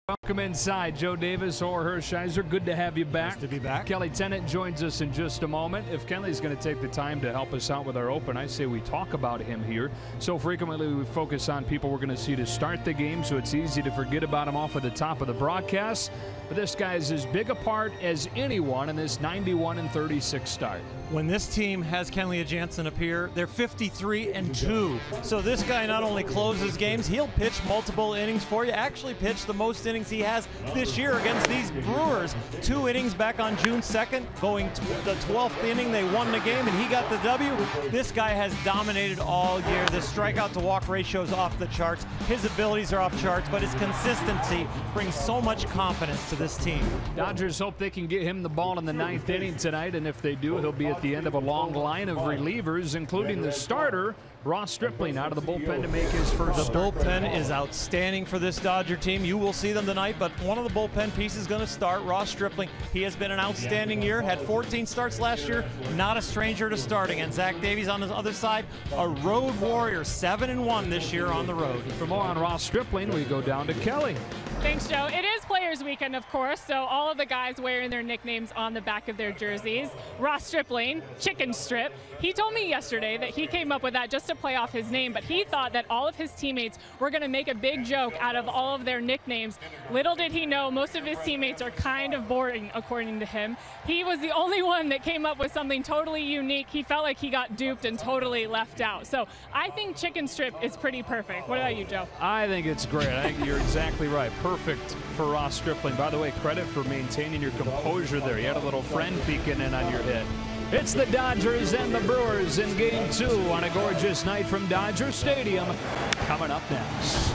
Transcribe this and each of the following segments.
Welcome inside. Joe Davis or Hershiser. Good to have you back. Nice to be back. Kelly Tennant joins us in just a moment. If Kelly's going to take the time to help us out with our open, I say we talk about him here. So frequently we focus on people we're going to see to start the game, so it's easy to forget about him off at the top of the broadcast. But this guy is as big a part as anyone in this 91-36 start. When this team has Kenley Jansen appear, they're 53-2. So this guy not only closes games, he'll pitch multiple innings for you. Actually pitched the most innings he has this year against these Brewers. 2 innings back on June 2nd, going to the 12th inning. They won the game, and he got the W. This guy has dominated all year. The strikeout-to-walk ratio is off the charts. His abilities are off charts, but his consistency brings so much confidence to this team. Dodgers hope they can get him the ball in the 9th inning tonight, and if they do, he'll be at the end of a long line of relievers, including the starter, Ross Stripling, out of the bullpen to make his first The start. bullpen is outstanding for this Dodger team. You will see them tonight, but one of the bullpen pieces is going to start, Ross Stripling. He has been an outstanding year, had 14 starts last year, not a stranger to starting. And Zach Davies on the other side, a road warrior, 7-1 this year on the road. For more on Ross Stripling, we go down to Kelly. Thanks, Joe. It is Players Weekend, of course, so all of the guys wearing their nicknames on the back of their jerseys. Ross Stripling, Chicken Strip. He told me yesterday that he came up with that just to play off his name, but he thought that all of his teammates were going to make a big joke out of all of their nicknames. Little did he know, most of his teammates are kind of boring, according to him. He was the only one that came up with something totally unique. He felt like he got duped and totally left out. So I think Chicken Strip is pretty perfect. What about you, Joe? I think it's great. I think you're exactly right. Perfect for Ross Stripling. By the way, credit for maintaining your composure there. You had a little friend peeking in on your head. It's the Dodgers and the Brewers in Game 2 on a gorgeous night from Dodger Stadium. Coming up next.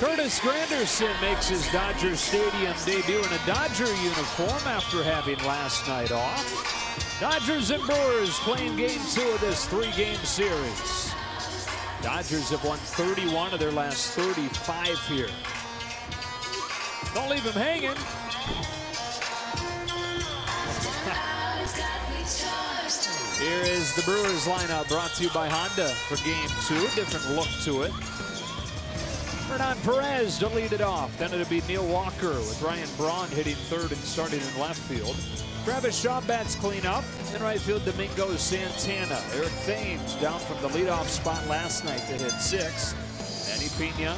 Curtis Granderson makes his Dodger Stadium debut in a Dodger uniform after having last night off. Dodgers and Brewers playing game 2 of this 3-game series. Dodgers have won 31 of their last 35 here. Don't leave him hanging. Here is the Brewers lineup brought to you by Honda for game 2. Different look to it. Hernan Perez to lead it off. Then it'll be Neil Walker with Ryan Braun hitting third and starting in left field. Travis Shaw bats clean up. In right field, Domingo Santana. Eric Thames down from the leadoff spot last night to hit 6. Manny Pena,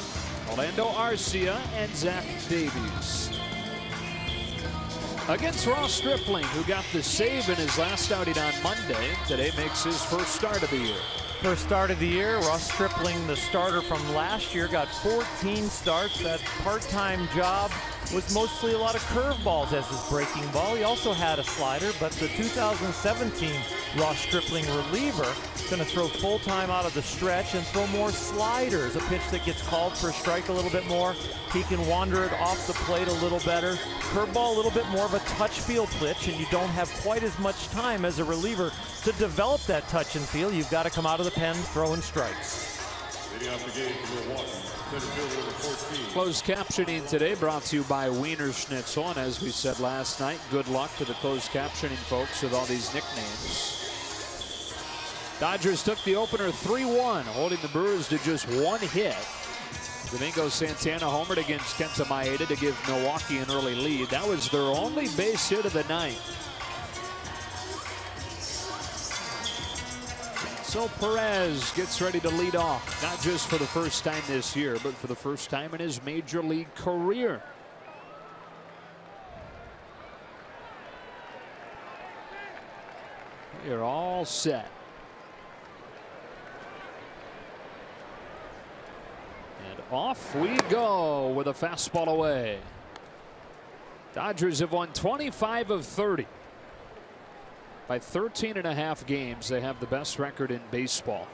Orlando Arcia, and Zach Davies. Against Ross Stripling, who got the save in his last outing on Monday. Today makes his first start of the year. First start of the year, Ross Stripling, the starter from last year, got 14 starts. That part-time job was mostly a lot of curveballs as his breaking ball. He also had a slider, but the 2017 Ross Stripling reliever going to throw full-time out of the stretch and throw more sliders. A pitch that gets called for a strike a little bit more. He can wander it off the plate a little better. Curveball a little bit more of a touch feel pitch, and you don't have quite as much time as a reliever to develop that touch and feel. You've got to come out of the pen throwing strikes. Closed captioning today brought to you by Wiener Schnitzel, and as we said last night, good luck to the closed captioning folks with all these nicknames. Dodgers took the opener 3-1, holding the Brewers to just 1 hit. Domingo Santana homered against Kenta Maeda to give Milwaukee an early lead. That was their only base hit of the night. So Perez gets ready to lead off, not just for the first time this year, but for the first time in his major league career. You're all set. And off we go with a fastball away. Dodgers have won 25 of 30. By 13.5 games, they have the best record in baseball.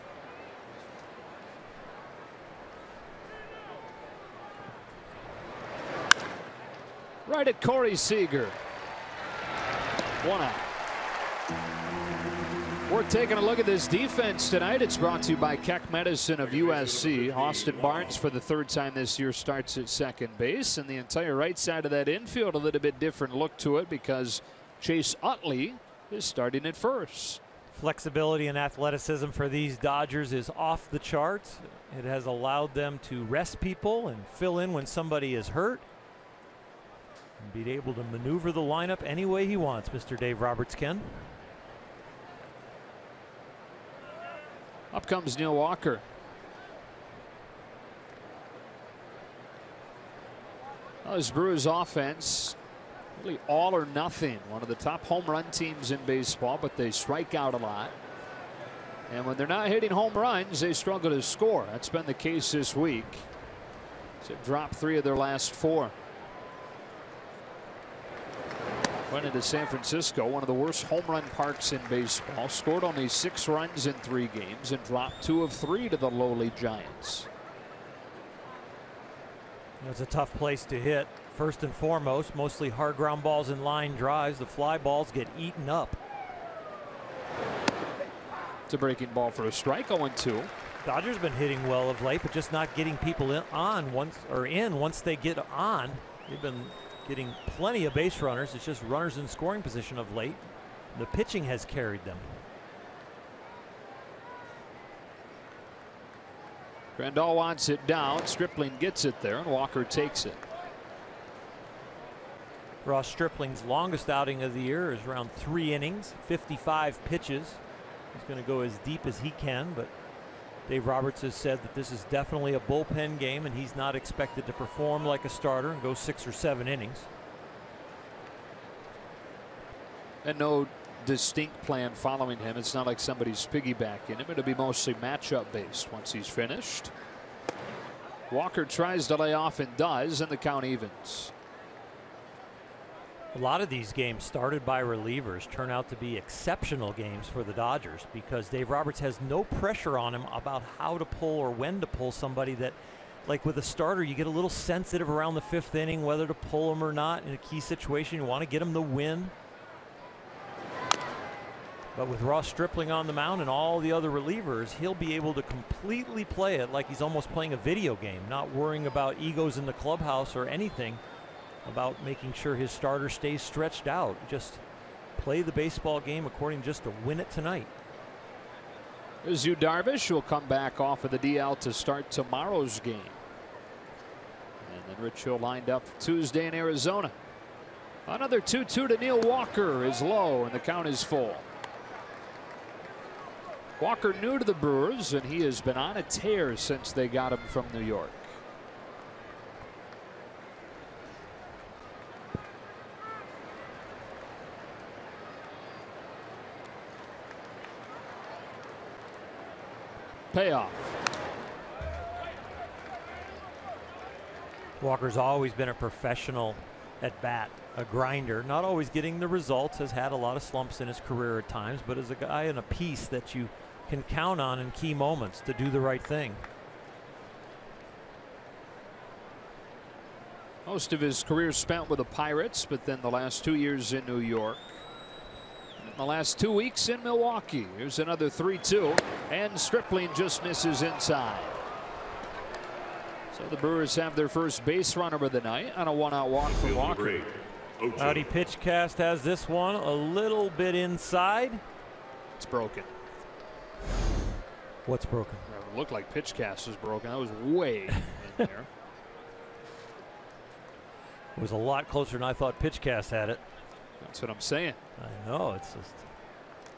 Right at Corey Seager. 1 out. We're taking a look at this defense tonight. It's brought to you by Keck Medicine of USC. Austin Barnes, for the 3rd time this year, starts at second base. And the entire right side of that infield, a little bit different look to it because Chase Utley is starting at first. Flexibility and athleticism for these Dodgers is off the charts. It has allowed them to rest people and fill in when somebody is hurt and be able to maneuver the lineup any way he wants, Mr. Dave Roberts can. Up comes Neil Walker. Well, this Brewers offense, really all or nothing. One of the top home run teams in baseball, but they strike out a lot. And when they're not hitting home runs, they struggle to score. That's been the case this week. They've dropped 3 of their last 4. Went into San Francisco, one of the worst home run parks in baseball. Scored only 6 runs in 3 games and dropped 2 of 3 to the lowly Giants. It's a tough place to hit. First and foremost, mostly hard ground balls and line drives. The fly balls get eaten up. It's a breaking ball for a strike. 0-2. Dodgers been hitting well of late, but just not getting people in once they get on. They've been getting plenty of base runners. It's just runners in scoring position of late. The pitching has carried them. Grandal wants it down. Stripling gets it there, and Walker takes it. Ross Stripling's longest outing of the year is around 3 innings, 55 pitches. He's going to go as deep as he can, but Dave Roberts has said that this is definitely a bullpen game, and he's not expected to perform like a starter and go 6 or 7 innings. And no distinct plan following him. It's not like somebody's piggybacking him. It'll be mostly matchup based once he's finished. Walker tries to lay off and does, and the count evens. A lot of these games started by relievers turn out to be exceptional games for the Dodgers because Dave Roberts has no pressure on him about how to pull or when to pull somebody that like with a starter, you get a little sensitive around the 5th inning, whether to pull him or not in a key situation. You want to get him the win. But with Ross Stripling on the mound and all the other relievers, he'll be able to completely play it like he's almost playing a video game, not worrying about egos in the clubhouse or anything, about making sure his starter stays stretched out. Just play the baseball game according just to win it tonight. There's Yu Darvish, who will come back off of the DL to start tomorrow's game. And then Rich Hill lined up for Tuesday in Arizona. Another 2-2 to Neil Walker is low, and the count is full. Walker new to the Brewers, and he has been on a tear since they got him from New York. Payoff. Walker's always been a professional at bat, a grinder, not always getting the results, has had a lot of slumps in his career at times, but is a guy in a piece that you can count on in key moments to do the right thing. Most of his career spent with the Pirates, but then the last 2 years in New York. In the last 2 weeks in Milwaukee. Here's another 3-2, and Stripling just misses inside. So the Brewers have their first base runner of the night on a 1-out walk from Walker. Howdy pitch cast has this one a little bit inside. It's broken. What's broken? It looked like pitch cast was broken. That was way in there. It was a lot closer than I thought pitch cast had it. That's what I'm saying. I know. It's just.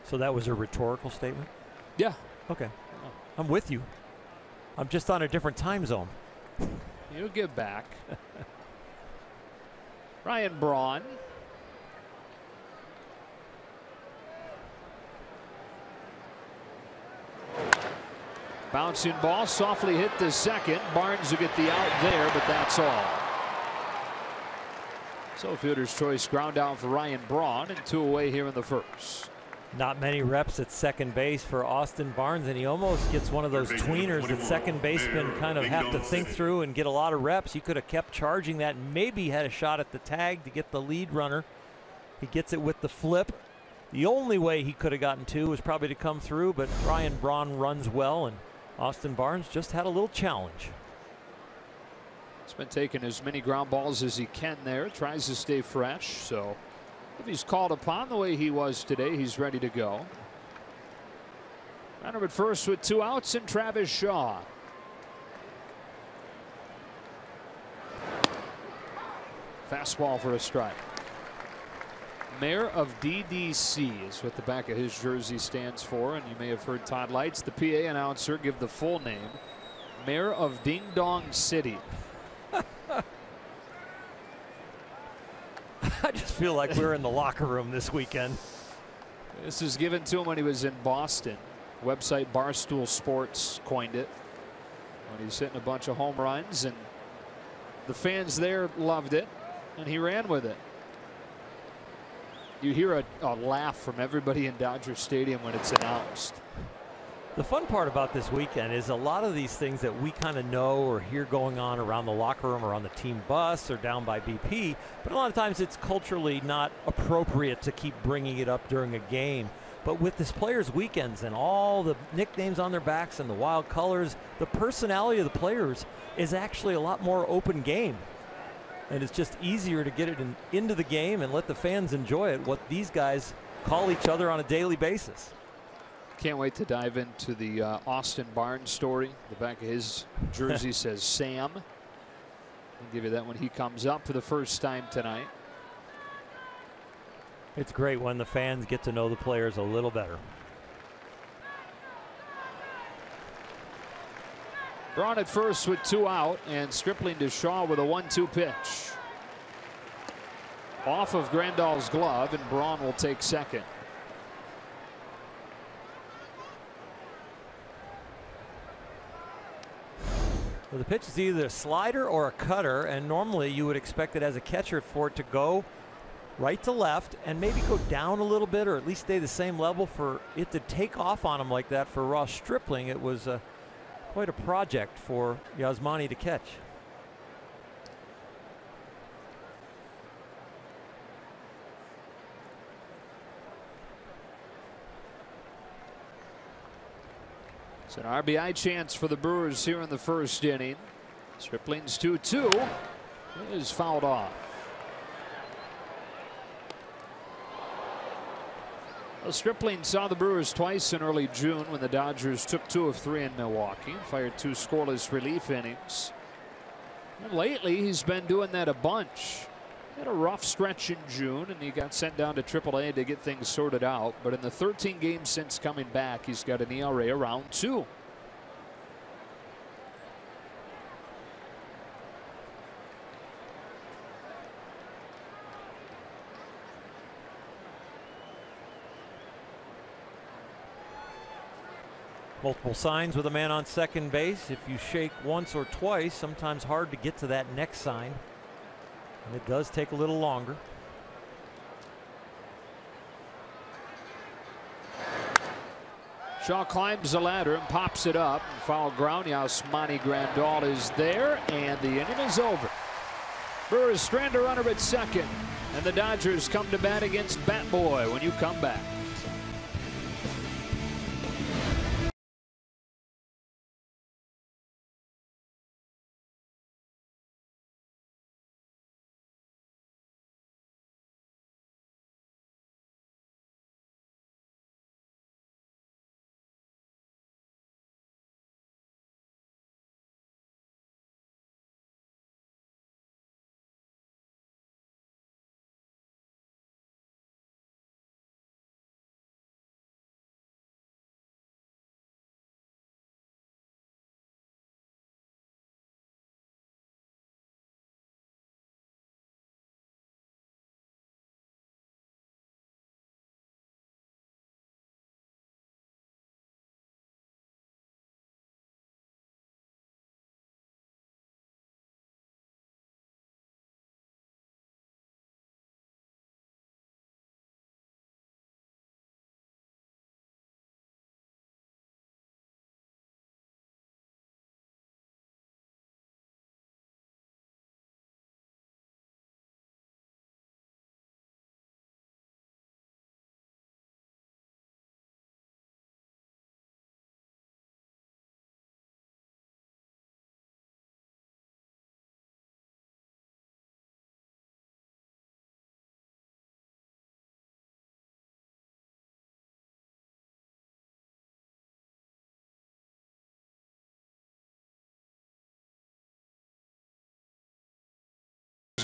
So that was a rhetorical statement? Yeah. Okay. I'm with you. I'm just on a different time zone. You'll get back. Ryan Braun. Bouncing ball softly hit to second. Barnes will get the out there, but that's all. So fielder's choice ground out for Ryan Braun, and 2 away here in the first. Not many reps at second base for Austin Barnes, and he almost gets one of those tweeners that second basemen kind of have to think through and get a lot of reps. He could have kept charging that and maybe had a shot at the tag to get the lead runner. He gets it with the flip. The only way he could have gotten 2 was probably to come through, but Ryan Braun runs well, and Austin Barnes just had a little challenge. He's been taking as many ground balls as he can there, tries to stay fresh. So if he's called upon the way he was today, he's ready to go. Runner at first with 2 outs, and Travis Shaw. Fastball for a strike. Mayor of DDC is what the back of his jersey stands for, and you may have heard Todd Lights, the PA announcer, give the full name. Mayor of Ding Dong City. I just feel like we're in the locker room this weekend. This was given to him when he was in Boston. Website Barstool Sports coined it when he's hitting a bunch of home runs, and the fans there loved it, and he ran with it. You hear a laugh from everybody in Dodger Stadium when it's announced. The fun part about this weekend is a lot of these things that we kind of know or hear going on around the locker room or on the team bus or down by BP, but a lot of times it's culturally not appropriate to keep bringing it up during a game. But with this players' weekends and all the nicknames on their backs and the wild colors, the personality of the players is actually a lot more open game. And it's just easier to get it into the game and let the fans enjoy it, what these guys call each other on a daily basis. Can't wait to dive into the Austin Barnes story. The back of his jersey says Sam. I'll give you that when he comes up for the first time tonight. It's great when the fans get to know the players a little better. Braun at first with 2 out, and Stripling to Shaw with a 1-2 pitch. Off of Grandal's glove, and Braun will take second. Well, the pitch is either a slider or a cutter, and normally you would expect it as a catcher for it to go right to left and maybe go down a little bit or at least stay the same level. For it to take off on him like that for Ross Stripling, it was quite a project for Yasmani to catch. It's an RBI chance for the Brewers here in the first inning. Stripling's 2-2 is fouled off. Well, Stripling saw the Brewers twice in early June when the Dodgers took 2 of 3 in Milwaukee, fired 2 scoreless relief innings. And lately he's been doing that a bunch. He had a rough stretch in June and he got sent down to AAA to get things sorted out, but in the 13 games since coming back he's got an ERA around 2. Multiple signs with a man on second base. If you shake once or twice, sometimes hard to get to that next sign. And it does take a little longer. Shaw climbs the ladder and pops it up. Foul ground. Yasmani Grandal is there, and the inning is over. Brewers strand a runner at second, and the Dodgers come to bat against Bat Boy when you come back.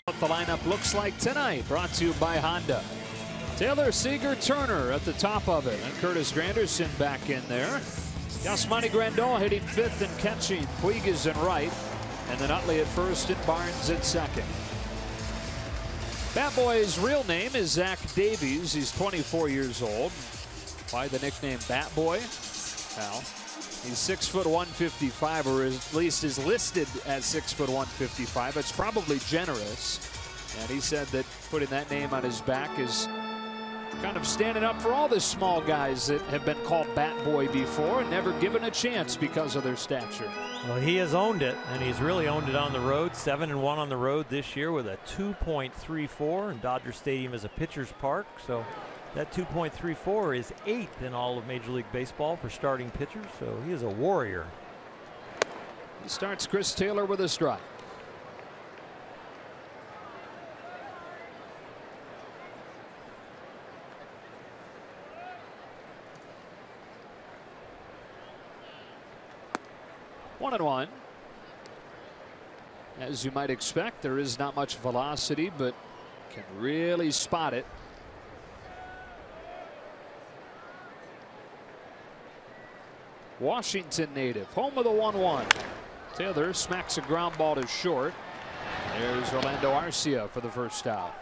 What the lineup looks like tonight, brought to you by Honda. Taylor, Seager, Turner at the top of it, and Curtis Granderson back in there. Yasmani Grandal hitting 5th and catching. Puig is in right, and then Utley at first and Barnes at second. Bat Boy's real name is Zach Davies. He's 24 years old. Why the nickname Bat Boy? Well, he's 6'1", 155, or at least is listed as 6'1", 155. It's probably generous. And he said that putting that name on his back is kind of standing up for all the small guys that have been called Bat Boy before and never given a chance because of their stature. Well, he has owned it, and he's really owned it on the road. 7-1 on the road this year with a 2.34, and Dodger Stadium is a pitcher's park. So that 2.34 is 8th in all of Major League Baseball for starting pitchers. So he is a warrior. He starts Chris Taylor with a strike. One and one. As you might expect, there is not much velocity, but can really spot it. Washington native, home of the 1-1. Taylor smacks a ground ball to short. There's Orlando Arcia for the first out.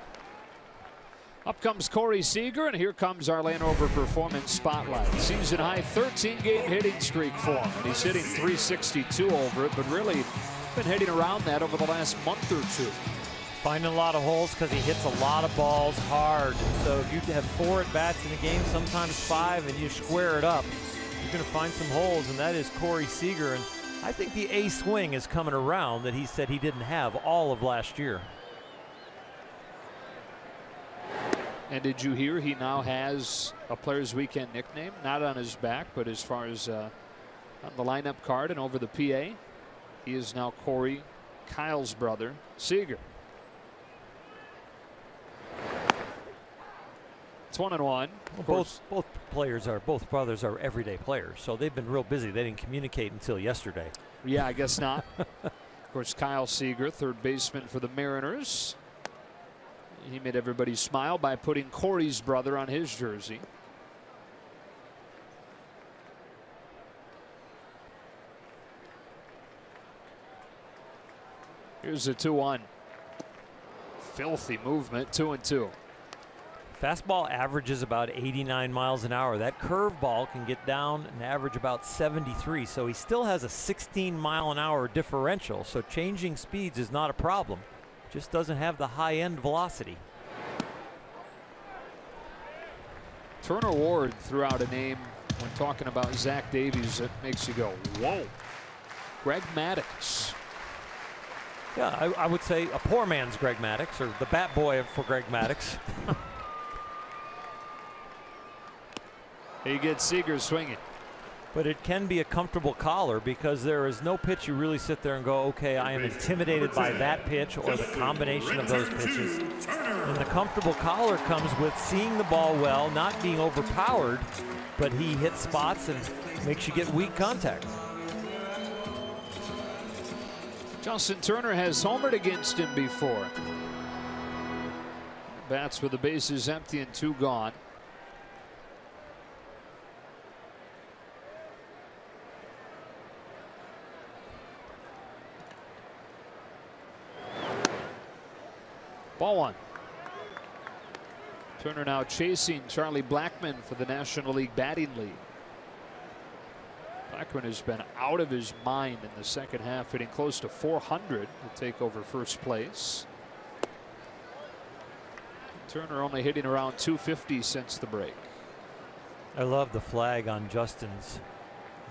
Up comes Corey Seager, and here comes our Land Rover Performance Spotlight. Season high 13-game hitting streak for him, and he's hitting .362 over it, but really been hitting around that over the last month or two. Finding a lot of holes because he hits a lot of balls hard. So if you have 4 at-bats in a game, sometimes 5, and you square it up, you're going to find some holes, and that is Corey Seager. And I think the A swing is coming around that he said he didn't have all of last year. And did you hear he now has a Players Weekend nickname, not on his back, but as far as on the lineup card and over the PA. He is now Corey Kyle's brother, Seager. It's 1-1. Both brothers are everyday players, so they've been real busy. They didn't communicate until yesterday. Yeah, I guess not. Of course, Kyle Seager, third baseman for the Mariners. He made everybody smile by putting Corey's brother on his jersey. Here's a 2-1. Filthy movement, 2-2. Fastball averages about 89 miles an hour. That curveball can get down and average about 73, so he still has a 16-mile-an-hour differential, so changing speeds is not a problem. Just doesn't have the high-end velocity. Turner Ward threw out a name when talking about Zach Davies that makes you go, whoa. Greg Maddux. Yeah, I would say a poor man's Greg Maddux, or the bat boy for Greg Maddux. He gets Seager swinging. But it can be a comfortable collar because there is no pitch you really sit there and go, okay, I am intimidated by that pitch or the combination of those pitches. And the comfortable collar comes with seeing the ball well, not being overpowered, but he hits spots and makes you get weak contact. Justin Turner has homered against him before. Bats with the bases empty and 2 gone. Ball 1. Turner now chasing Charlie Blackmon for the National League batting lead. Blackmon has been out of his mind in the second half, hitting close to 400 to take over first place. Turner only hitting around 250 since the break. I love the flag on Justin's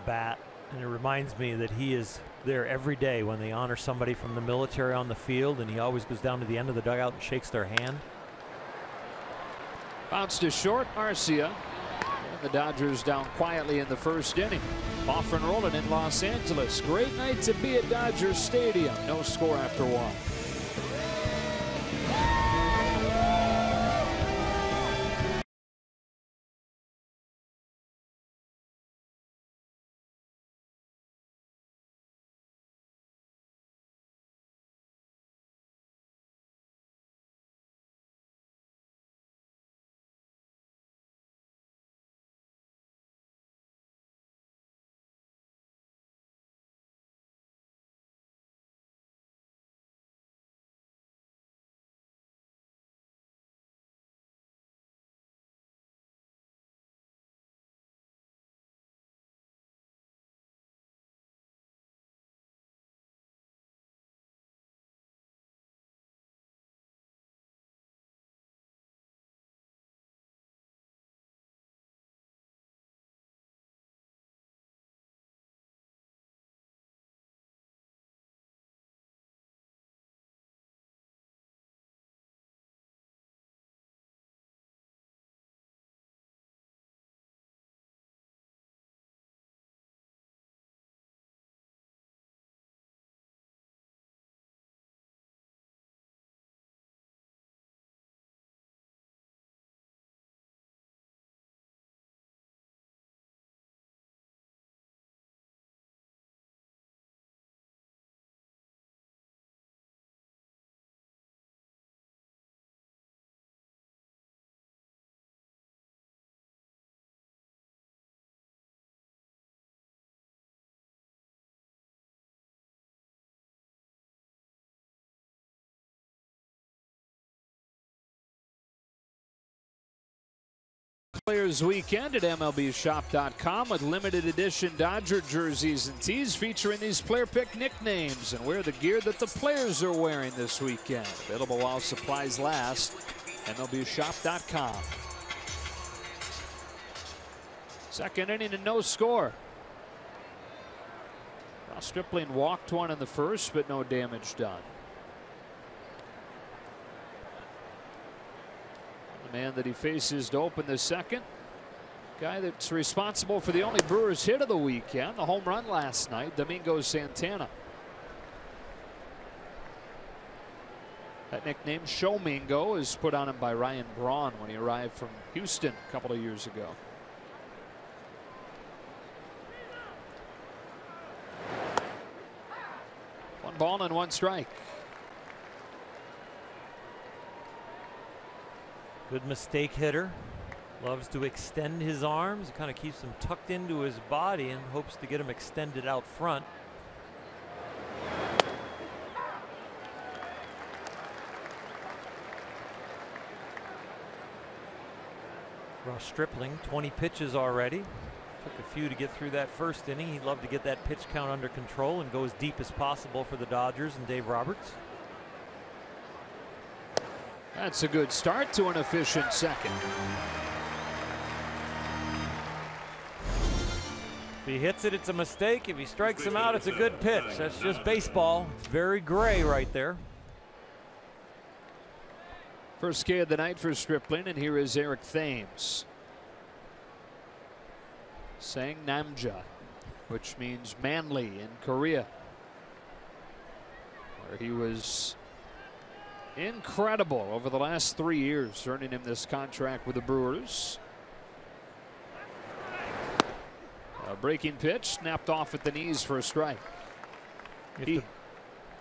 bat, and it reminds me that he is there every day when they honor somebody from the military on the field, and he always goes down to the end of the dugout and shakes their hand. Bounce to short, Arcia. And the Dodgers down quietly in the first inning. Off and rolling in Los Angeles. Great night to be at Dodger Stadium. No score after 1. Players Weekend at MLBshop.com with limited edition Dodger jerseys and tees featuring these player pick nicknames and wear the gear that the players are wearing this weekend. Available while supplies last. MLBshop.com. Second inning and no score. Stripling walked one in the first, but no damage done. The man that he faces to open the second, guy that's responsible for the only Brewers hit of the weekend, the home run last night, Domingo Santana. That nickname, Showmingo, is put on him by Ryan Braun when he arrived from Houston a couple of years ago. One ball and one strike. Good mistake hitter. Loves to extend his arms. Kind of keeps them tucked into his body and hopes to get him extended out front. Ross Stripling, 20 pitches already. Took a few to get through that first inning. He'd love to get that pitch count under control and go as deep as possible for the Dodgers and Dave Roberts. That's a good start to an efficient second. If he hits it, it's a mistake. If he strikes him out, it's a good pitch. That's just baseball. It's very gray right there. First K of the night for Stripling, and here is Eric Thames. Sang Namja, which means manly in Korea, where he was incredible over the last 3 years, earning him this contract with the Brewers. A breaking pitch snapped off at the knees for a strike.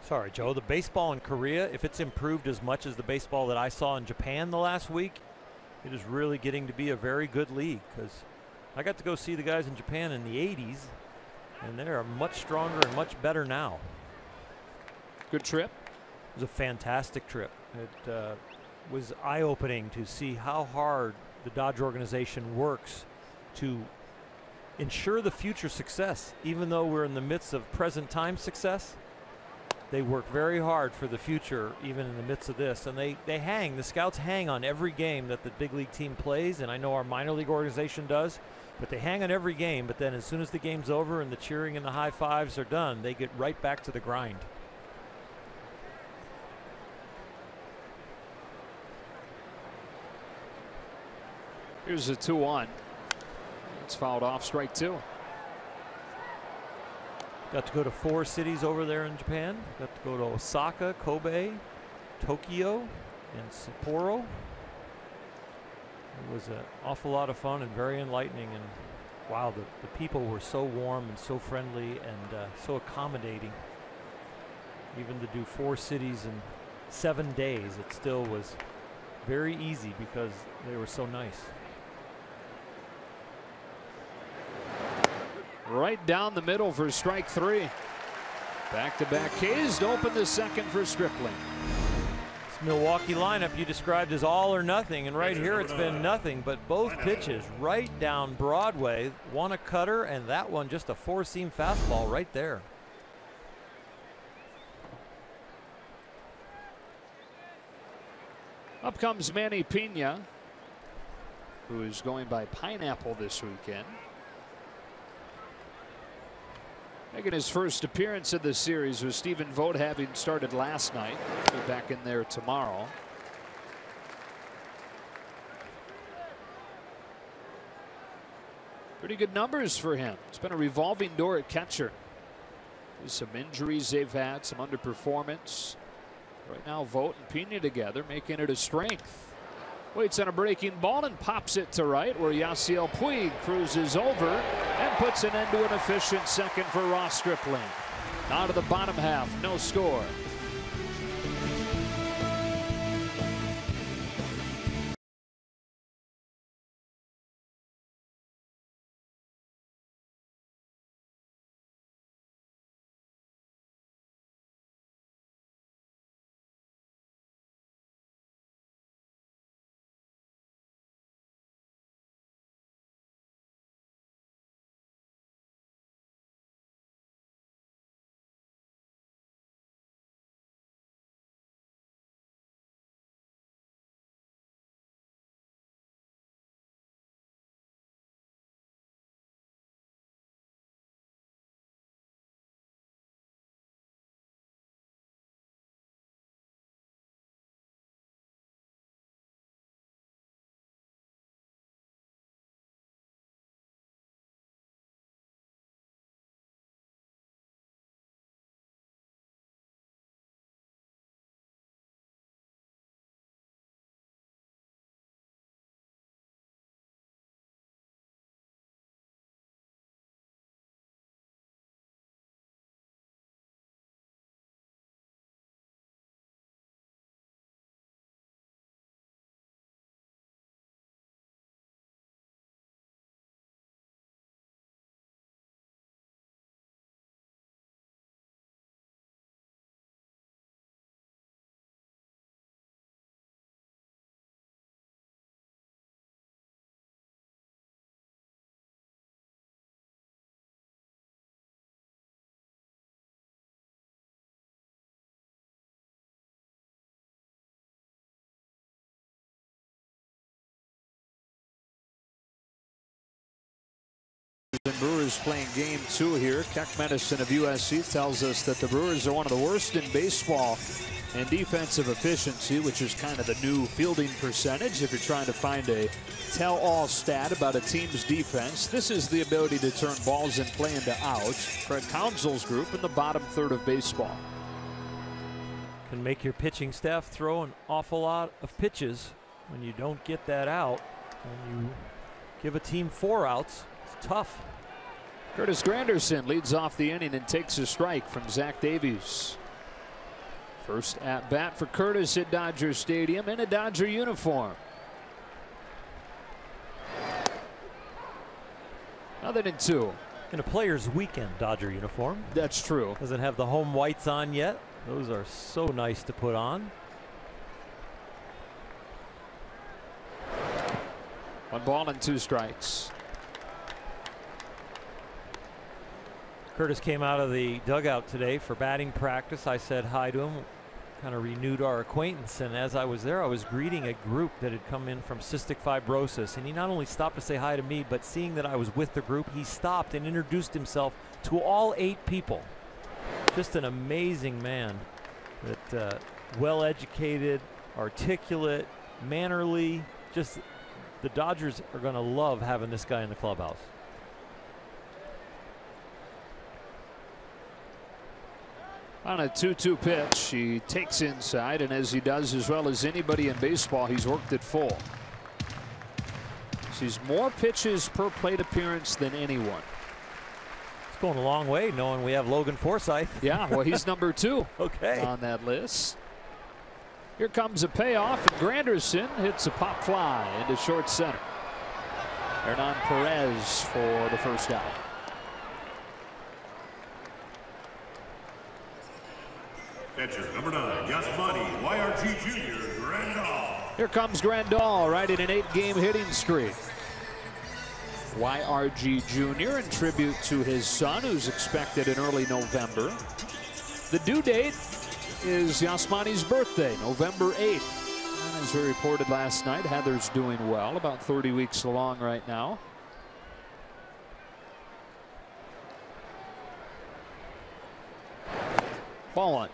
Sorry, Joe. The baseball in Korea, if it's improved as much as the baseball that I saw in Japan the last week, it is really getting to be a very good league. Because I got to go see the guys in Japan in the 80s, and they are much stronger and much better now. Good trip. It was a fantastic trip. It was eye-opening to see how hard the Dodge organization works to ensure the future success. Even though we're in the midst of present time success, they work very hard for the future, even in the midst of this. And they hang, the scouts hang on every game that the big league team plays, and I know our minor league organization does, but they hang on every game. But then as soon as the game's over and the cheering and the high fives are done, they get right back to the grind. Here's a 2-1. It's fouled off, strike two. Got to go to 4 cities over there in Japan. Got to go to Osaka, Kobe, Tokyo, and Sapporo. It was an awful lot of fun and very enlightening. And wow, the people were so warm and so friendly and so accommodating. Even to do 4 cities in 7 days, it still was very easy because they were so nice. Right down the middle for strike three. Back-to-back Ks to open the second for Stripling. This Milwaukee lineup you described as all or nothing, and right here it's been nothing but both pitches right down Broadway. One a cutter, and that one just a 4-seam fastball right there. Up comes Manny Pena, who is going by Pineapple this weekend. Making his first appearance of the series with Stephen Vogt having started last night. He'll be back in there tomorrow. Pretty good numbers for him. It's been a revolving door at catcher. There's some injuries they've had, some underperformance. Right now, Vogt and Pena together, making it a strength. Waits on a breaking ball and pops it to right, where Yasiel Puig cruises over and puts an end to an efficient second for Ross Stripling. Now to the bottom half, no score. The Brewers playing game 2 here. Keck Medicine of USC tells us that the Brewers are one of the worst in baseball in defensive efficiency, which is kind of the new fielding percentage. If you're trying to find a tell-all stat about a team's defense, this is the ability to turn balls in play into outs. Craig Counsell's group in the bottom third of baseball. Can make your pitching staff throw an awful lot of pitches when you don't get that out. And you give a team 4 outs. It's tough. Curtis Granderson leads off the inning and takes a strike from Zach Davies. First at bat for Curtis at Dodger Stadium in a Dodger uniform. Other than 2. In a Players Weekend Dodger uniform. That's true. Doesn't have the home whites on yet. Those are so nice to put on. 1 ball and 2 strikes. Curtis came out of the dugout today for batting practice. I said hi to him, kind of renewed our acquaintance, and as I was there I was greeting a group that had come in from cystic fibrosis, and he not only stopped to say hi to me, but seeing that I was with the group, he stopped and introduced himself to all 8 people. Just an amazing man, that well educated, articulate, mannerly. Just the Dodgers are going to love having this guy in the clubhouse. On a 2-2 pitch, he takes inside, and as he does as well as anybody in baseball, he's worked it full. He's more pitches per plate appearance than anyone. It's going a long way knowing we have Logan Forsythe. Yeah, well, he's number 2 okay. on that list. Here comes a payoff, and Granderson hits a pop fly into short center. Hernan Perez for the first out. Catcher number 9, Yasmani YRG Jr. Grandal. Here comes Grandal, riding an 8-game hitting streak. YRG Jr. in tribute to his son, who's expected in early November. The due date is Yasmani's birthday, November 8th. And as we reported last night, Heather's doing well, about 30 weeks along right now. Ball 1.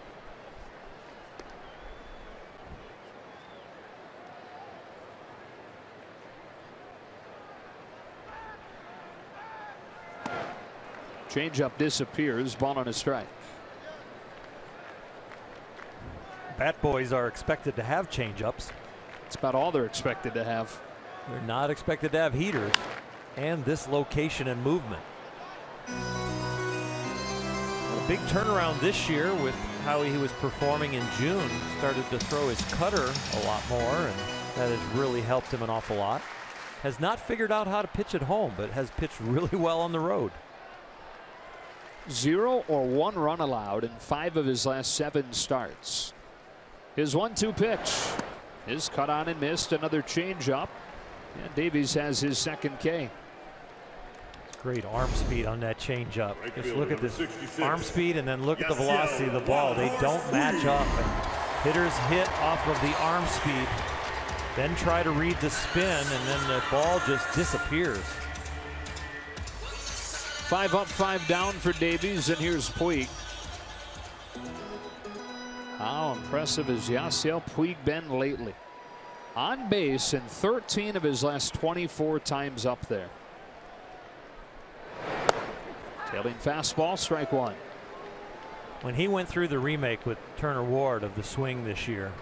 Changeup disappears, ball on a strike. Bat boys are expected to have changeups. It's about all they're expected to have. They're not expected to have heaters and this location and movement. A big turnaround this year with how he was performing in June. Started to throw his cutter a lot more, and that has really helped him an awful lot. Has not figured out how to pitch at home, but has pitched really well on the road. 0 or 1 run allowed in 5 of his last 7 starts. His 1-2 pitch is cut on and missed. Another changeup, and Davies has his second K. Great arm speed on that changeup. Just look at this arm speed and then look at the velocity of the ball. They don't match up. And hitters hit off of the arm speed, then try to read the spin, and then the ball just disappears. 5 up, 5 down for Davies, and here's Puig. How impressive has Yasiel Puig been lately? On base in 13 of his last 24 times up there. Tailing fastball, strike 1. When he went through the remake with Turner Ward of the swing this year,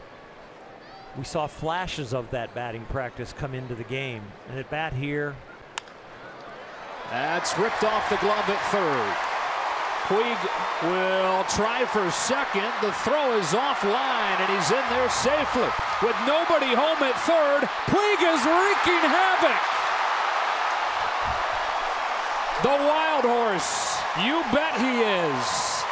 we saw flashes of that batting practice come into the game. And at bat here, that's ripped off the glove at third. Puig will try for second. The throw is offline, and he's in there safely. With nobody home at third, Puig is wreaking havoc. The wild horse, you bet he is.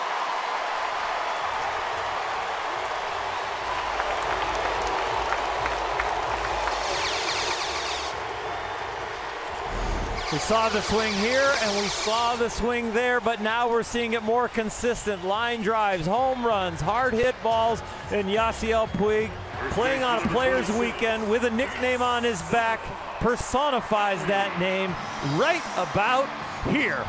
we saw the swing here and we saw the swing there, but now we're seeing it more consistent. Line drives, home runs, hard hit balls, and Yasiel Puig, playing on a Players Weekend with a nickname on his back, personifies that name right about here.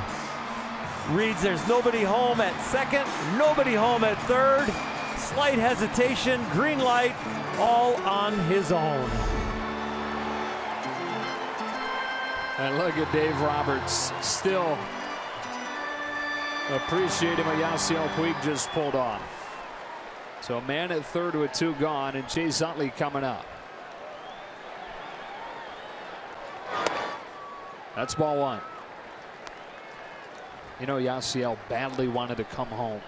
Reads there's nobody home at second, nobody home at third. Slight hesitation, green light, all on his own. And look at Dave Roberts still appreciating what Yasiel Puig just pulled off. So a man at third with 2 gone, and Chase Utley coming up. That's ball 1. You know, Yasiel badly wanted to come home.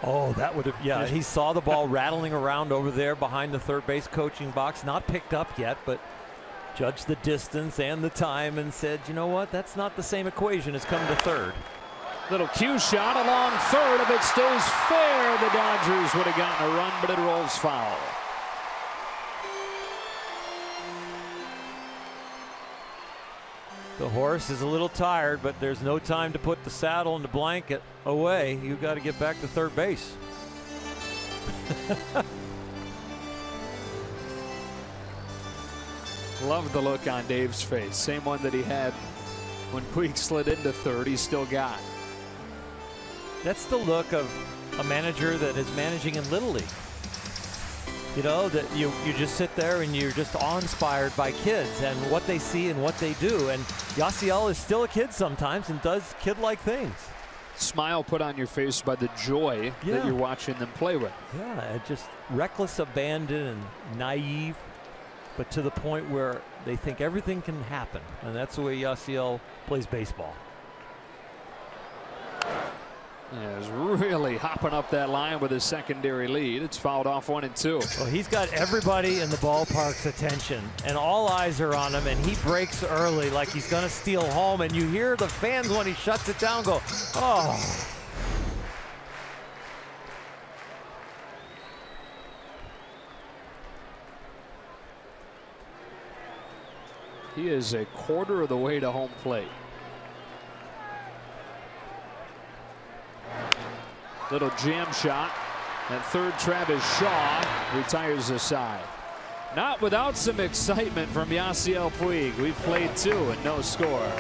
Oh, that would have, yeah, he saw the ball rattling around over there behind the third base coaching box. Not picked up yet, but judged the distance and the time and said, you know what, that's not the same equation as coming to third. Little cue shot along third. If it stays fair, the Dodgers would have gotten a run, but it rolls foul. The horse is a little tired, but there's no time to put the saddle and the blanket away. You've got to get back to third base. Love the look on Dave's face. Same one that he had when Puig slid into third. He's still got. That's the look of a manager that is managing in Little League. You know, that you just sit there and you're just awe-inspired by kids and what they see and what they do. And Yasiel is still a kid sometimes and does kid-like things. Smile put on your face by the joy that you're watching them play with. Yeah, just reckless abandon and naive, but to the point where they think everything can happen. And that's the way Yasiel plays baseball. Yeah, is really hopping up that line with a secondary lead. It's fouled off 1 and 2. Well, he's got everybody in the ballpark's attention, and all eyes are on him, and he breaks early like he's going to steal home, and you hear the fans when he shuts it down go, oh. He is a quarter of the way to home plate. Little jam shot. At third, Travis Shaw retires the side. Not without some excitement from Yasiel Puig. We've played 2 and no score.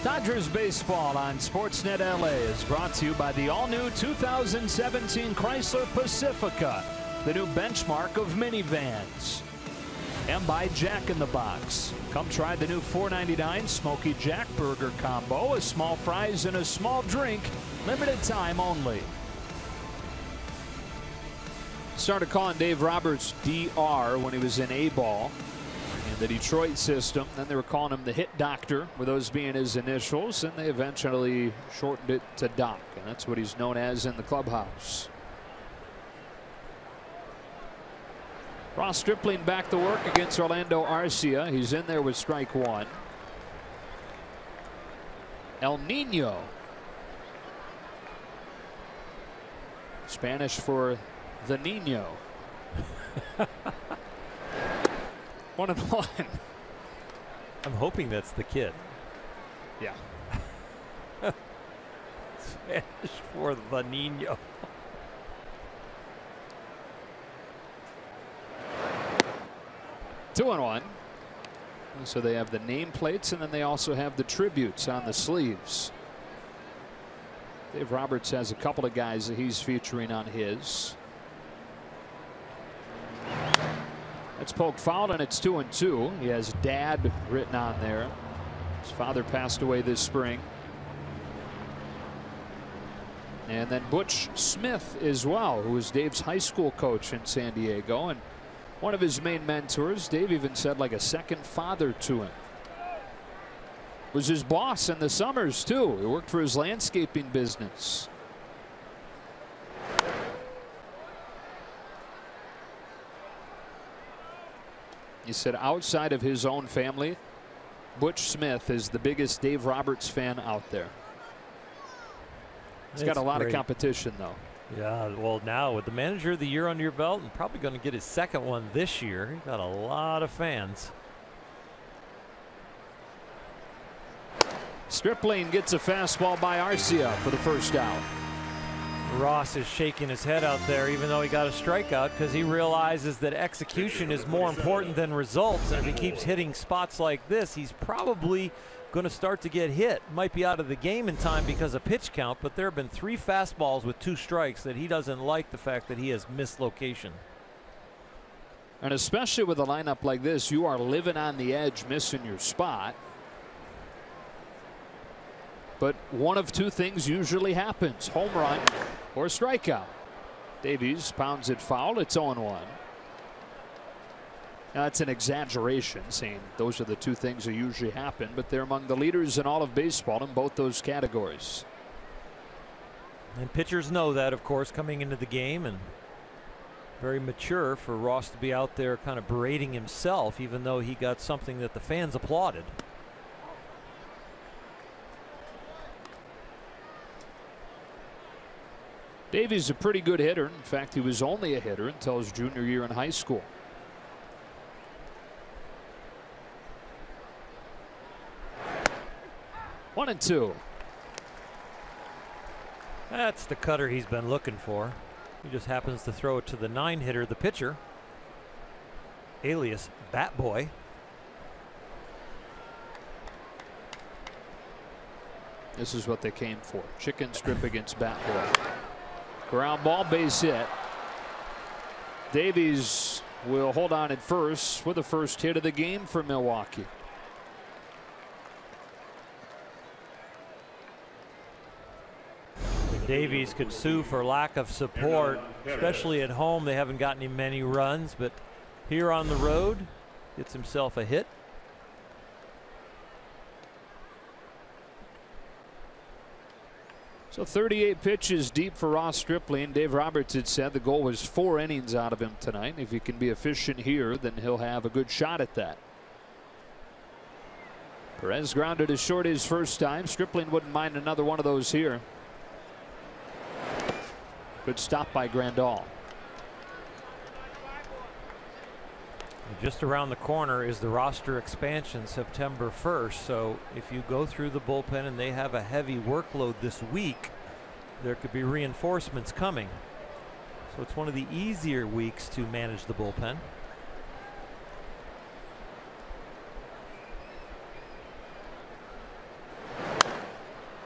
Dodgers baseball on Sportsnet LA is brought to you by the all-new 2017 Chrysler Pacifica, the new benchmark of minivans. And by Jack in the Box. Come try the new $4.99 Smoky Jack Burger Combo, a small fries and a small drink, limited time only. Started calling Dave Roberts DR when he was in A-ball in the Detroit system. Then they were calling him the Hit Doctor, with those being his initials, and they eventually shortened it to Doc, and that's what he's known as in the clubhouse. Ross Stripling back to work against Orlando Arcia. He's in there with strike one. El Nino. Spanish for the Nino. 1-1. I'm hoping that's the kid. Yeah. Spanish for the Nino. Two and one. So they have the nameplates, and then they also have the tributes on the sleeves. Dave Roberts has a couple of guys that he's featuring on his. It's poked foul, and it's 2-2. He has Dad written on there. His father passed away this spring. And then Butch Smith as well, who was Dave's high school coach in San Diego, and one of his main mentors. Dave even said like a second father to him. Was his boss in the summers too. He worked for his landscaping business. He said outside of his own family, Butch Smith is the biggest Dave Roberts fan out there. He's got a lot of competition though. Yeah, well, now with the manager of the year under your belt and probably going to get his second one this year, he got a lot of fans. Stripling gets a fastball by Arcia for the first out. Ross is shaking his head out there, even though he got a strikeout, because he realizes that execution is more important than results. And if he keeps hitting spots like this, he's probably going to start to get hit. Might be out of the game in time because of pitch count, but there have been 3 fastballs with 2 strikes that he doesn't like the fact that he has missed location. And especially with a lineup like this, you are living on the edge, missing your spot. But one of 2 things usually happens: home run or strikeout. Davies pounds it foul. It's 0-1. Now, that's an exaggeration saying those are the 2 things that usually happen, but they're among the leaders in all of baseball in both those categories. And pitchers know that, of course, coming into the game, and very mature for Ross to be out there kind of berating himself, even though he got something that the fans applauded. Davies a pretty good hitter. In fact, he was only a hitter until his junior year in high school. One and two. That's the cutter he's been looking for. He just happens to throw it to the 9-hitter, the pitcher, alias Bat Boy. This is what they came for. Chicken strip against Bat Boy. Ground ball, base hit. Davies will hold on at first with the first hit of the game for Milwaukee. Davies could sue for lack of support, especially at home. They haven't gotten him many runs, but here on the road, gets himself a hit. So 38 pitches deep for Ross Stripling. Dave Roberts had said the goal was 4 innings out of him tonight. If he can be efficient here, then he'll have a good shot at that. Perez grounded to short his first time. Stripling wouldn't mind another one of those here. Good stop by Grandal. Just around the corner is the roster expansion September 1st. So if you go through the bullpen and they have a heavy workload this week, there could be reinforcements coming. So it's one of the easier weeks to manage the bullpen.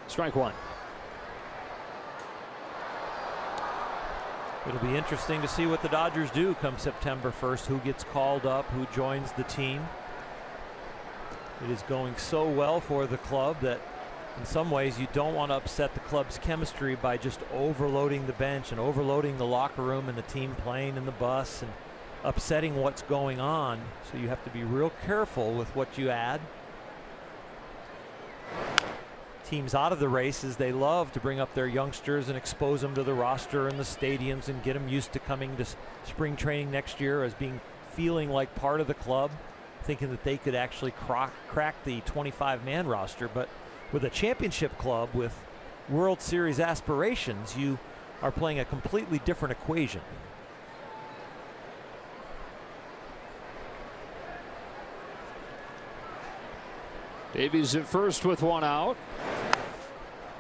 Strike one. It'll be interesting to see what the Dodgers do come September 1st, who gets called up, who joins the team. It is going so well for the club that in some ways you don't want to upset the club's chemistry by just overloading the bench and overloading the locker room and the team playing in the bus and upsetting what's going on. So you have to be real careful with what you add. Teams out of the races, they love to bring up their youngsters and expose them to the roster and the stadiums and get them used to coming to spring training next year as being feeling like part of the club, thinking that they could actually crack the 25-man roster. But with a championship club with World Series aspirations, you are playing a completely different equation. Davies at first with one out.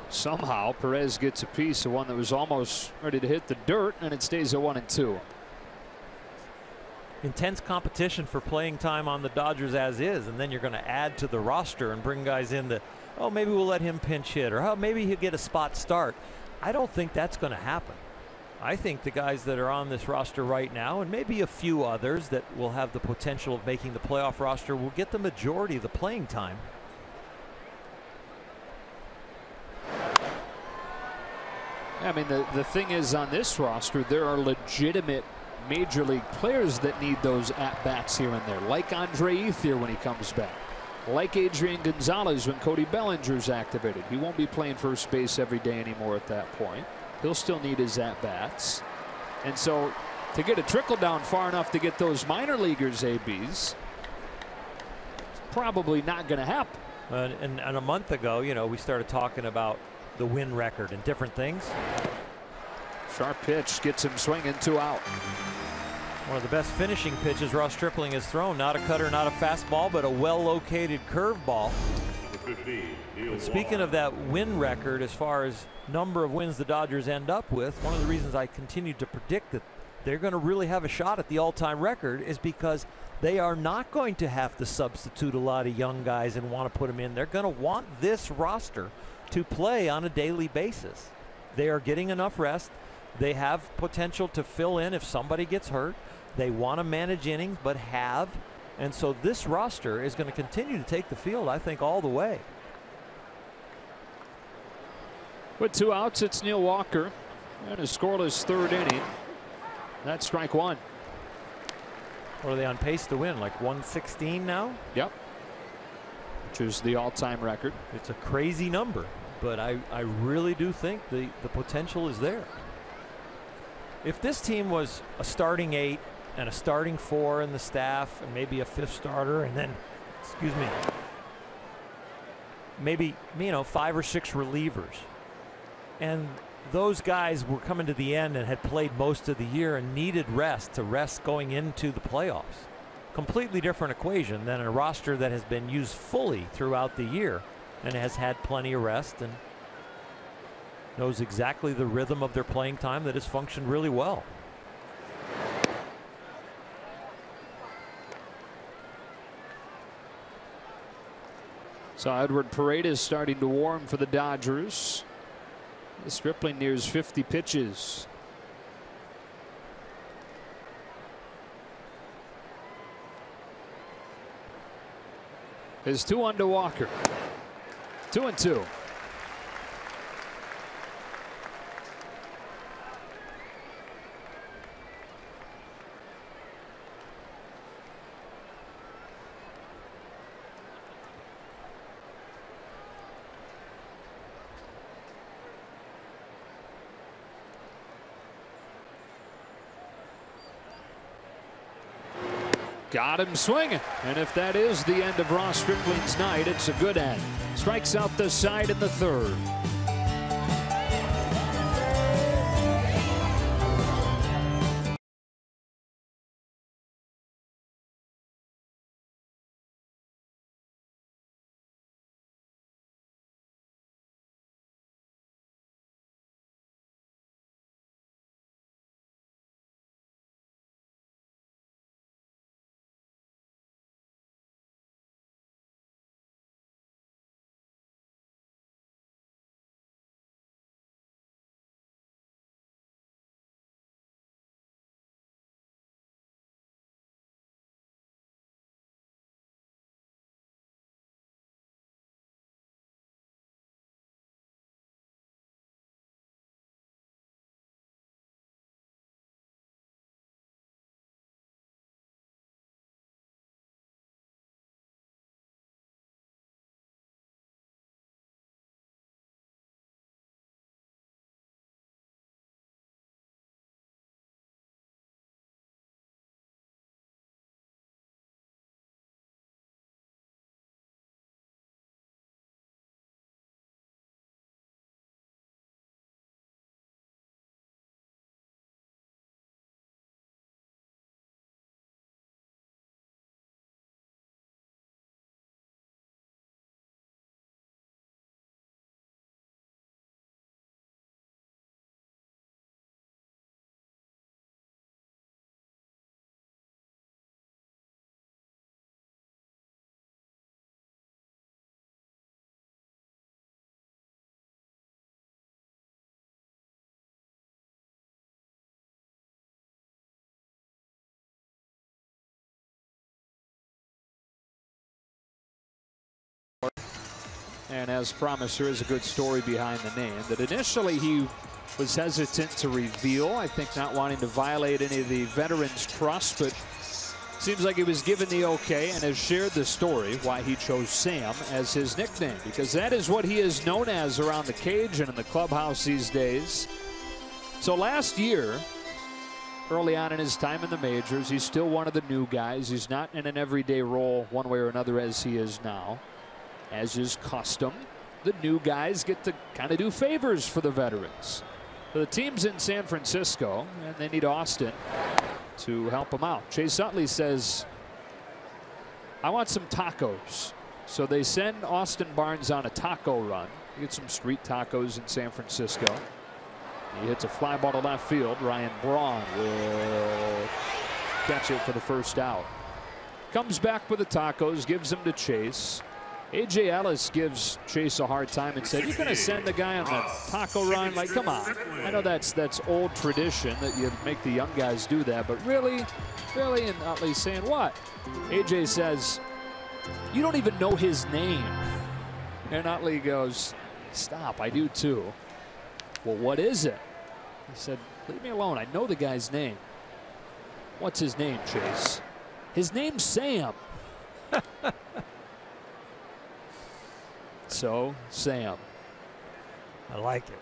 Somehow Perez gets a piece of one that was almost ready to hit the dirt, and it stays at 1-2. Intense competition for playing time on the Dodgers as is, and then you're going to add to the roster and bring guys in that, oh, maybe we'll let him pinch hit, or oh, maybe he'll get a spot start. I don't think that's going to happen. I think the guys that are on this roster right now, and maybe a few others that will have the potential of making the playoff roster, will get the majority of the playing time. I mean, the thing is, on this roster, there are legitimate major league players that need those at-bats here and there, like Andre Ethier when he comes back, like Adrian Gonzalez when Cody Bellinger's activated. He won't be playing first base every day anymore at that point. He'll still need his at-bats. And so to get a trickle down far enough to get those minor leaguers ABs, probably not going to happen. And a month ago, you know, we started talking about the win record and different things. Sharp pitch gets him swinging, 2 out. One of the best finishing pitches Ross Stripling has thrown. Not a cutter, not a fastball, but a well-located curveball. And speaking of that win record, as far as number of wins the Dodgers end up with, one of the reasons I continue to predict that they're going to really have a shot at the all-time record is because they are not going to have to substitute a lot of young guys and want to put them in. They're going to want this roster to play on a daily basis. They are getting enough rest. They have potential to fill in if somebody gets hurt. They want to manage innings, but have. And so this roster is going to continue to take the field, I think, all the way. With 2 outs, it's Neil Walker and a scoreless 3rd inning. That's strike 1. What are they on pace to win? Like 116 now? Yep. Which is the all-time record. It's a crazy number, but I really do think the potential is there. If this team was a starting 8 and a starting 4 in the staff and maybe a 5th starter and then, excuse me, maybe, you know, 5 or 6 relievers, and those guys were coming to the end and had played most of the year and needed rest going into the playoffs. Completely different equation than a roster that has been used fully throughout the year and has had plenty of rest and knows exactly the rhythm of their playing time that has functioned really well. So Edward Paredes starting to warm for the Dodgers. Stripling nears 50 pitches. His 2-1 to Walker. 2-2. Got him swinging. And if that is the end of Ross Stripling's night, it's a good end. Strikes out the side in the 3rd. And as promised, there is a good story behind the name that initially he was hesitant to reveal. I think not wanting to violate any of the veterans' trust, but seems like he was given the okay and has shared the story why he chose Sam as his nickname, because that is what he is known as around the cage and in the clubhouse these days. So last year, early on in his time in the majors, he's still one of the new guys. He's not in an everyday role one way or another as he is now. As is custom, the new guys get to kind of do favors for the veterans. So the team's in San Francisco, and they need Austin to help them out. Chase Utley says, I want some tacos. So they send Austin Barnes on a taco run. You get some street tacos in San Francisco. He hits a fly ball to left field. Ryan Braun will catch it for the first out. Comes back with the tacos, gives them to Chase. A.J. Ellis gives Chase a hard time and said, you're going to send the guy on a taco run? Like, come on. I know that's old tradition that you make the young guys do that, but really? Really? And Utley's saying, what? A.J. says, you don't even know his name. And Utley goes, stop, I do too. Well, what is it? He said, leave me alone. I know the guy's name. What's his name, Chase? His name's Sam. So, Sam. I like it.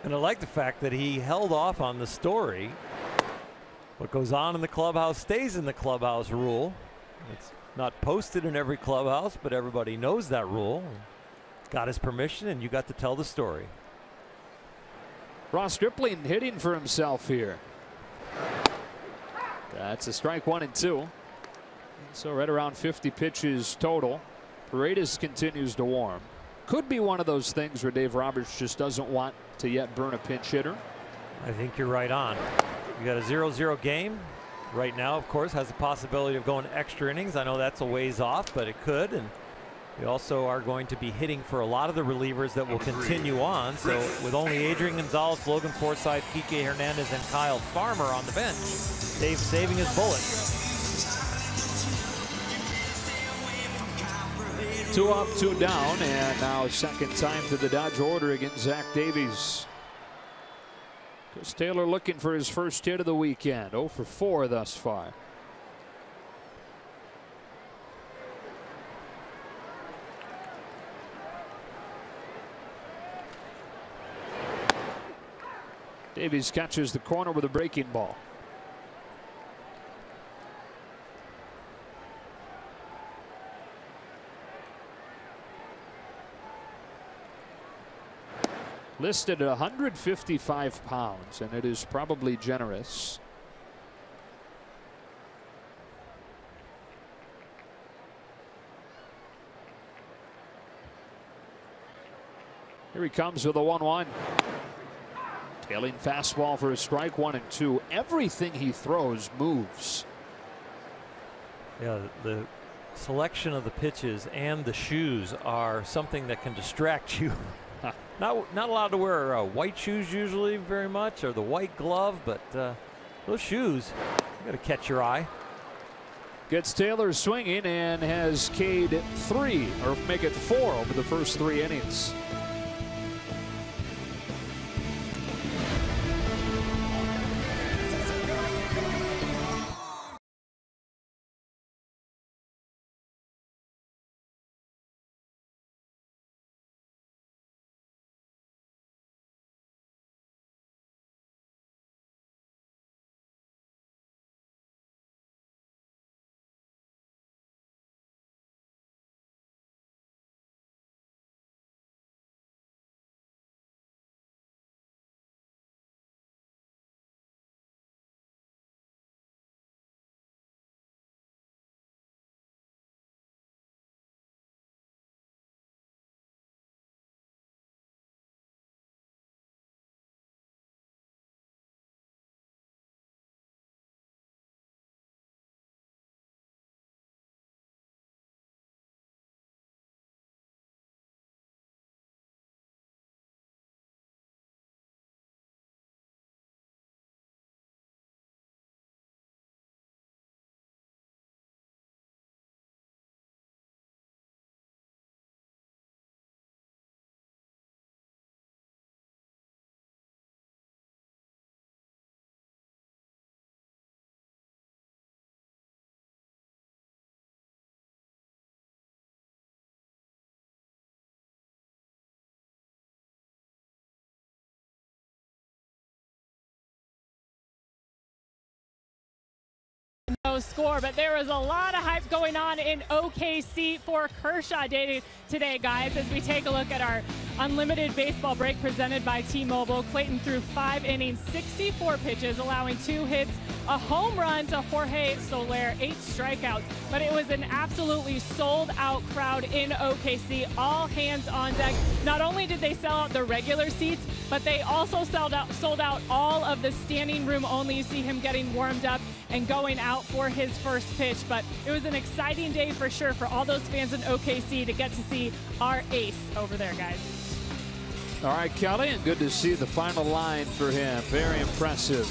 And I like the fact that he held off on the story. What goes on in the clubhouse stays in the clubhouse rule. It's not posted in every clubhouse, but everybody knows that rule. Got his permission, and you got to tell the story. Ross Stripling hitting for himself here. That's a strike 1 and 2. So right around 50 pitches total. Paredes continues to warm. Could be one of those things where Dave Roberts just doesn't want to yet burn a pinch hitter. I think you're right on. You got a 0-0 game right now, of course, has the possibility of going extra innings. I know that's a ways off, but it could. And we also are going to be hitting for a lot of the relievers that will continue on. So with only Adrian Gonzalez, Logan Forsythe, Kike Hernandez, and Kyle Farmer on the bench, Dave's saving his bullets. 2 up, 2 down, and now second time to the Dodge order against Zach Davies. Chris Taylor looking for his first hit of the weekend. 0 for 4 thus far. Davies catches the corner with a breaking ball. Listed at 155 pounds, and it is probably generous. Here he comes with a 1-1. Tailing fastball for a strike, 1 and 2. Everything he throws moves. Yeah, the selection of the pitches and the shoes are something that can distract you. Not allowed to wear white shoes usually very much, or the white glove, but those shoes, you got to catch your eye. Gets Taylor swinging and has K'd 3, or make it 4 over the first 3 innings. no score, but there was a lot of hype going on in OKC for Kershaw Day today, guys, as we take a look at our unlimited baseball break presented by T-Mobile. Clayton threw 5 innings, 64 pitches, allowing 2 hits, a home run to Jorge Soler, 8 strikeouts. But it was an absolutely sold-out crowd in OKC, all hands on deck. Not only did they sell out the regular seats, but they also sold out all of the standing room only. You see him getting warmed up and going out for his first pitch. But it was an exciting day for sure for all those fans in OKC to get to see our ace over there, guys. All right, Kelly, and good to see the final line for him. Very impressive.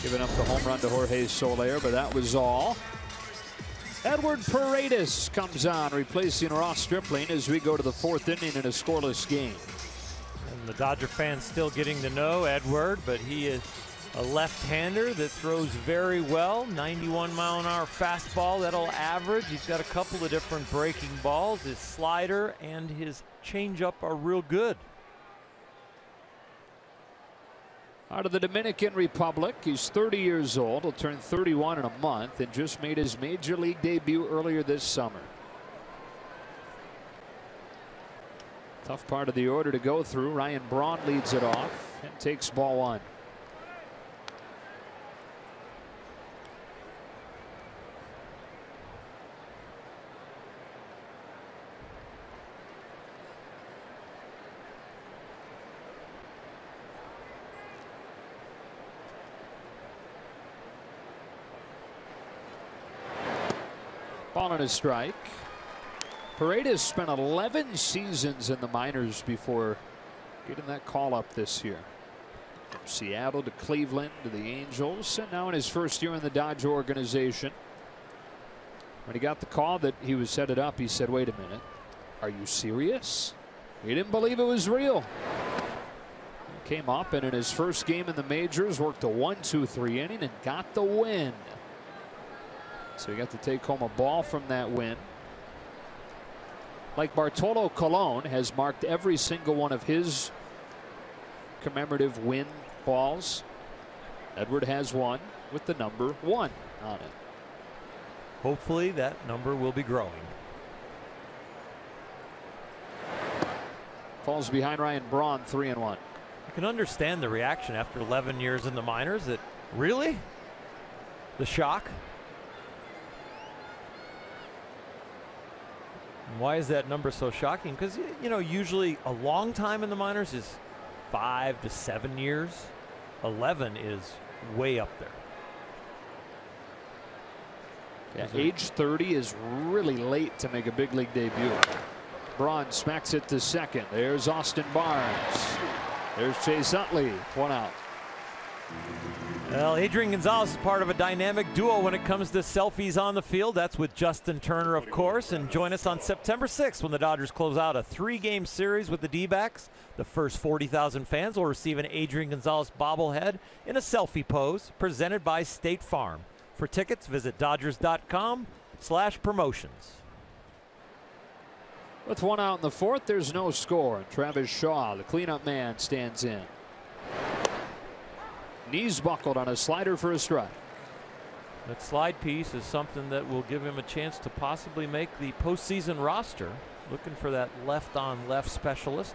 Giving up the home run to Jorge Soler, but that was all. Edward Paredes comes on, replacing Ross Stripling as we go to the 4th inning in a scoreless game. And the Dodger fans still getting to know Edward, but he is a left-hander that throws very well. 91-mile-an-hour fastball that'll average. He's got a couple of different breaking balls. His slider and his changeup are real good. Out of the Dominican Republic, he's 30 years old. He'll turn 31 in a month and just made his major league debut earlier this summer. Tough part of the order to go through. Ryan Braun leads it off and takes ball 1. Ball and a strike. Paredes spent 11 seasons in the minors before getting that call up this year. From Seattle to Cleveland to the Angels, and now in his first year in the Dodger organization. When he got the call that he was headed up, he said, "Wait a minute, are you serious?" He didn't believe it was real. He came up and in his first game in the majors worked a 1-2-3 inning and got the win. So he got to take home a ball from that win. Like Bartolo Colon has marked every single one of his commemorative win balls. Edward has one with the number 1 on it. Hopefully that number will be growing. Falls behind Ryan Braun, 3-1. You can understand the reaction after 11 years in the minors. That really? The shock? And why is that number so shocking? Because, you know, usually a long time in the minors is 5 to 7 years. 11 is way up there. Yeah, age 30 is really late to make a big league debut. Braun smacks it to second. There's Austin Barnes. There's Chase Utley. 1 out. Well, Adrian Gonzalez is part of a dynamic duo when it comes to selfies on the field. That's with Justin Turner, of course. And join us on September 6th when the Dodgers close out a 3-game series with the D-backs. The first 40,000 fans will receive an Adrian Gonzalez bobblehead in a selfie pose presented by State Farm. For tickets, visit Dodgers.com/promotions. With 1 out in the 4th, there's no score. Travis Shaw, the cleanup man, stands in. Knees buckled on a slider for a strike. That slide piece is something that will give him a chance to possibly make the postseason roster. Looking for that left-on-left specialist.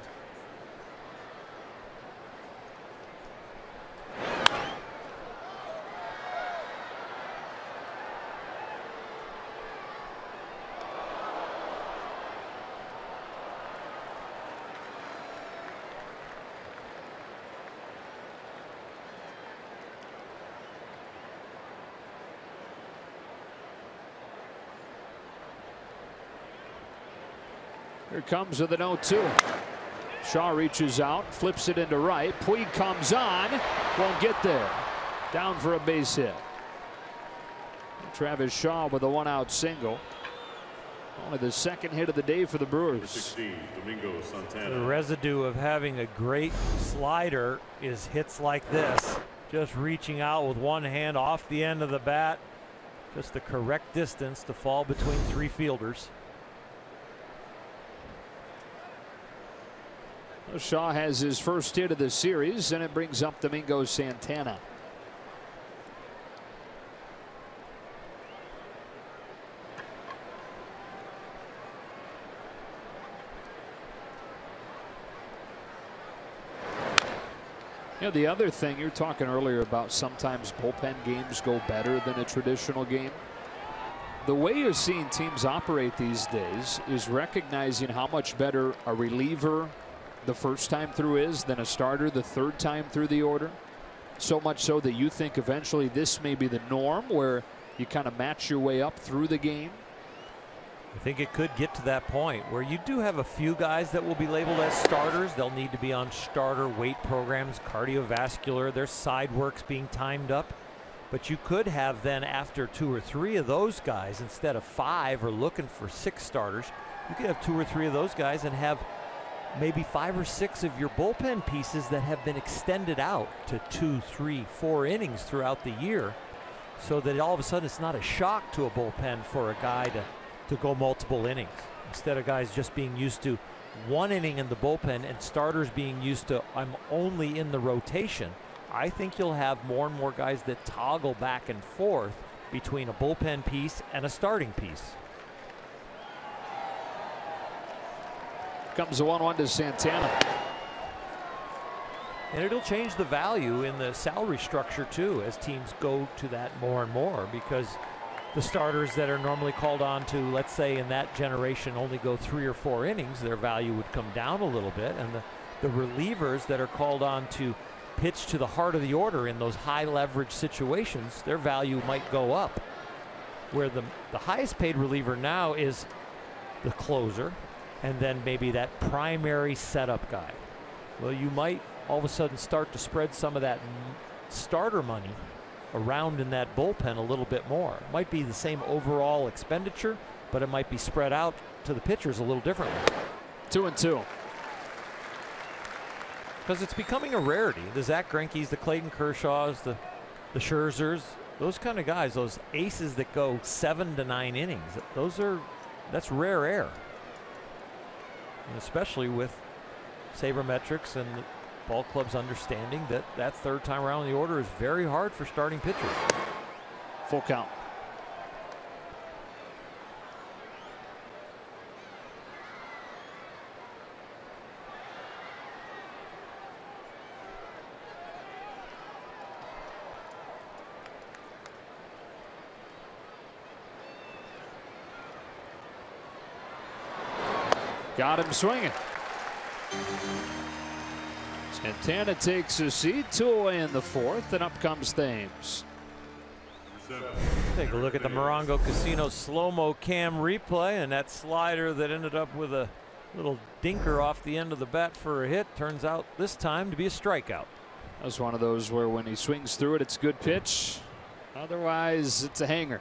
Here comes with an 0-2. Shaw reaches out, flips it into right. Puig comes on, won't get there. Down for a base hit. Travis Shaw with a 1-out single. Only the 2nd hit of the day for the Brewers. 16, Domingo Santana. The residue of having a great slider is hits like this. Just reaching out with one hand off the end of the bat. Just the correct distance to fall between 3 fielders. Shaw has his first hit of the series, and it brings up Domingo Santana. You know, the other thing, you're talking earlier about sometimes bullpen games go better than a traditional game. The way you're seeing teams operate these days is recognizing how much better a reliever the first time through is than a starter the third time through the order. So much so that you think eventually this may be the norm, where you kind of match your way up through the game. I think it could get to that point where you do have a few guys that will be labeled as starters. They'll need to be on starter weight programs, cardiovascular, their side works being timed up. But you could have then, after 2 or 3 of those guys, instead of 5 or looking for 6 starters, you could have 2 or 3 of those guys and have maybe 5 or 6 of your bullpen pieces that have been extended out to 2, 3, 4 innings throughout the year, so that all of a sudden it's not a shock to a bullpen for a guy to go multiple innings, instead of guys just being used to 1 inning in the bullpen and starters being used to, I'm only in the rotation. I think you'll have more and more guys that toggle back and forth between a bullpen piece and a starting piece. Comes the 1-1 to Santana. And it'll change the value in the salary structure too, as teams go to that more and more, because the starters that are normally called on to, let's say in that generation, only go 3 or 4 innings, their value would come down a little bit. And the relievers that are called on to pitch to the heart of the order in those high leverage situations, their value might go up. Where the highest paid reliever now is the closer, and then maybe that primary setup guy. Well, you might all of a sudden start to spread some of that starter money around in that bullpen a little bit more. It might be the same overall expenditure, but it might be spread out to the pitchers a little differently. 2-2. Because it's becoming a rarity. The Zach Greinke's, the Clayton Kershaws, the Scherzers, those kind of guys, those aces that go 7 to 9 innings, that's rare air. And especially with sabermetrics and the ball club's understanding that that third time around the order is very hard for starting pitchers. Full count. Got him swinging. Santana takes a seat, 2 away in the 4th, and up comes Thames. Take a look at the Morongo Casino slow-mo cam replay, and that slider that ended up with a little dinker off the end of the bat for a hit turns out this time to be a strikeout. That was one of those where when he swings through it, it's a good pitch. Otherwise, it's a hanger.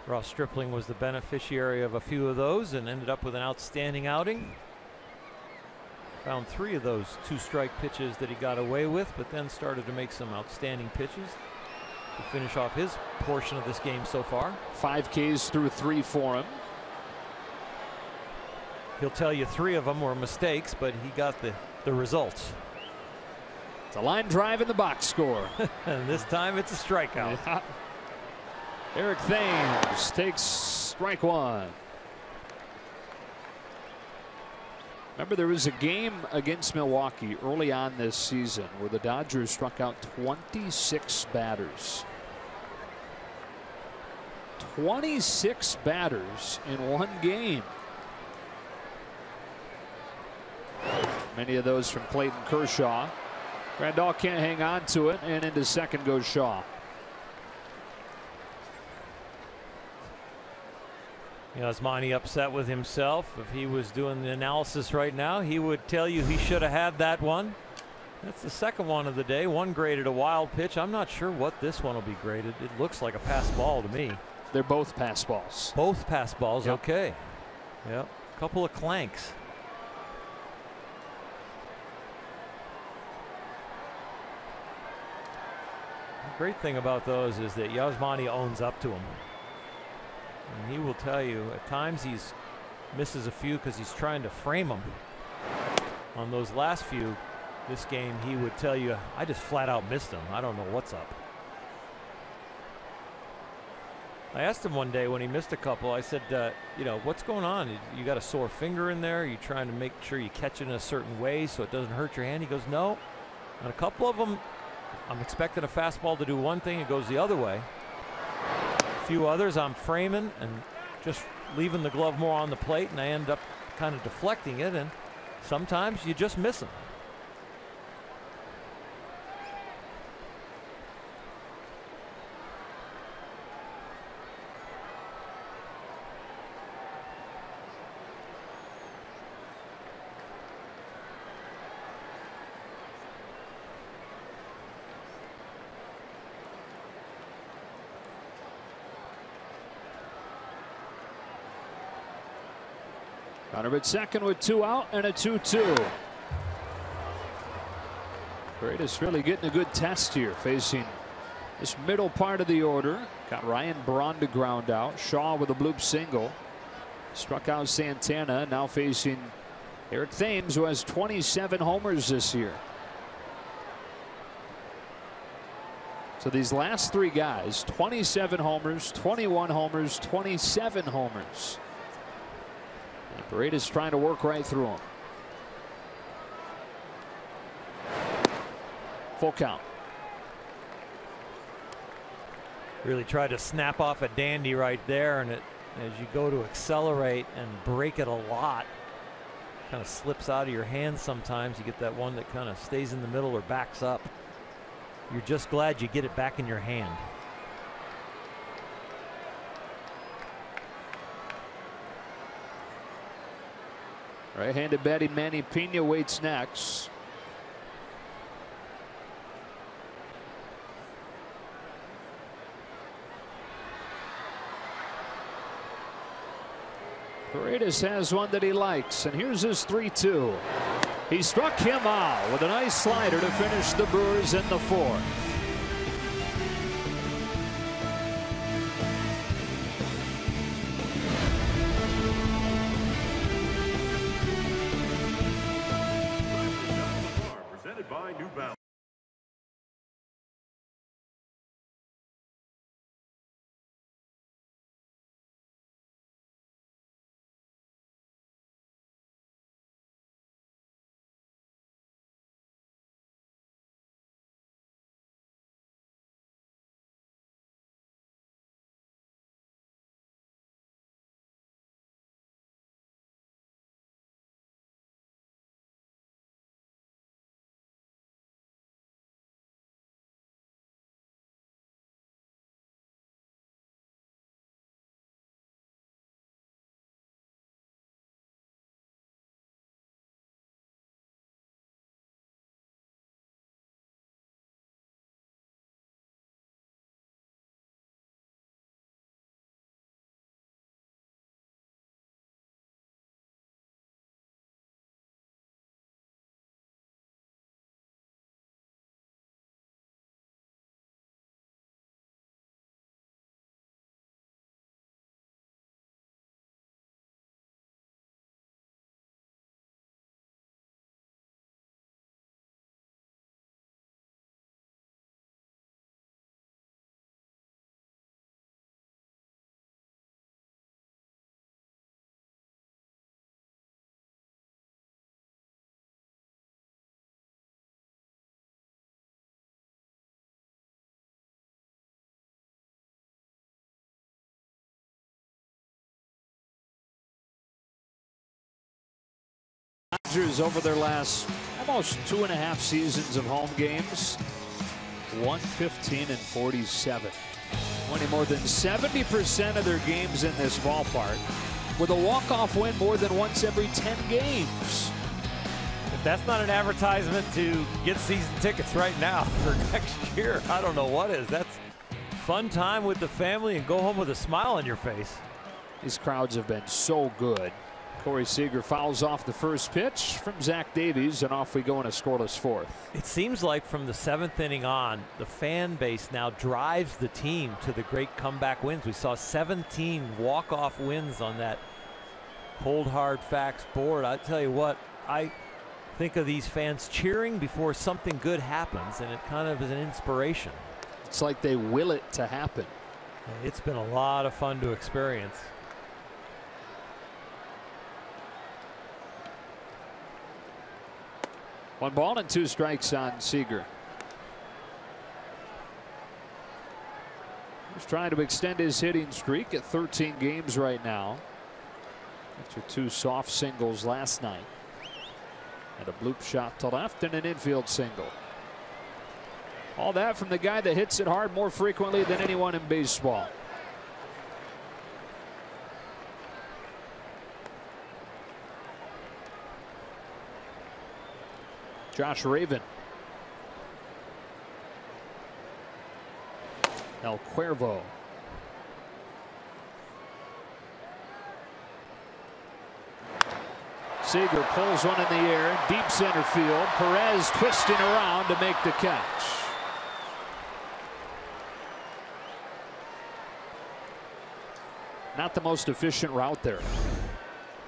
Ross Stripling was the beneficiary of a few of those and ended up with an outstanding outing. Found 3 of those 2-strike pitches that he got away with, but then started to make some outstanding pitches to finish off his portion of this game so far. 5 Ks through 3 for him. He'll tell you 3 of them were mistakes, but he got the results. It's a line drive in the box score. And this time it's a strikeout. Yeah. Eric Thames takes strike 1. Remember, there was a game against Milwaukee early on this season where the Dodgers struck out 26 batters. 26 batters in 1 game. Many of those from Clayton Kershaw. Grandal can't hang on to it, and into second goes Shaw. You know, is Monty upset with himself? If he was doing the analysis right now, he would tell you he should have had that one. That's the second one of the day. One graded a wild pitch. I'm not sure what this one will be graded. It looks like a pass ball to me. They're both pass balls. Both pass balls. Yep. Okay. Yep. A couple of clanks. The great thing about those is that Yasmani owns up to them. And he will tell you at times he's misses a few because he's trying to frame them. On those last few this game, he would tell you, I just flat out missed them. I don't know what's up. I asked him one day when he missed a couple, I said, you know, what's going on? You got a sore finger in there? Are you trying to make sure you catch it in a certain way so it doesn't hurt your hand? He goes, no, And a couple of them, I'm expecting a fastball to do one thing, it goes the other way. A few others I'm framing and just leaving the glove more on the plate, and I end up kind of deflecting it, and sometimes you just miss them. Runner at second with 2 out and a 2-2. Paredes really getting a good test here, facing this middle part of the order. Got Ryan Braun to ground out. Shaw with a bloop single. Struck out Santana. Now facing Eric Thames, who has 27 homers this year. So these last 3 guys, 27 homers, 21 homers, 27 homers. And Paredes trying to work right through them. Full count. Really tried to snap off a dandy right there, and it, as you go to accelerate and break it a lot, kind of slips out of your hand sometimes. You get that one that kind of stays in the middle or backs up. You're just glad you get it back in your hand. Right-handed batting Manny Pena waits next. Paredes has one that he likes, and here's his 3-2. He struck him out with a nice slider to finish the Brewers in the 4th. Presented by New Balance. Dodgers over their last almost 2.5 seasons of home games, 115-47. Winning more than 70% of their games in this ballpark, with a walk-off win more than once every 10 games. If that's not an advertisement to get season tickets right now for next year, I don't know what is. That's fun time with the family and go home with a smile on your face. These crowds have been so good. Corey Seager fouls off the first pitch from Zach Davies, and off we go in a scoreless 4th. It seems like from the 7th inning on, the fan base now drives the team to the great comeback wins. We saw 17 walk-off wins on that cold hard facts board. I tell you what, I think of these fans cheering before something good happens, and it kind of is an inspiration. It's like they will it to happen. It's been a lot of fun to experience. 1 ball and 2 strikes on Seager. He's trying to extend his hitting streak at 13 games right now, after 2 soft singles last night and a bloop shot to left and an infield single. All that from the guy that hits it hard more frequently than anyone in baseball. Josh Raven. El Cuervo. Seager pulls one in the air, deep center field. Perez twisting around to make the catch. Not the most efficient route there.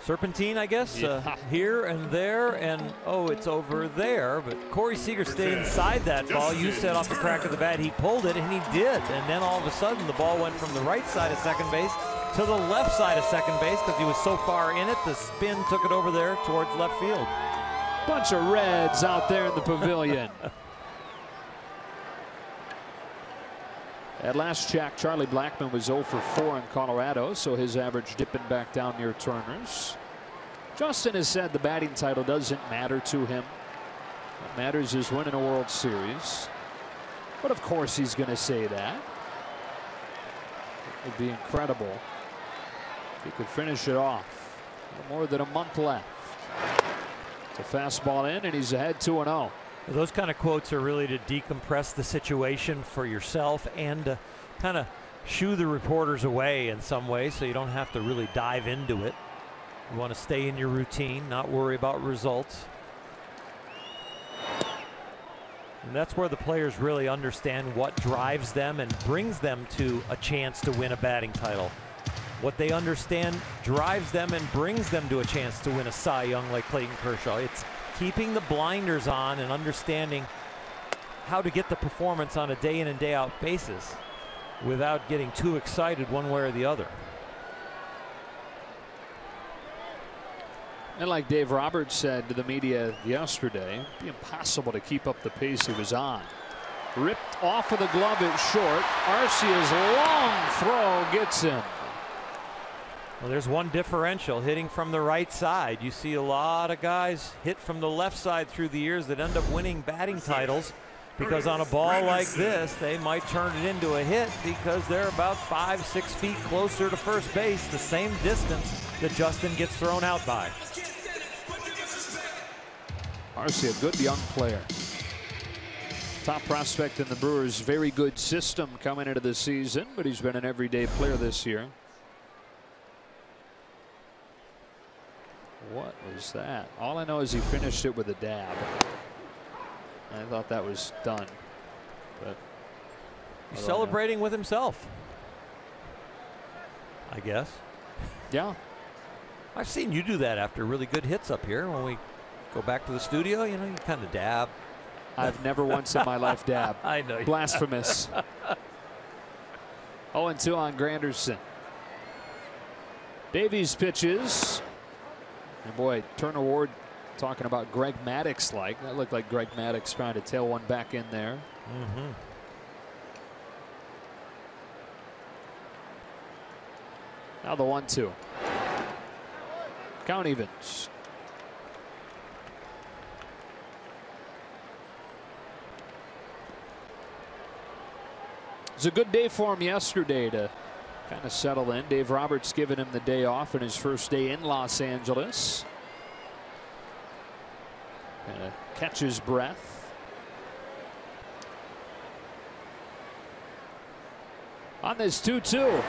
Serpentine, I guess, Yeah. here and there, and oh, it's over there. But Corey Seager stayed inside that ball. You said off the crack of the bat he pulled it, and he did. And then all of a sudden, the ball went from the right side of second base to the left side of second base because he was so far in it. The spin took it over there towards left field. Bunch of Reds out there in the pavilion. At last check, Charlie Blackmon was 0 for 4 in Colorado, so his average dipping back down near Turner's. Justin has said the batting title doesn't matter to him. What matters is winning a World Series. But of course he's going to say that. It would be incredible if he could finish it off. More than a month left. It's a fastball in, and he's ahead 2-0. Those kind of quotes are really to decompress the situation for yourself and to kind of shoo the reporters away in some way so you don't have to really dive into it. You want to stay in your routine, not worry about results. And that's where the players really understand what drives them and brings them to a chance to win a batting title. What they understand drives them and brings them to a chance to win a Cy Young like Clayton Kershaw. It's keeping the blinders on and understanding how to get the performance on a day in and day out basis without getting too excited one way or the other. And like Dave Roberts said to the media yesterday, it'd be impossible to keep up the pace he was on. Ripped off of the glove at short. Arcia's long throw gets him. Well, there's one differential, hitting from the right side. You see a lot of guys hit from the left side through the years that end up winning batting titles because on a ball like this, they might turn it into a hit because they're about 5-6 feet closer to first base, the same distance that Justin gets thrown out by. Arcia, a good young player. Top prospect in the Brewers' very good system coming into the season, but he's been an everyday player this year. What was that? All I know is he finished it with a dab. I thought that was done. But he's celebrating with himself, I guess. Yeah. I've seen you do that after really good hits up here. When we go back to the studio, you know, you kind of dab. I've never once in my life dabbed. I know. Blasphemous. 0-2 on Granderson. Davies pitches. And boy, Turner Ward talking about Greg Maddux like. That looked like Greg Maddux trying to tail one back in there. Now the 1-2. Count evens. It was a good day for him yesterday to kind of settle in. Dave Roberts giving him the day off in his first day in Los Angeles. Kind of catch his breath. On this 2-2.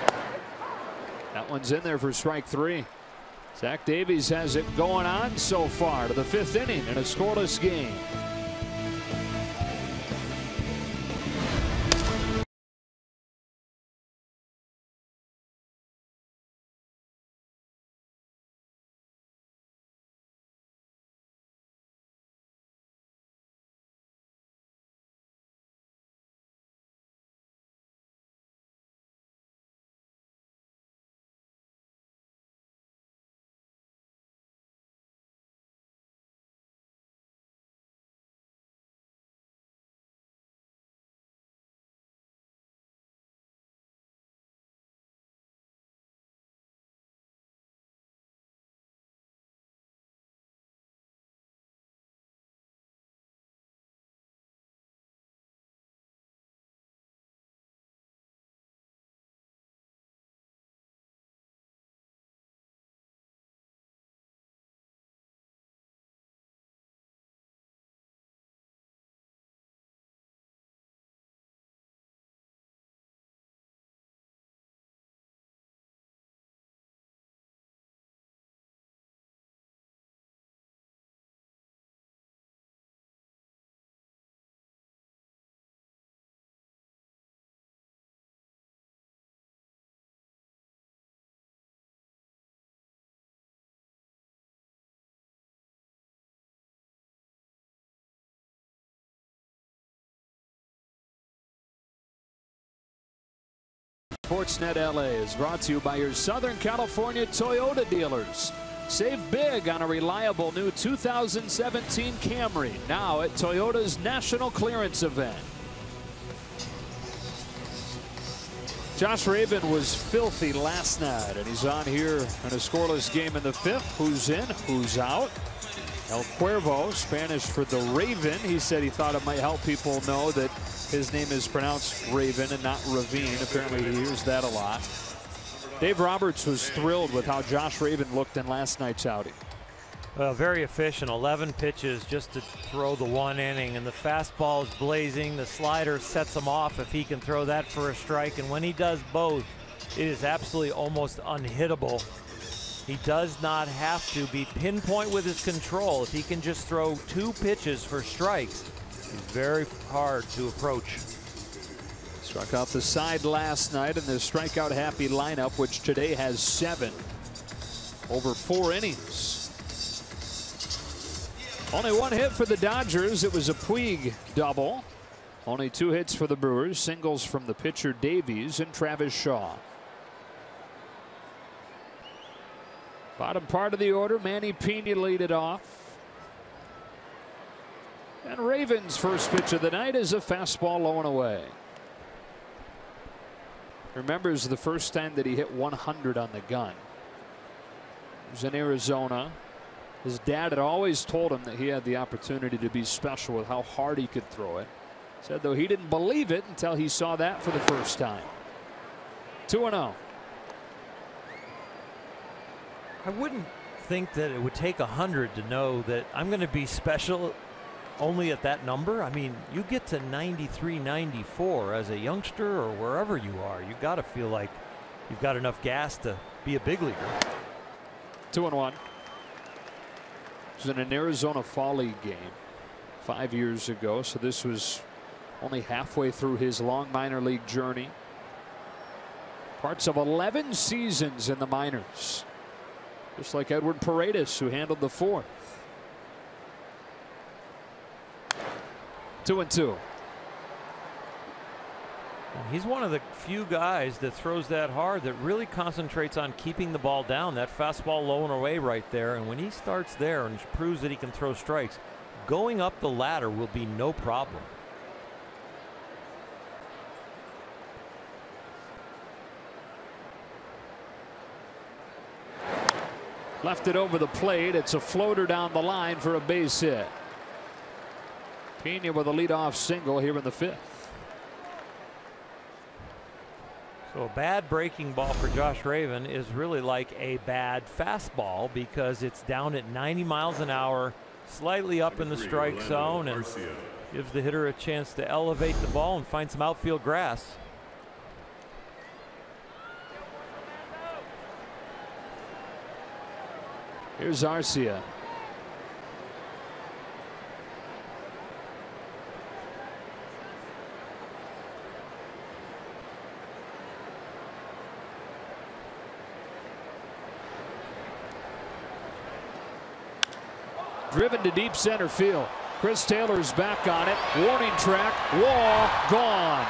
That one's in there for strike 3. Zach Davies has it going on so far to the 5th inning in a scoreless game. Sportsnet LA is brought to you by your Southern California Toyota dealers. Save big on a reliable new 2017 Camry now at Toyota's National Clearance Event. Josh Raven was filthy last night, and he's on here in a scoreless game in the 5th. Who's in, who's out? El Cuervo, Spanish for the Raven. He said he thought it might help people know that his name is pronounced Raven and not Ravine. Apparently he hears that a lot. Dave Roberts was thrilled with how Josh Raven looked in last night's outing. Well, very efficient. 11 pitches just to throw the 1 inning, and the fastball is blazing. The slider sets him off if he can throw that for a strike, and when he does both, it is absolutely almost unhittable. He does not have to be pinpoint with his control. If he can just throw 2 pitches for strikes, he's very hard to approach. Struck out the side last night in the strikeout happy lineup, which today has 7 over 4 innings. Only 1 hit for the Dodgers. It was a Puig double. Only 2 hits for the Brewers. Singles from the pitcher Davies and Travis Shaw. Bottom part of the order, Manny Pena lead it off. And Ravens' first pitch of the night is a fastball low and away. Remembers the first time that he hit 100 on the gun. It was in Arizona. His dad had always told him that he had the opportunity to be special with how hard he could throw it. Said though he didn't believe it until he saw that for the first time. 2-0. I wouldn't think that it would take 100 to know that I'm going to be special only at that number. I mean, you get to 93, 94 as a youngster or wherever you are, you got to feel like you've got enough gas to be a big leaguer. 2-1. It was in an Arizona Fall League game 5 years ago, so this was only halfway through his long minor league journey. Parts of 11 seasons in the minors, just like Edward Paredes, who handled the 4th. 2-2. He's one of the few guys that throws that hard, that really concentrates on keeping the ball down. That fastball low and away right there, and when he starts there and proves that he can throw strikes, going up the ladder will be no problem. Left it over the plate. It's a floater down the line for a base hit. Pena with a leadoff single here in the 5th. So a bad breaking ball for Josh Raven is really like a bad fastball, because it's down at 90 miles an hour, slightly up in the strike zone, and gives the hitter a chance to elevate the ball and find some outfield grass. Here's Arcia. Driven to deep center field. Chris Taylor's back on it. Warning track. Wall gone.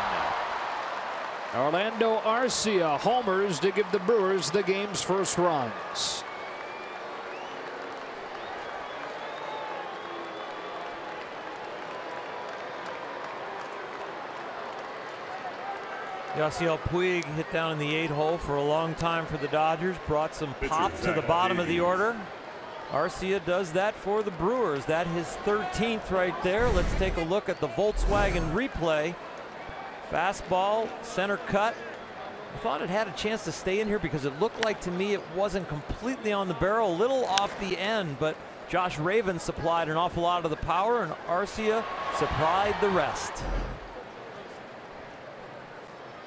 Orlando Arcia homers to give the Brewers the game's first runs. Yasiel Puig hit down in the 8 hole for a long time for the Dodgers. Brought some pop to the bottom of the order. Arcia does that for the Brewers. That his 13th right there. Let's take a look at the Volkswagen replay. Fastball, center cut. I thought it had a chance to stay in here because it looked like to me it wasn't completely on the barrel, a little off the end, but Josh Raven supplied an awful lot of the power and Arcia supplied the rest.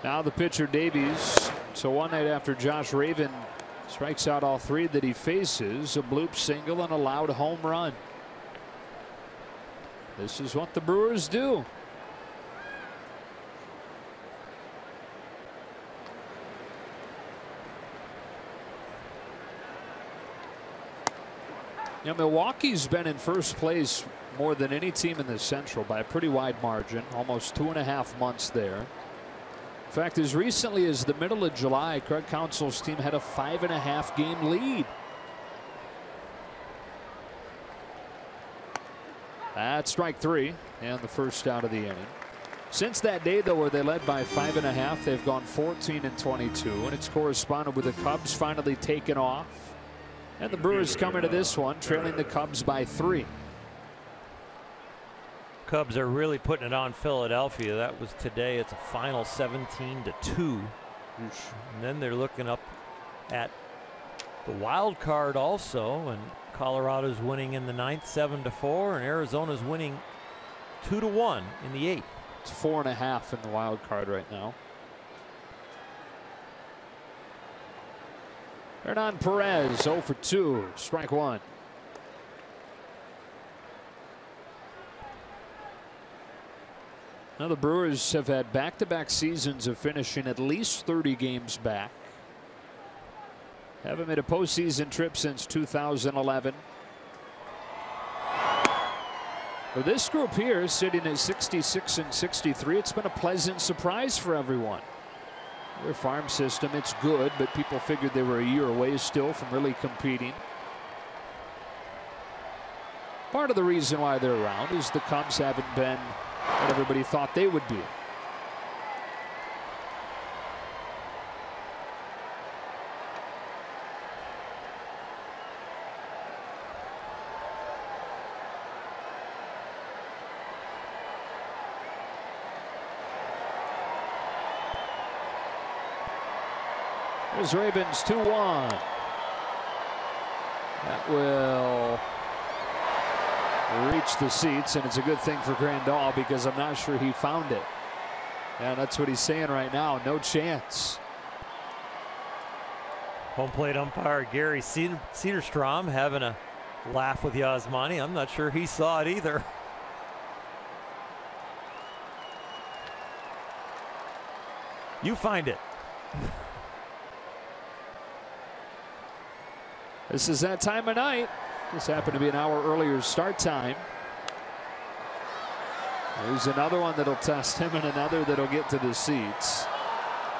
Now the pitcher Davies. So one night after Josh Raven strikes out all 3 that he faces, a bloop single and a loud home run. This is what the Brewers do. Now Milwaukee's been in first place more than any team in the Central by a pretty wide margin, almost 2.5 months there. In fact, as recently as the middle of July, Craig Counsell's team had a 5.5 game lead. That's strike 3 and the first out of the inning. Since that day, though, where they led by 5.5, they've gone 14 and 22, and it's corresponded with the Cubs finally taking off, and the Brewers come into this one trailing the Cubs by 3. Cubs are really putting it on Philadelphia. That was today. It's a final 17-2. And then they're looking up at the wild card also, and Colorado's winning in the 9th 7-4, and Arizona's winning 2-1 in the 8th. It's 4.5 in the wild card right now. Hernan Perez 0 for 2, strike 1. Now the Brewers have had back-to-back seasons of finishing at least 30 games back. Haven't made a postseason trip since 2011. For this group here, sitting at 66 and 63, it's been a pleasant surprise for everyone. Their farm system, it's good, but people figured they were a year away still from really competing. Part of the reason why they're around is the Cubs haven't been what everybody thought they would be. There's Ravens 2-1. That will reach the seats, and it's a good thing for Grandal because I'm not sure he found it. And that's what he's saying right now. No chance. Home plate umpire Gary Cederstrom having a laugh with Yasmani. I'm not sure he saw it either. You find it. This is that time of night. This happened to be an hour earlier start time. There's another one that'll test him and another that'll get to the seats.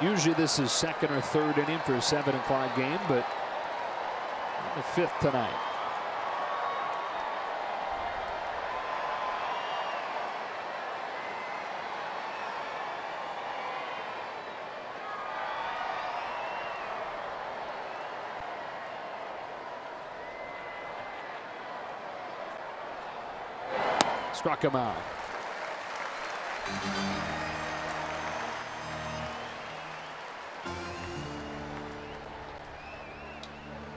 Usually this is second or third inning for a 7 o'clock game, but the 5th tonight. Struck him out.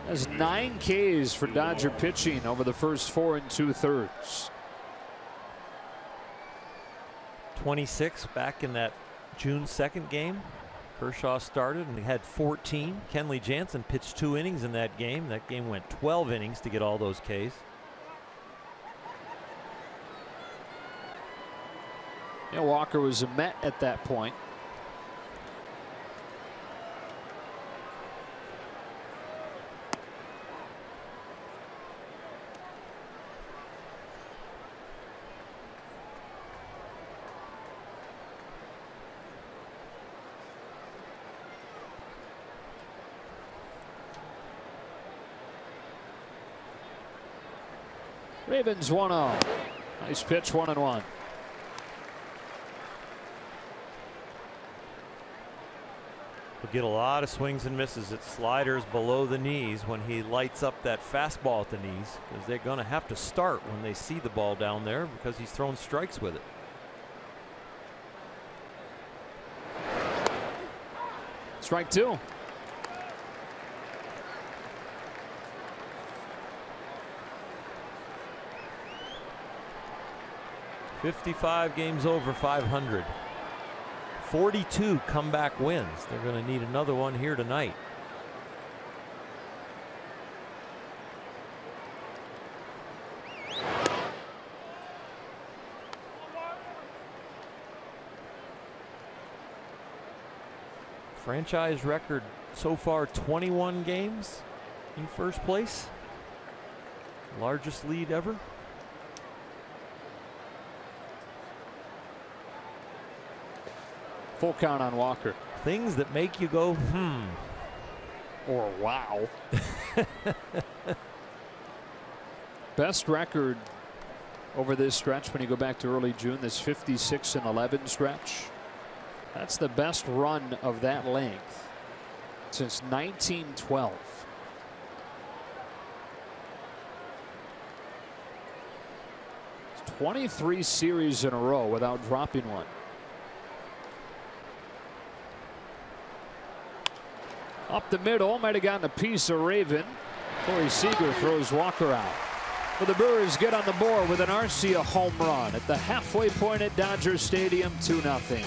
That's 9 Ks for Dodger pitching over the first 4 2/3. 26 back in that June 2nd game. Kershaw started and he had 14. Kenley Jansen pitched 2 innings in that game. That game went 12 innings to get all those Ks. Yeah, Walker was a Met at that point. Ravens 1-0. Nice pitch, 1-1. He'll get a lot of swings and misses at sliders below the knees when he lights up that fastball at the knees, because they're going to have to start when they see the ball down there because he's throwing strikes with it. Strike 2. "55 games over 500. 42 comeback wins. They're going to need another one here tonight. Franchise record so far 21 games in first place. Largest lead ever. Full count on Walker. Things that make you go, or wow. Best record over this stretch when you go back to early June, this 56-11 stretch. That's the best run of that length since 1912. It's 23 series in a row without dropping one. Up the middle, might have gotten a piece of Raven. Corey Seager throws Walker out. Well, the Brewers get on the board with an Arcia home run at the halfway point at Dodger Stadium, 2-0.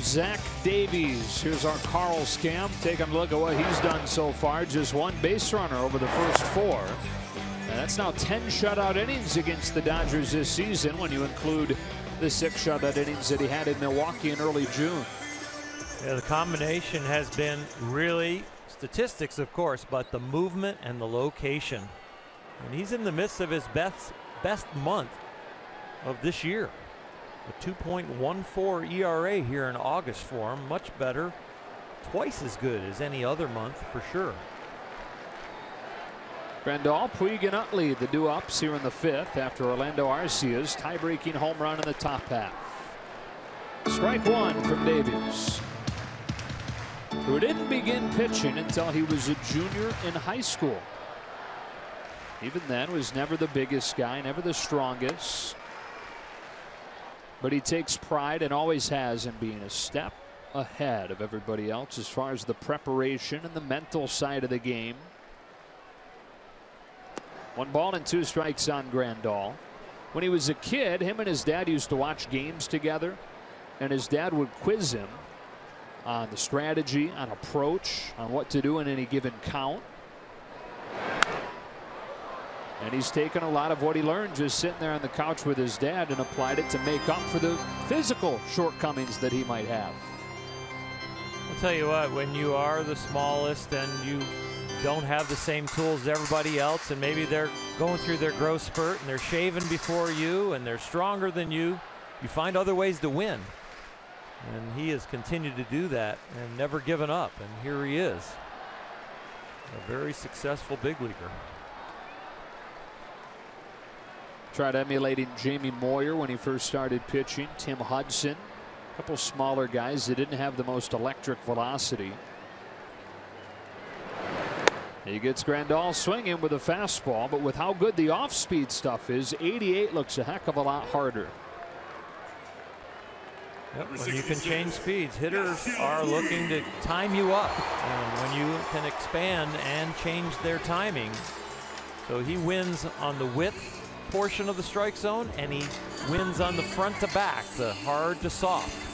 Zach Davies. Here's our Carl Scamp taking a look at what he's done so far. Just one base runner over the first 4. And that's now 10 shutout innings against the Dodgers this season when you include the 6 shutout innings that he had in Milwaukee in early June. Yeah, the combination has been really statistics, of course, but the movement and the location. And he's in the midst of his best month of this year. A 2.14 ERA here in August for him. Much better. Twice as good as any other month for sure. Grandal, Puig, and Utley, the do-ups here in the 5th after Orlando Arcia's tie-breaking home run in the top half. Strike 1 from Davies, who didn't begin pitching until he was a junior in high school. Even then was never the biggest guy, never the strongest. But he takes pride and always has in being a step ahead of everybody else as far as the preparation and the mental side of the game. 1 ball and 2 strikes on Grandal. When he was a kid, him and his dad used to watch games together, and his dad would quiz him on the strategy, on approach, on what to do in any given count. And he's taken a lot of what he learned just sitting there on the couch with his dad and applied it to make up for the physical shortcomings that he might have. I'll tell you what, when you are the smallest and you don't have the same tools as everybody else, and maybe they're going through their growth spurt and they're shaving before you and they're stronger than you, you find other ways to win. And he has continued to do that and never given up. And here he is, a very successful big leaguer. Tried emulating Jamie Moyer when he first started pitching. Tim Hudson, a couple smaller guys that didn't have the most electric velocity. He gets Grandal swinging with a fastball, but with how good the off-speed stuff is, 88 looks a heck of a lot harder. Yep, when you can change speeds, hitters are looking to time you up, and when you can expand and change their timing. So he wins on the width portion of the strike zone, and he wins on the front to back, the hard to soft.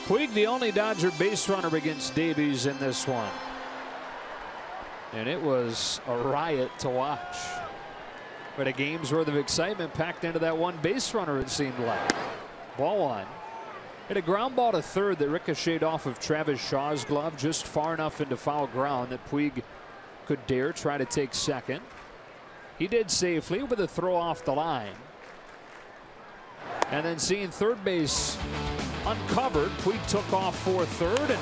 Puig, the only Dodger base runner against Davies in this one. And it was a riot to watch. But a game's worth of excitement packed into that one base runner, it seemed like. Ball one. Hit a ground ball to third that ricocheted off of Travis Shaw's glove just far enough into foul ground that Puig could dare try to take second. He did safely with a throw off the line. And then seeing third base uncovered, Puig took off for third and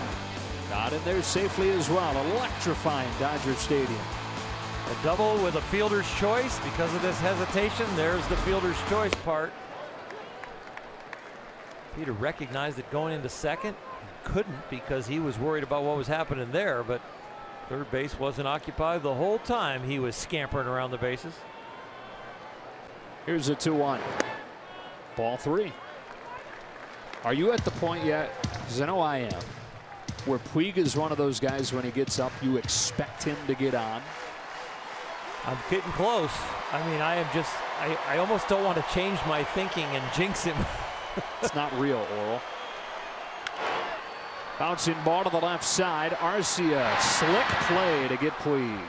got in there safely as well. Electrifying Dodger Stadium. A double with a fielder's choice. Because of this hesitation, there's the fielder's choice part. Peter recognized it going into second. He couldn't because he was worried about what was happening there, but third base wasn't occupied the whole time he was scampering around the bases. Here's a 2-1. Ball three. Are you at the point yet, because I know I am, where Puig is one of those guys when he gets up, you expect him to get on? I'm getting close. I mean, I almost don't want to change my thinking and jinx him. It's not real, Oral. Bouncing ball to the left side. Arcia, slick play to get Puig.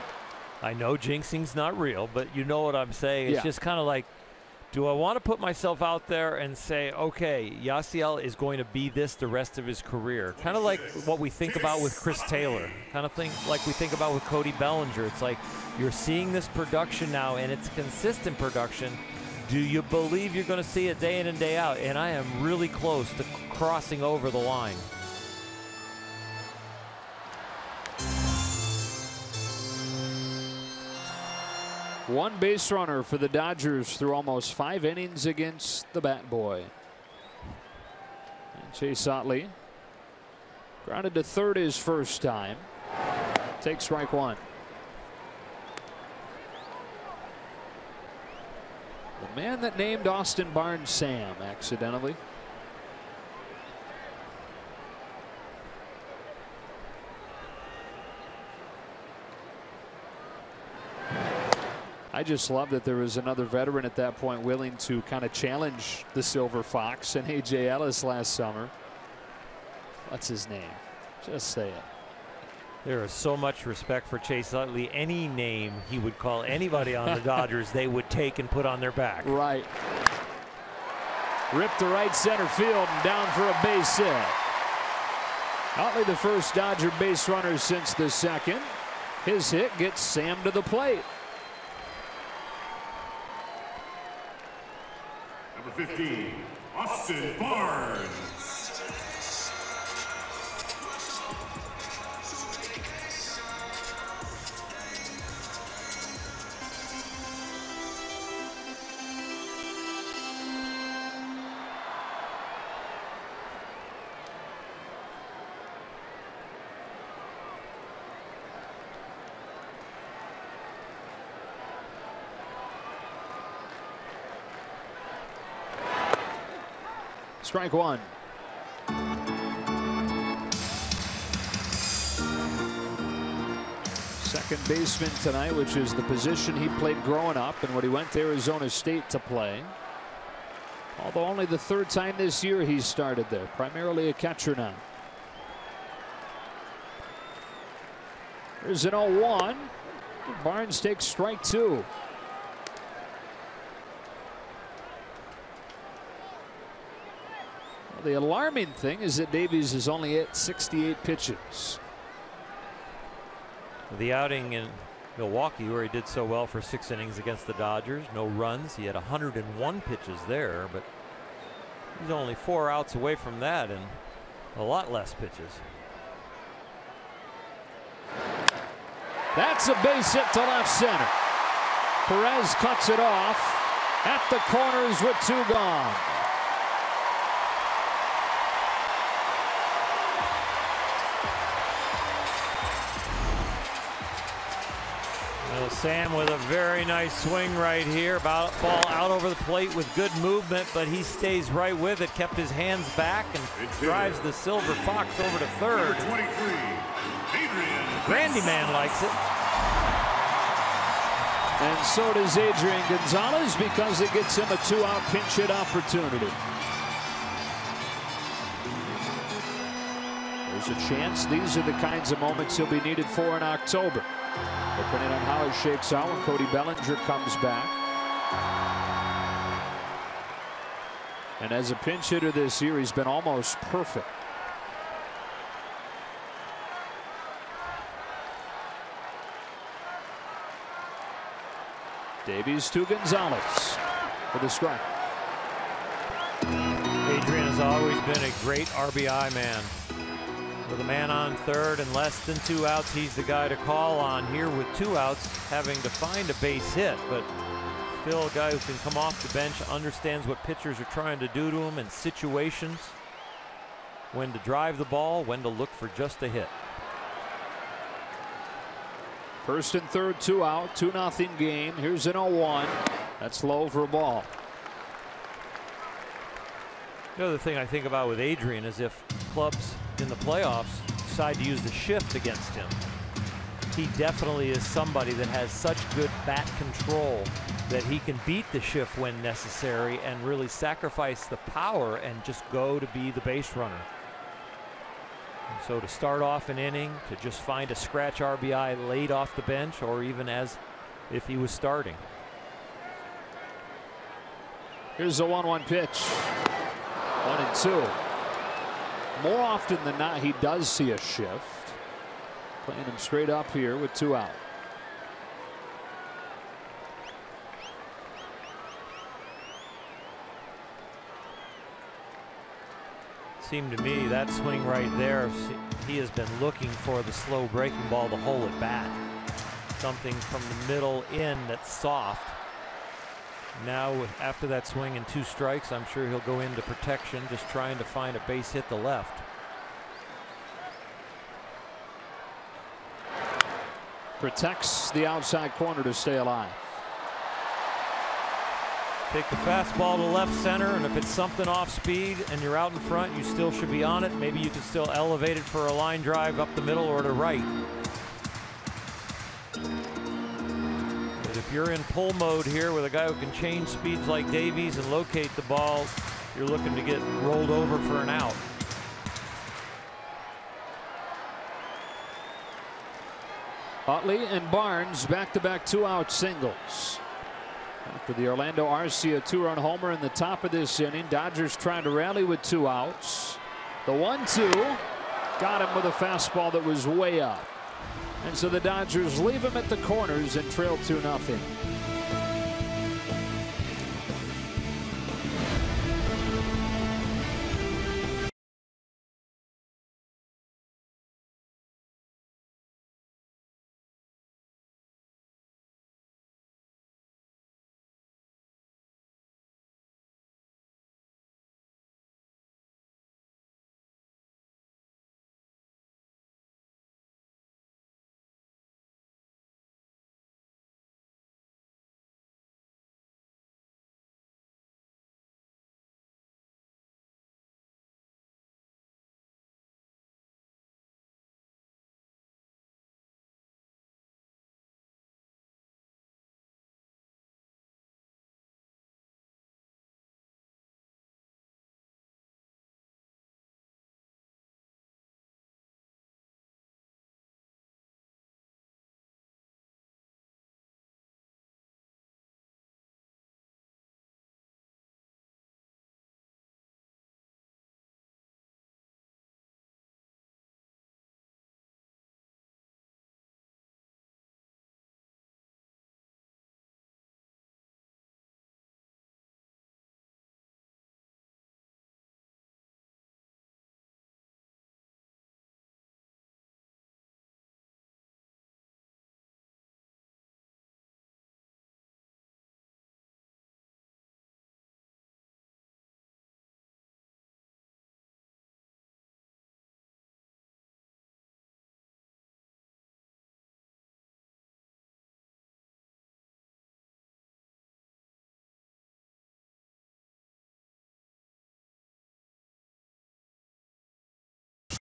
I know jinxing's not real, but you know what I'm saying. It's just kind of like, do I want to put myself out there and say, okay, Yasiel is going to be this the rest of his career? Kind of like what we think about with Chris Taylor. Kind of thing like we think about with Cody Bellinger. It's like you're seeing this production now, and it's consistent production. Do you believe you're going to see it day in and day out? And I am really close to crossing over the line. One base runner for the Dodgers through almost 5 innings against the Bat Boy. And Chase Utley grounded to third his first time. Takes strike one. The man that named Austin Barnes Sam accidentally. I just love that there was another veteran at that point willing to kind of challenge the Silver Fox and A.J. Ellis last summer. What's his name? Just say it. There is so much respect for Chase Utley. Any name he would call anybody on the Dodgers, they would take and put on their back. Right. Ripped to right center field and down for a base hit. Utley, the first Dodger base runner since the second. His hit gets Sam to the plate. Number 15, Austin Barnes. Strike one. Second baseman tonight, which is the position he played growing up and when he went to Arizona State to play. Although only the third time this year he started there, primarily a catcher now. There's an 0-1. Barnes takes strike two. The alarming thing is that Davies is only hit 68 pitches. The outing in Milwaukee, where he did so well for 6 innings against the Dodgers, no runs. He had 101 pitches there, but he's only 4 outs away from that and a lot less pitches. That's a base hit to left center. Perez cuts it off at the corners with 2 gone. Sam with a very nice swing right here. Ball out over the plate with good movement, but he stays right with it. Kept his hands back and drives the Silver Fox over to third. Grandy Man likes it. And so does Adrian Gonzalez, because it gets him a 2-out pinch hit opportunity. There's a chance these are the kinds of moments he'll be needed for in October, depending on how it shakes out when Cody Bellinger comes back. And as a pinch hitter this year, he's been almost perfect. Davies to Gonzalez for the strike. Adrian has always been a great RBI man. With a man on third and less than 2 outs, he's the guy to call on. Here with 2 outs, having to find a base hit, but still a guy who can come off the bench, understands what pitchers are trying to do to him in situations, when to drive the ball, when to look for just a hit. First and third, 2 out, 2-0 game. Here's an 0-1. That's low for a ball. The other thing I think about with Adrian is if clubs in the playoffs decide to use the shift against him. He definitely is somebody that has such good bat control that he can beat the shift when necessary and really sacrifice the power and just go to be the base runner. And so to start off an inning, to just find a scratch RBI late off the bench, or even as if he was starting. Here's a 1-1 pitch. 1-2. More often than not, he does see a shift. Playing him straight up here with 2 out. Seemed to me that swing right there, he has been looking for the slow breaking ball to hold at bat. Something from the middle in that's soft. Now after that swing and 2 strikes, I'm sure he'll go into protection, just trying to find a base hit to left. Protects the outside corner to stay alive. Take the fastball to left center, and if it's something off speed and you're out in front, you still should be on it. Maybe you can still elevate it for a line drive up the middle or to right. But if you're in pull mode here with a guy who can change speeds like Davies and locate the ball, you're looking to get rolled over for an out. Utley and Barnes back-to-back 2-out singles. After the Orlando Arcia 2-run homer in the top of this inning, Dodgers trying to rally with 2 outs. The 1-2 got him with a fastball that was way up. And so the Dodgers leave him at the corners and trail 2-0.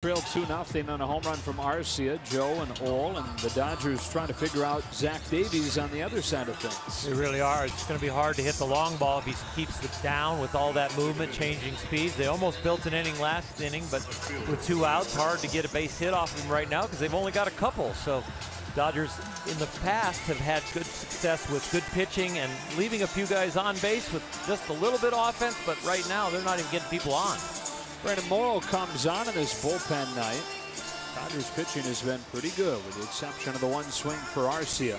Trail 2-0 on a home run from Arcia, Joe, and Ole, and the Dodgers trying to figure out Zach Davies on the other side of things. They really are. It's going to be hard to hit the long ball if he keeps it down with all that movement, changing speeds. They almost built an inning last inning, but with 2 outs, hard to get a base hit off him right now because they've only got a couple. So Dodgers in the past have had good success with good pitching and leaving a few guys on base with just a little bit of offense, but right now they're not even getting people on. Brandon Morrow comes on in this bullpen night. Dodgers pitching has been pretty good with the exception of the one swing for Arcia.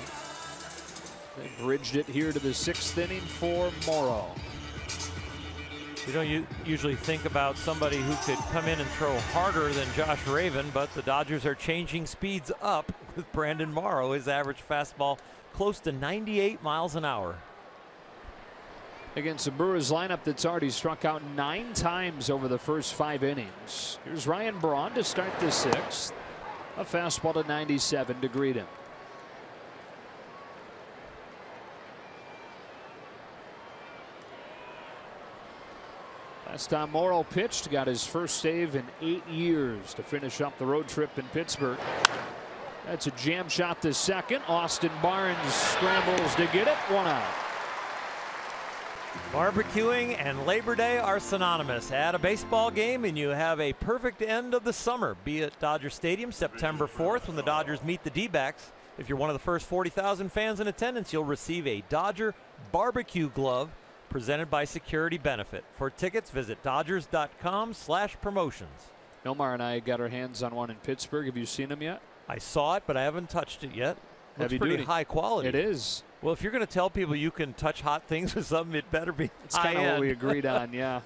They bridged it here to the 6th inning for Morrow. You don't usually think about somebody who could come in and throw harder than Josh Raven, but the Dodgers are changing speeds up with Brandon Morrow. His average fastball close to 98 miles an hour. Against the Brewers lineup that's already struck out 9 times over the first 5 innings. Here's Ryan Braun to start the 6th. A fastball to 97 to greet him. Last time Morrow pitched, got his first save in 8 years to finish up the road trip in Pittsburgh. That's a jam shot to second. Austin Barnes scrambles to get it. 1 out. Barbecuing and Labor Day are synonymous. Add a baseball game and you have a perfect end of the summer. Be at Dodger Stadium September 4th when the Dodgers meet the D-backs. If you're one of the first 40,000 fans in attendance, you'll receive a Dodger barbecue glove presented by Security Benefit. For tickets, visit dodgers.com/promotions. Nomar and I got our hands on one in Pittsburgh. Have you seen them yet? I saw it, but I haven't touched it yet. Looks pretty high quality. It is. Well, if you're going to tell people you can touch hot things with something, it better be It's kind of what we agreed on, yeah.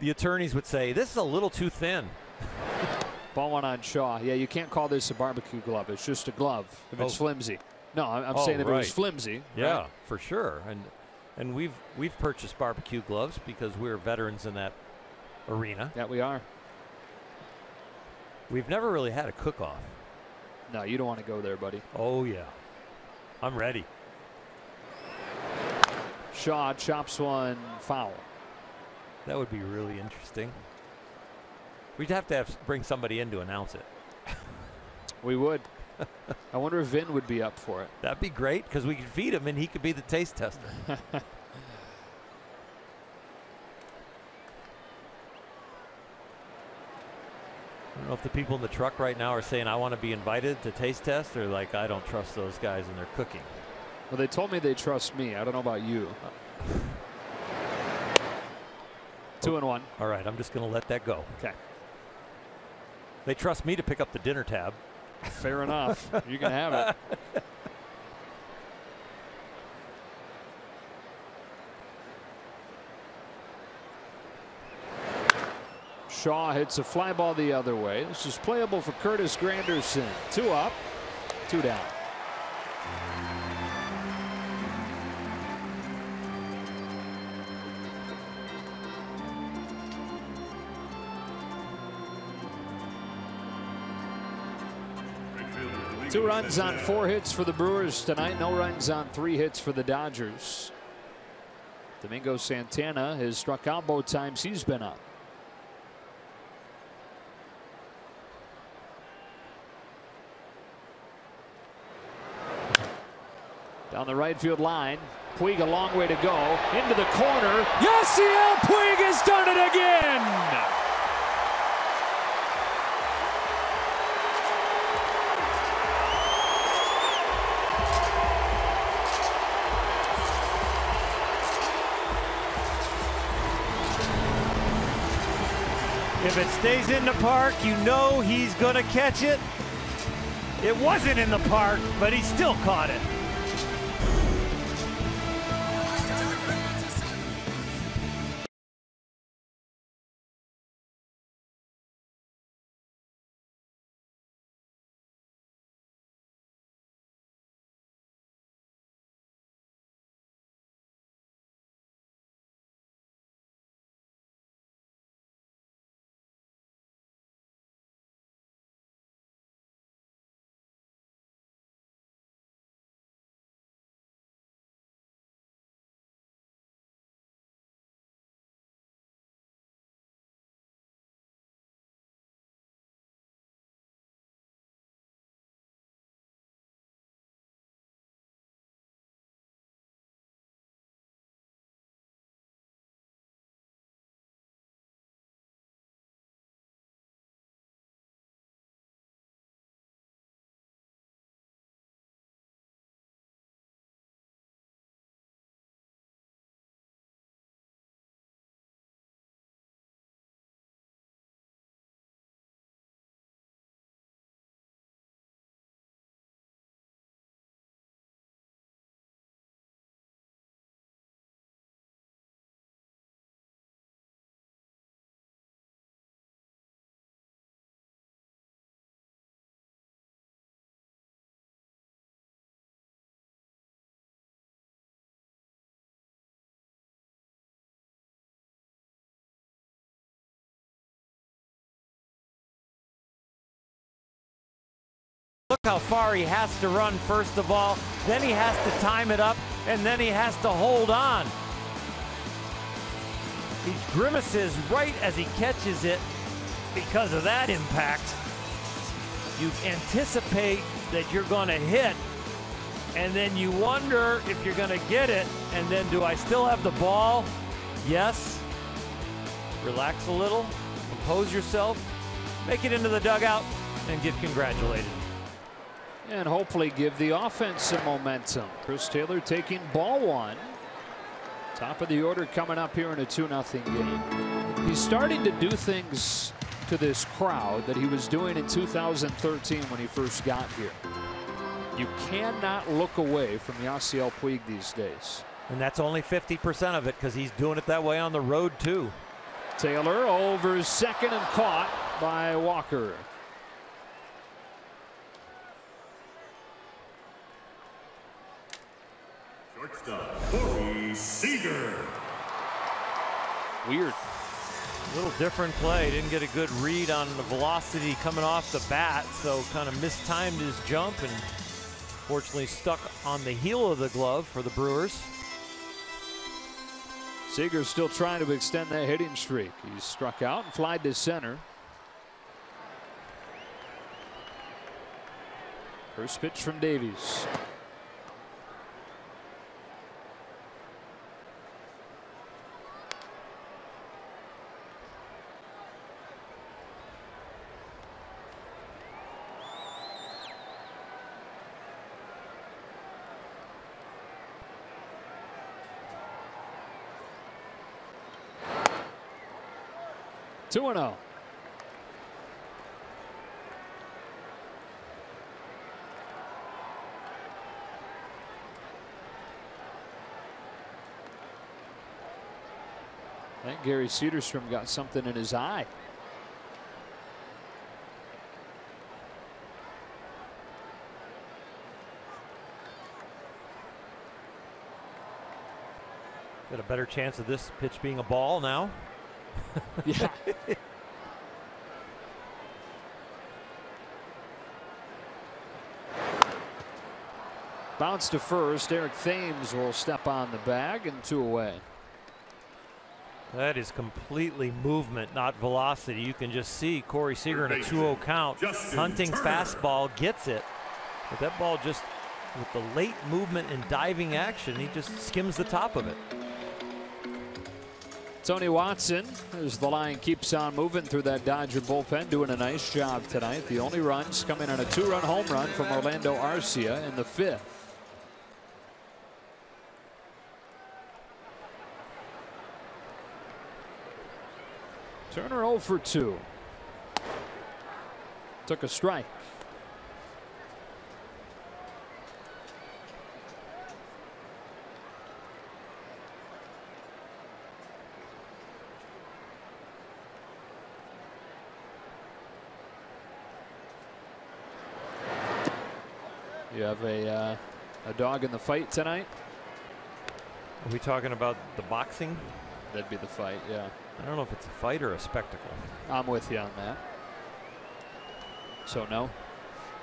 The attorneys would say, this is a little too thin. Ball one on Shaw. Yeah, you can't call this a barbecue glove. It's just a glove if it's flimsy. No, I'm saying if it was flimsy. Yeah, right? for sure. And we've purchased barbecue gloves because we're veterans in that arena. Yeah, we are. We've never really had a cook-off. No, you don't want to go there, buddy. Oh, yeah. I'm ready. Shaw chops one foul. That would be really interesting. We'd have to bring somebody in to announce it. We would. I wonder if Vin would be up for it. That'd be great because we could feed him and he could be the taste tester. I don't know if the people in the truck right now are saying, I want to be invited to taste test, or like, I don't trust those guys and their cooking. Well, they told me they trust me. I don't know about you. 2-1. All right, I'm just going to let that go. Okay. They trust me to pick up the dinner tab. Fair enough. You can have it. Shaw hits a fly ball the other way. This is playable for Curtis Granderson. 2 up, 2 down. Two runs on 4 hits for the Brewers tonight. No runs on 3 hits for the Dodgers. Domingo Santana has struck out both times he's been up. Down the right field line. Puig a long way to go. Into the corner. Yasiel Puig has done it again. If it stays in the park, you know he's going to catch it. It wasn't in the park, but he still caught it. Look how far he has to run first of all, then he has to time it up, and then he has to hold on. He grimaces right as he catches it because of that impact. You anticipate that you're going to hit, and then you wonder if you're going to get it, and then do I still have the ball? Yes. Relax a little, compose yourself, make it into the dugout, and get congratulated. And hopefully give the offense some momentum. Chris Taylor taking ball one. Top of the order coming up here in a 2-0 game. He's starting to do things to this crowd that he was doing in 2013 when he first got here. You cannot look away from Yasiel Puig these days. And that's only 50% of it because he's doing it that way on the road too. Taylor over second and caught by Walker. Shortstop, Corey Seager. Weird. A little different play. Didn't get a good read on the velocity coming off the bat, so kind of mistimed his jump and fortunately stuck on the heel of the glove for the Brewers. Seager's still trying to extend that hitting streak. He struck out and flied to center. First pitch from Davies. Two 2-0. I think Gary Cedarstrom got something in his eye. Got a better chance of this pitch being a ball now. Yeah. Bounce to first. Eric Thames will step on the bag and 2 away. That is completely movement, not velocity. You can just see Corey Seager in a 2-0 count. Hunting fastball gets it. But that ball just, with the late movement and diving action, he just skims the top of it. Tony Watson, as the line keeps on moving through that Dodger bullpen, doing a nice job tonight. The only runs coming on a 2-run home run from Orlando Arcia in the 5th. Turner 0 for 2. Took a strike. You have a dog in the fight tonight? Are we talking about the boxing? That'd be the fight, yeah. I don't know if it's a fight or a spectacle. I'm with you on that. So no?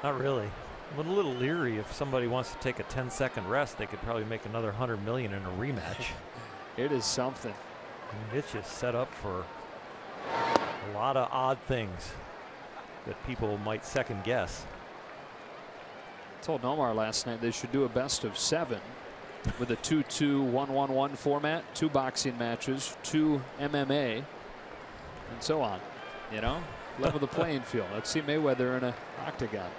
Not really. I'm a little leery. If somebody wants to take a 10-second rest, they could probably make another $100 million in a rematch. It is something. I mean, it's just set up for a lot of odd things that people might second guess. I told Nomar last night they should do a best of 7 with a 2-2, 1-1-1 format, 2 boxing matches, 2 MMA, and so on. You know, level the playing field. Let's see Mayweather in an octagon.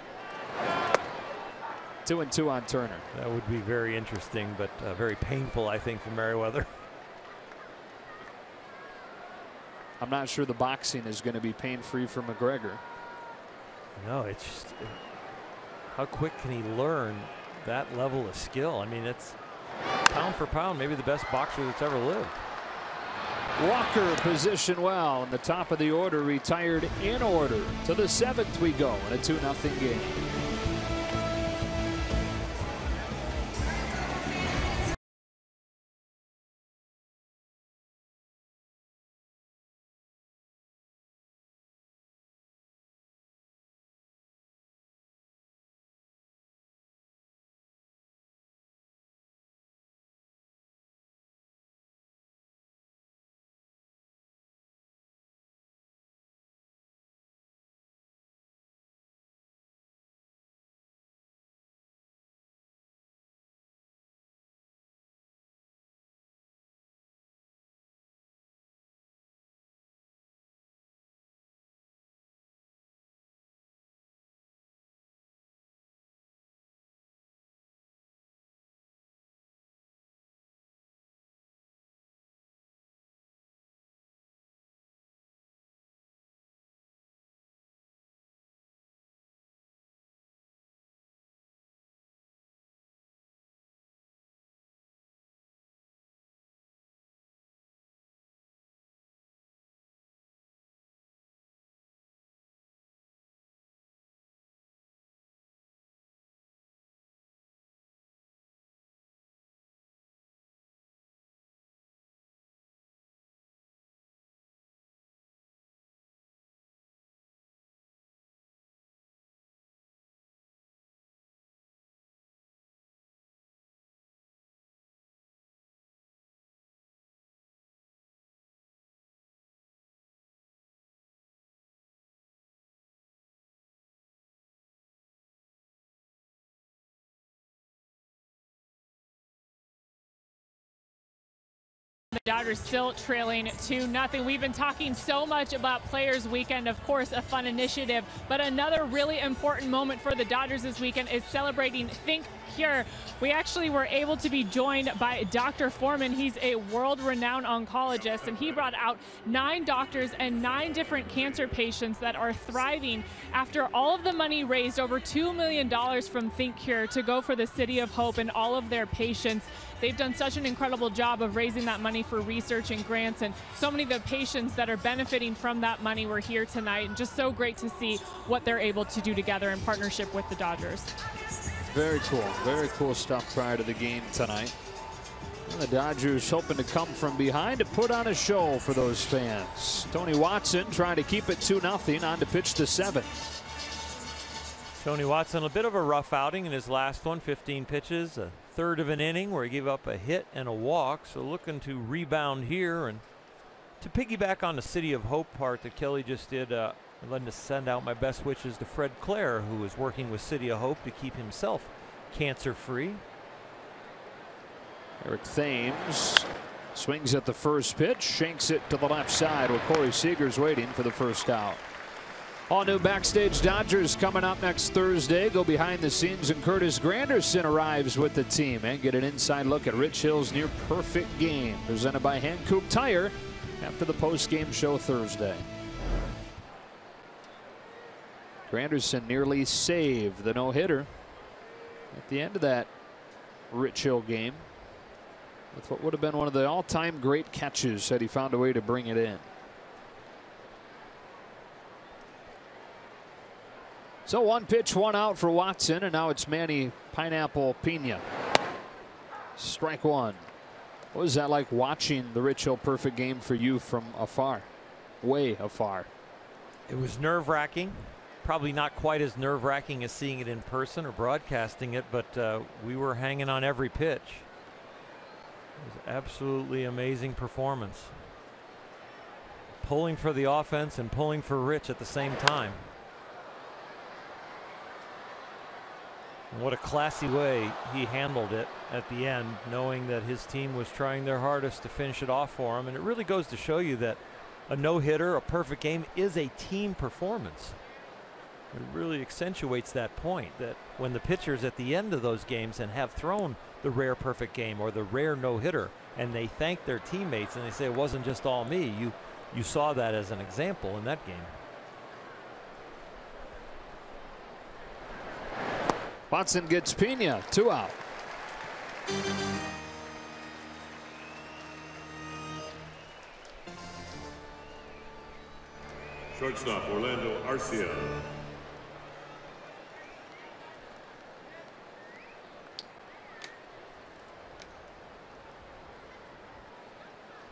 2-2 on Turner. That would be very interesting, but very painful, I think, for Merriweather. I'm not sure the boxing is going to be pain-free for McGregor. No, it's just how quick can he learn that level of skill? I mean, it's pound for pound, maybe the best boxer that's ever lived. Walker positioned well in the top of the order, retired in order. To the 7th we go in a 2-0 game. The Dodgers still trailing 2-0. We've been talking so much about Players Weekend, of course, a fun initiative, but another really important moment for the Dodgers this weekend is celebrating Think Cure. We actually were able to be joined by Dr. Foreman. He's a world-renowned oncologist, and he brought out 9 doctors and 9 different cancer patients that are thriving after all of the money raised, over $2 million from Think Cure, to go for the City of Hope and all of their patients. They've done such an incredible job of raising that money for research and grants, and so many of the patients that are benefiting from that money were here tonight, and just so great to see what they're able to do together in partnership with the Dodgers. Very cool stuff prior to the game tonight. And the Dodgers hoping to come from behind to put on a show for those fans. Tony Watson trying to keep it 2-0, on to pitch the 7th. Tony Watson, a bit of a rough outing in his last one, 15 pitches, a third of an inning where he gave up a hit and a walk. So looking to rebound here, and to piggyback on the City of Hope part that Kelly just did, I'd like to send out my best wishes to Fred Clare, who is working with City of Hope to keep himself cancer-free. Eric Thames swings at the first pitch, shanks it to the left side with Corey Seager's waiting for the first out. All new Backstage Dodgers coming up next Thursday. Go behind the scenes, and Curtis Granderson arrives with the team, and get an inside look at Rich Hill's near perfect game, presented by Hankook Tire, after the post-game show Thursday. Granderson nearly saved the no-hitter at the end of that Rich Hill game with what would have been one of the all-time great catches that he found a way to bring it in. So 1 pitch, 1 out for Watson, and now it's Manny Pineapple Pena. Strike 1. What was that like watching the Rich Hill perfect game for you from afar? Way afar. It was nerve-wracking. Probably not quite as nerve-wracking as seeing it in person or broadcasting it, but we were hanging on every pitch. It was absolutely amazing performance. Pulling for the offense and pulling for Rich at the same time. And what a classy way he handled it at the end, knowing that his team was trying their hardest to finish it off for him. And it really goes to show you that a no-hitter, a perfect game, is a team performance. It really accentuates that point, that when the pitchers at the end of those games and have thrown the rare perfect game or the rare no-hitter, and they thank their teammates and they say, it wasn't just all me, you saw that as an example in that game. Watson gets Pena, 2 out. Shortstop Orlando Arcia.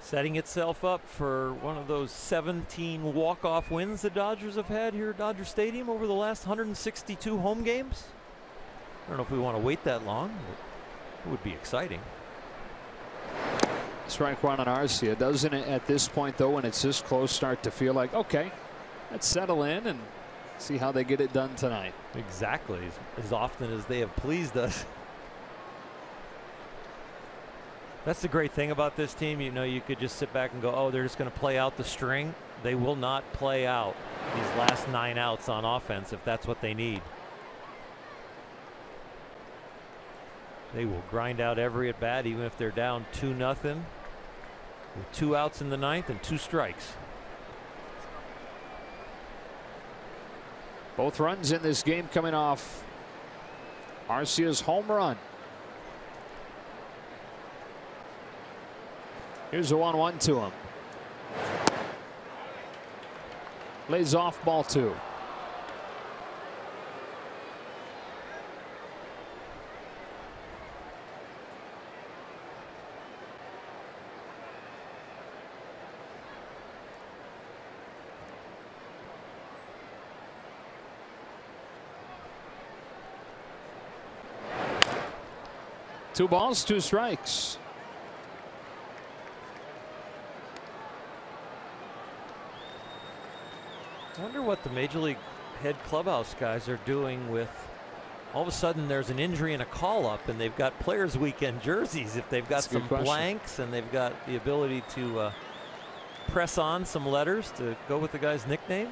Setting itself up for one of those 17 walk-off wins the Dodgers have had here at Dodger Stadium over the last 162 home games. I don't know if we want to wait that long, but it would be exciting. Strike 1 on Arcia. Doesn't it at this point, though, when it's this close, start to feel like, okay, let's settle in and see how they get it done tonight? Exactly, as often as they have pleased us. That's the great thing about this team. You know, you could just sit back and go, oh, they're just going to play out the string. They will not play out these last 9 outs on offense if that's what they need. They will grind out every at bat, even if they're down 2-0 with 2 outs in the 9th and 2 strikes. Both runs in this game coming off Arcia's home run. Here's a 1-1 to him. Lays off, ball 2. Two balls, 2 strikes. I wonder what the Major League head clubhouse guys are doing with all of a sudden there's an injury and a call-up, and they've got Players Weekend jerseys. If they've got some blanks and they've got the ability to press on some letters to go with the guy's nickname,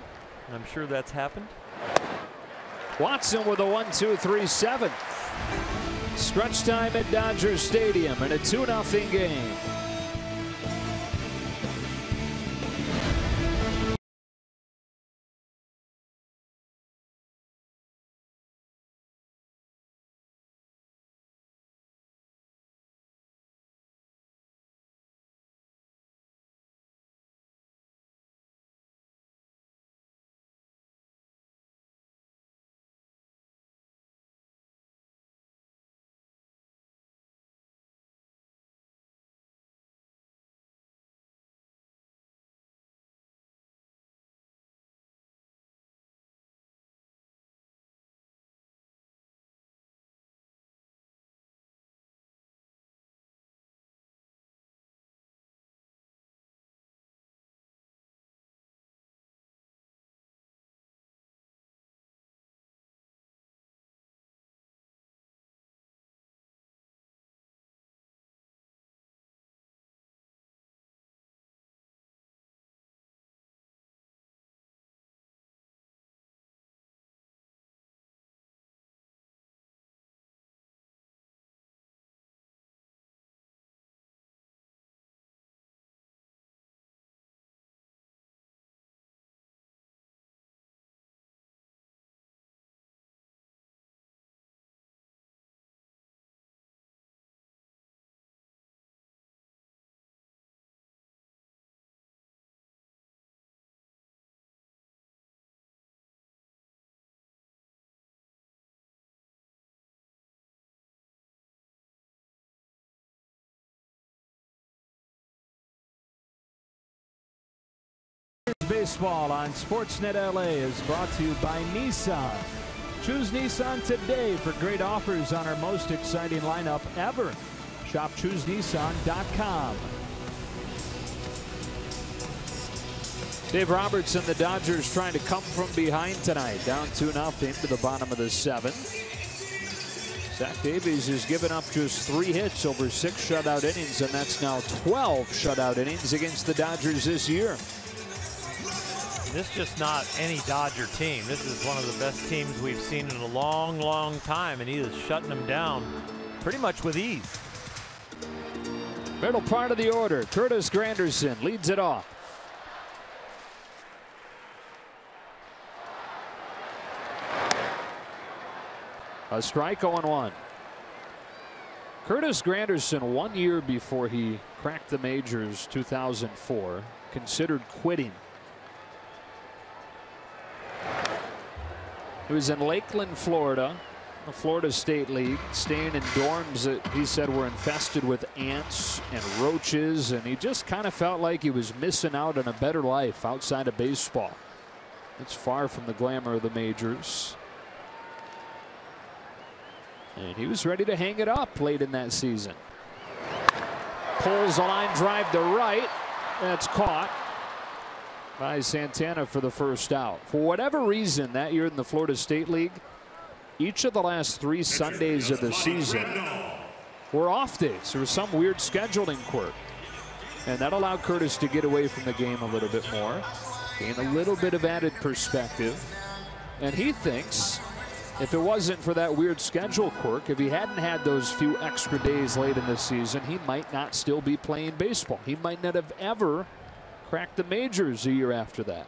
I'm sure that's happened. Watson with a 1-2-3-7. Stretch time at Dodger Stadium in a 2-0 game. Baseball on Sportsnet LA is brought to you by Nissan. Choose Nissan today for great offers on our most exciting lineup ever. Shop ChooseNissan.com. Dave Roberts and the Dodgers trying to come from behind tonight. Down 2-0 to the bottom of the 7th. Zach Davies has given up just 3 hits over 6 shutout innings, and that's now 12 shutout innings against the Dodgers this year. This is just not any Dodger team. This is one of the best teams we've seen in a long, long time, and he is shutting them down pretty much with ease. Middle part of the order, Curtis Granderson leads it off. A strike, 0-1. Curtis Granderson, 1 year before he cracked the majors, 2004, considered quitting. He was in Lakeland, Florida, the Florida State League, staying in dorms that he said were infested with ants and roaches, and he just kind of felt like he was missing out on a better life outside of baseball. It's far from the glamour of the majors. And he was ready to hang it up late in that season. Pulls a line drive to right. That's caught by Santana for the first out. For whatever reason, that year in the Florida State League, each of the last 3 Sundays of the season were off days. There was some weird scheduling quirk, and that allowed Curtis to get away from the game a little bit more, gain a little bit of added perspective. And he thinks if it wasn't for that weird schedule quirk, if he hadn't had those few extra days late in the season, he might not still be playing baseball. He might not have ever cracked the majors a year after that.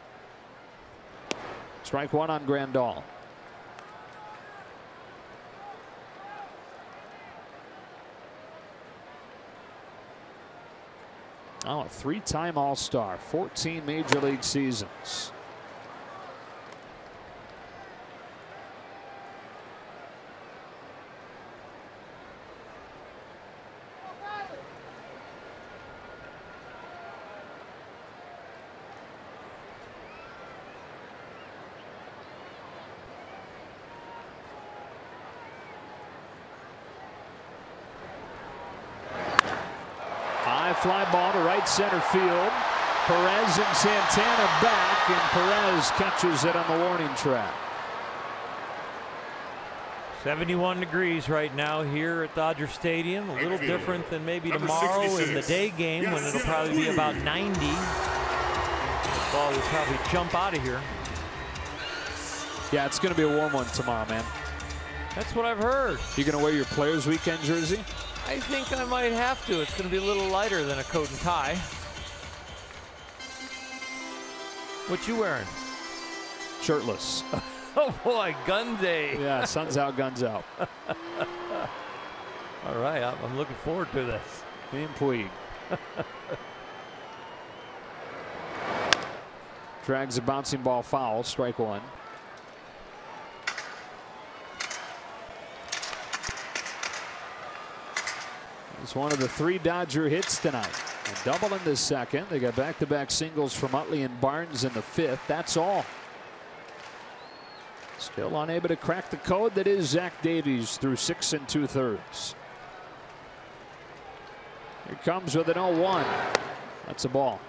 Strike 1 on Grandal. Oh, a 3-time All-Star, 14 Major League seasons. Fly ball to right center field. Perez and Santana back, and Perez catches it on the warning track. 71 degrees right now here at Dodger Stadium. A little different than maybe tomorrow in the day game when it'll probably be about 90. The ball will probably jump out of here. Yeah, it's going to be a warm one tomorrow, man. That's what I've heard. You going to wear your Players Weekend jersey? I think I might have to. It's going to be a little lighter than a coat and tie. What you wearing? Shirtless. Oh boy, gun day. Yeah, sun's out, guns out. All right, I'm looking forward to this. Me and Puig. Drags a bouncing ball foul, strike one. It's one of the 3 Dodger hits tonight. A double in the second. They got back-to-back singles from Utley and Barnes in the 5th. That's all. Still unable to crack the code that is Zach Davies through 6 2/3. Here comes with an 0-1. That's a ball.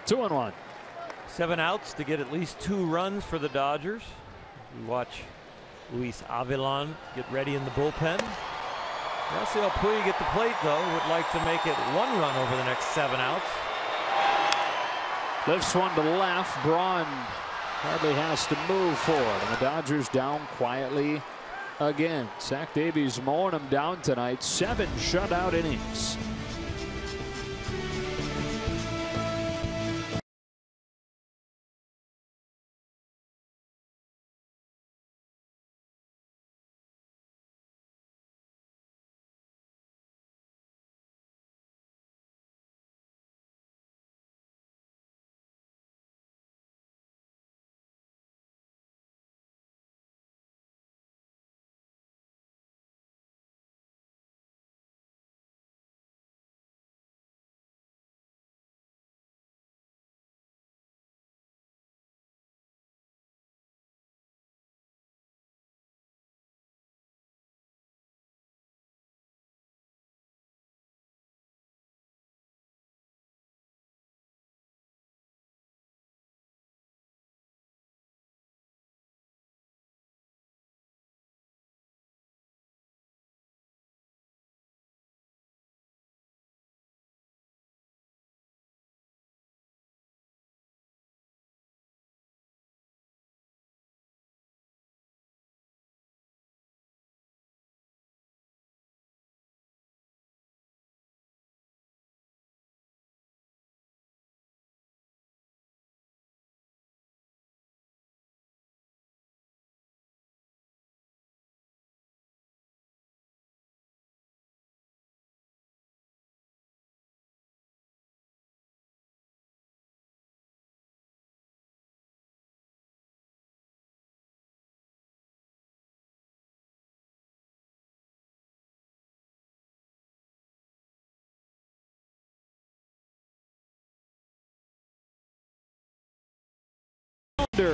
Two and one. 7 outs to get at least 2 runs for the Dodgers. We watch Luis Avilan get ready in the bullpen. Yasiel Puig at the plate, though, would like to make it 1 run over the next 7 outs. Lifts one to left. Braun hardly has to move forward. And the Dodgers down quietly again. Zach Davies mowing them down tonight. 7 shutout innings.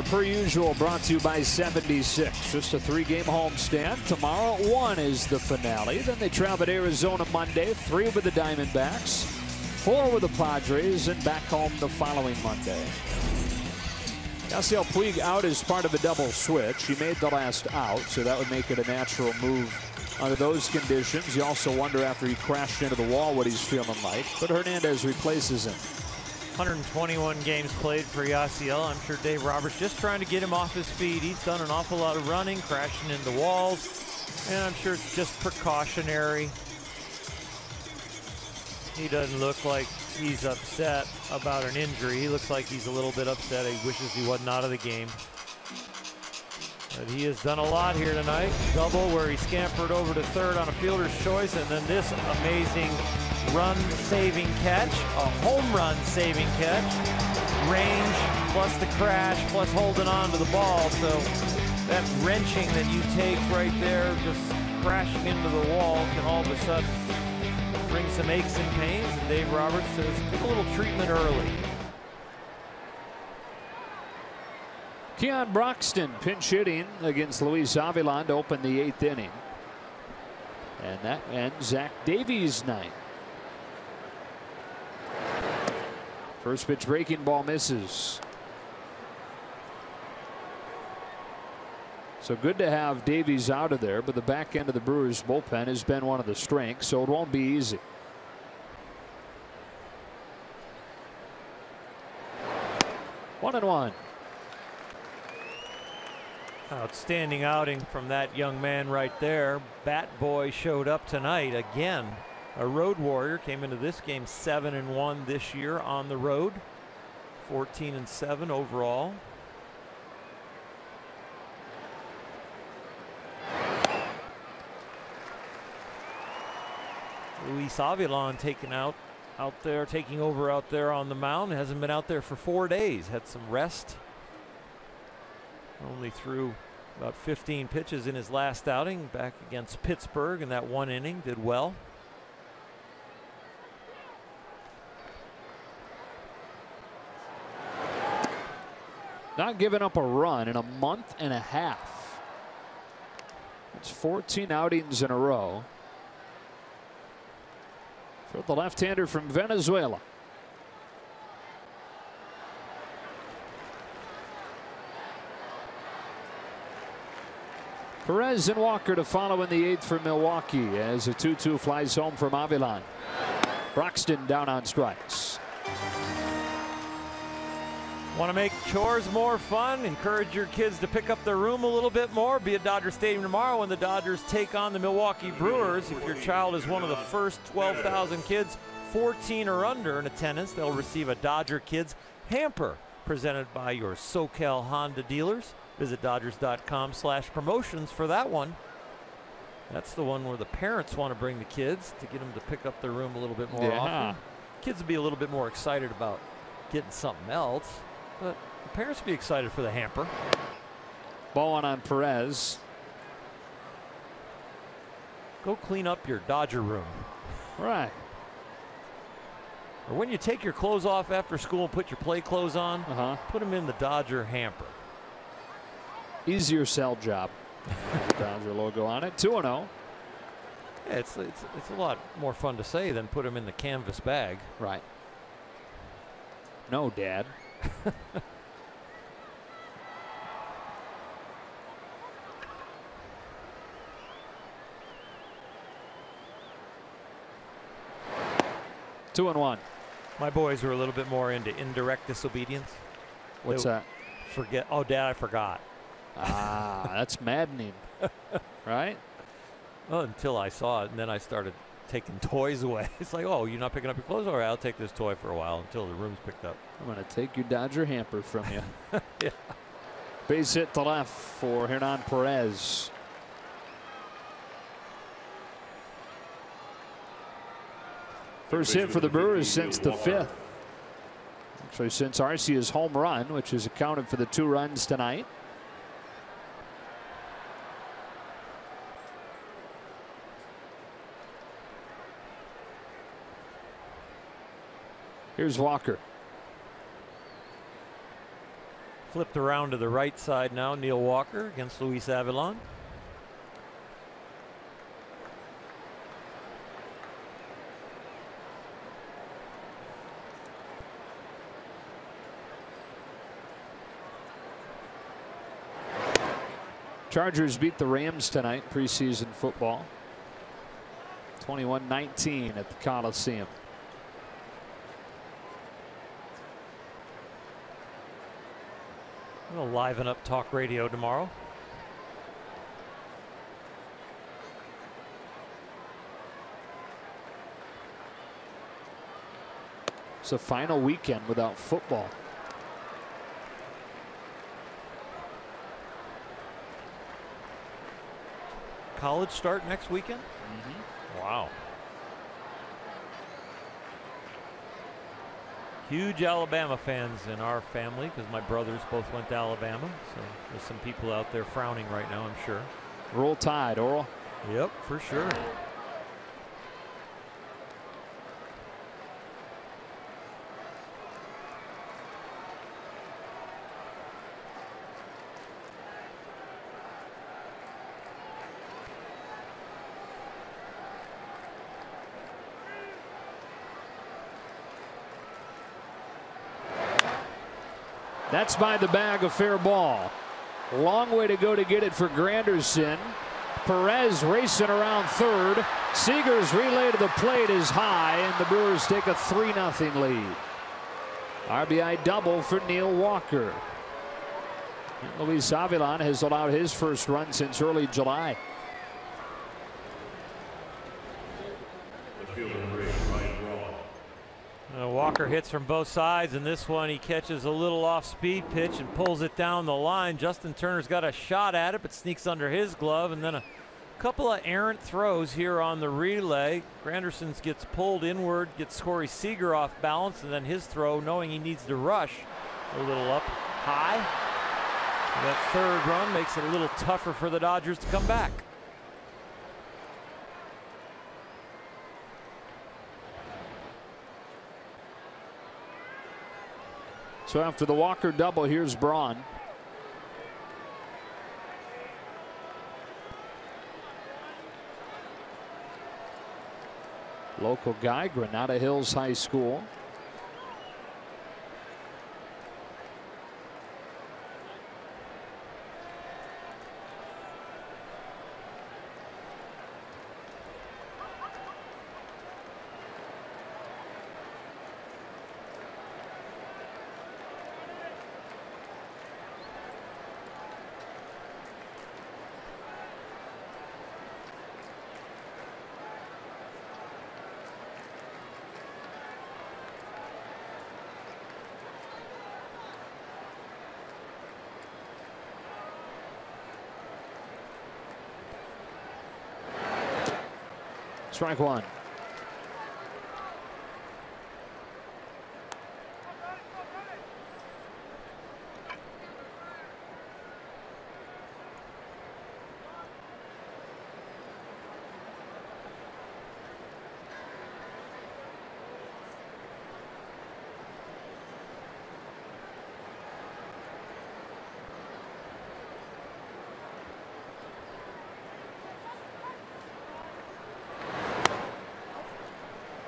Per usual, brought to you by 76. Just a 3-game homestand. Tomorrow at 1 is the finale. Then they travel to Arizona Monday. 3 with the Diamondbacks, 4 with the Padres, and back home the following Monday. Yasiel Puig out as part of a double switch. He made the last out, so that would make it a natural move under those conditions. You also wonder after he crashed into the wall what he's feeling like. But Hernandez replaces him. 121 games played for Yasiel. I'm sure Dave Roberts just trying to get him off his feet. He's done an awful lot of running, crashing into walls, and I'm sure it's just precautionary. He doesn't look like he's upset about an injury. He looks like he's a little bit upset. He wishes he wasn't out of the game. But he has done a lot here tonight. Double where he scampered over to third on a fielder's choice, and then this amazing run-saving catch, a home run-saving catch. Range plus the crash plus holding on to the ball. So that wrenching that you take right there, just crashing into the wall, can all of a sudden bring some aches and pains. And Dave Roberts says, get a little treatment early. Keon Broxton pinch hitting against Luis Avilan to open the 8th inning. And that ends Zach Davies' night. First pitch breaking ball misses. So good to have Davies out of there, but the back end of the Brewers bullpen has been one of the strengths, so it won't be easy. 1-1. Outstanding outing from that young man right there. Bat Boy showed up tonight again. A road warrior, came into this game 7-1 this year on the road. 14-7 overall. Luis Avilan taking taking over out there on the mound. Hasn't been out there for 4 days. Had some rest. Only threw about 15 pitches in his last outing back against Pittsburgh in that 1 inning. Did well. Not giving up a run in a month and a half. It's 14 outings in a row for the left-hander from Venezuela. Perez and Walker to follow in the 8th for Milwaukee as a 2-2 flies home from Avilan. Broxton down on strikes. Want to make chores more fun? Encourage your kids to pick up their room a little bit more. Be at Dodger Stadium tomorrow when the Dodgers take on the Milwaukee Brewers. If your child is one of the first 12,000 kids 14 or under in attendance, they'll receive a Dodger Kids hamper presented by your SoCal Honda dealers. Visit Dodgers.com/promotions for that one. That's the one where the parents want to bring the kids to get them to pick up their room a little bit more often. Kids would be a little bit more excited about getting something else, but the parents would be excited for the hamper. Ball on Perez. Go clean up your Dodger room. Right. Or when you take your clothes off after school and put your play clothes on, put them in the Dodger hamper. Easier sell job. The Dodger logo on it. 2-0. Yeah, it's a lot more fun to say than put them in the canvas bag. Right. No, Dad. Two and one. My boys were a little bit more into indirect disobedience. What's that? Forget. Oh, Dad, I forgot. Ah, that's maddening. Right? Well, until I saw it, and then I started taking toys away. It's like, oh, you're not picking up your clothes? All right, I'll take this toy for a while until the room's picked up. I'm going to take your Dodger hamper from you. Yeah. Base hit to left for Hernan Perez. First hit for the Brewers since the 5th. Actually, since Arcia's home run, which has accounted for the 2 runs tonight. Here's Walker. Flipped around to the right side now. Neil Walker against Luis Avilan. Chargers beat the Rams tonight, preseason football. 21-19 at the Coliseum. We'll liven up talk radio tomorrow. It's a final weekend without football. College start next weekend? Wow. Huge Alabama fans in our family because my brothers both went to Alabama. So there's some people out there frowning right now, I'm sure. Roll Tide, Oral. Yep, for sure. That's by the bag, a fair ball. Long way to go to get it for Granderson. Perez racing around third. Seager's relay to the plate is high, and the Brewers take a 3-0 lead. RBI double for Neil Walker. And Luis Avilan has allowed his first run since early July. Walker hits from both sides, and this one he catches a little off-speed pitch and pulls it down the line. Justin Turner's got a shot at it, but sneaks under his glove, and then a couple of errant throws here on the relay. Granderson gets pulled inward, gets Corey Seager off balance, and then his throw, knowing he needs to rush, a little up high. That third run makes it a little tougher for the Dodgers to come back. So after the Walker double, here's Braun. Local guy, Granada Hills High School. Strike one.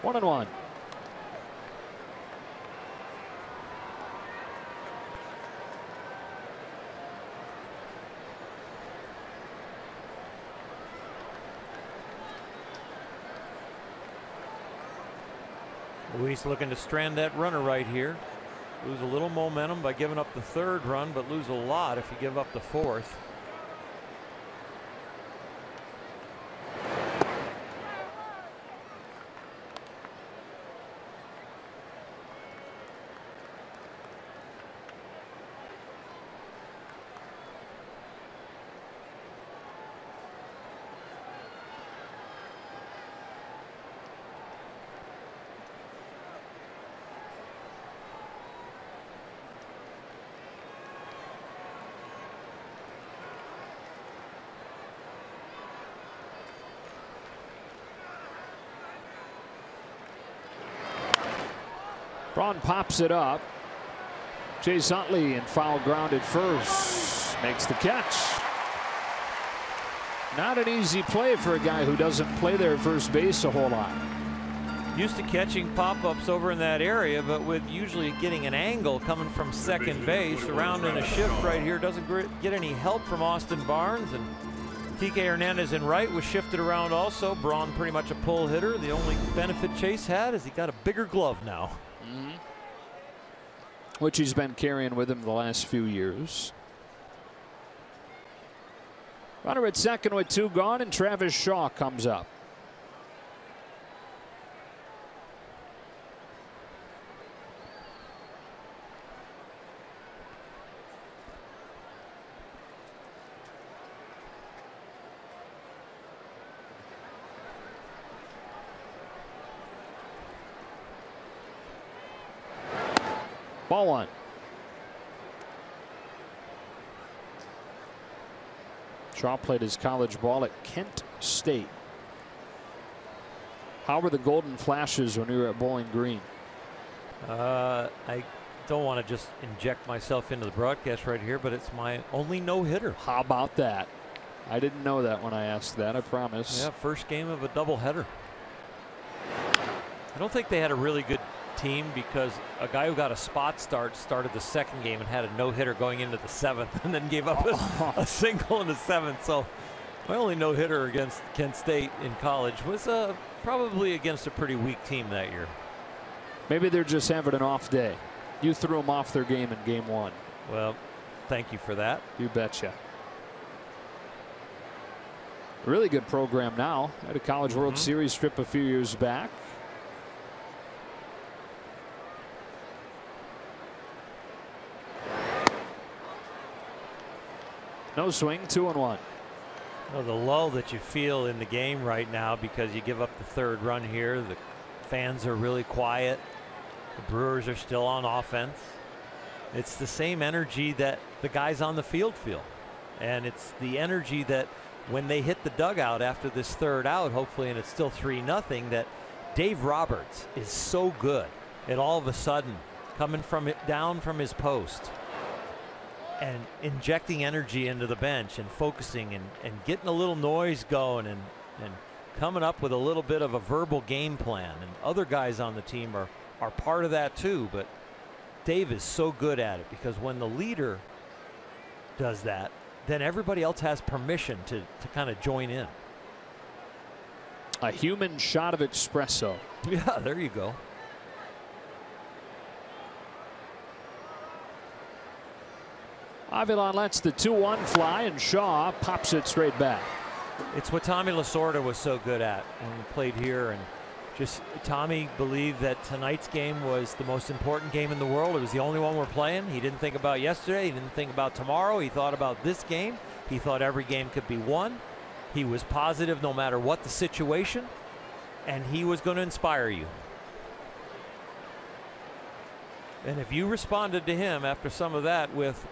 One and one. Luis looking to strand that runner right here. Lose a little momentum by giving up the third run, but lose a lot if you give up the fourth. Braun pops it up. Chase Utley in foul ground at first. Makes the catch. Not an easy play for a guy who doesn't play there at first base a whole lot. Used to catching pop-ups over in that area, but with usually getting an angle coming from second base. Around in a shift right here, doesn't get any help from Austin Barnes, and TK Hernandez in right was shifted around also. Braun pretty much a pull hitter. The only benefit Chase had is he got a bigger glove now. Which he's been carrying with him the last few years. Runner at second with two gone, and Travis Shaw comes up. Ball one. Shaw played his college ball at Kent State. How were the Golden Flashes when we were at Bowling Green? I don't want to just inject myself into the broadcast right here, but it's my only no-hitter. How about that? I didn't know that when I asked that, I promise. Yeah, first game of a doubleheader. I don't think they had a really good team because a guy who got a spot start started the second game and had a no-hitter going into the seventh and then gave up a single in the seventh. So my only no-hitter against Kent State in college was probably against a pretty weak team that year. Maybe they're just having an off day. You threw them off their game in game one. Well, thank you for that. You betcha. Really good program now. Had a College World Series trip a few years back. No swing, 2-1. Well, the lull that you feel in the game right now because you give up the third run here. The fans are really quiet. The Brewers are still on offense. It's the same energy that the guys on the field feel. And it's the energy that when they hit the dugout after this third out, hopefully, and it's still 3-0, that Dave Roberts is so good at all of a sudden coming down from his post and injecting energy into the bench and focusing and getting a little noise going and coming up with a little bit of a verbal game plan. And other guys on the team are part of that too, but Dave is so good at it because when the leader does that, then everybody else has permission to kind of join in. A human shot of espresso. Yeah, there you go. Avilan lets the 2-1 fly, and Shaw pops it straight back. It's what Tommy Lasorda was so good at when he played here, and just Tommy believed that tonight's game was the most important game in the world. It was the only one we're playing. He didn't think about yesterday. He didn't think about tomorrow. He thought about this game. He thought every game could be won. He was positive no matter what the situation, and he was going to inspire you. And if you responded to him after some of that with,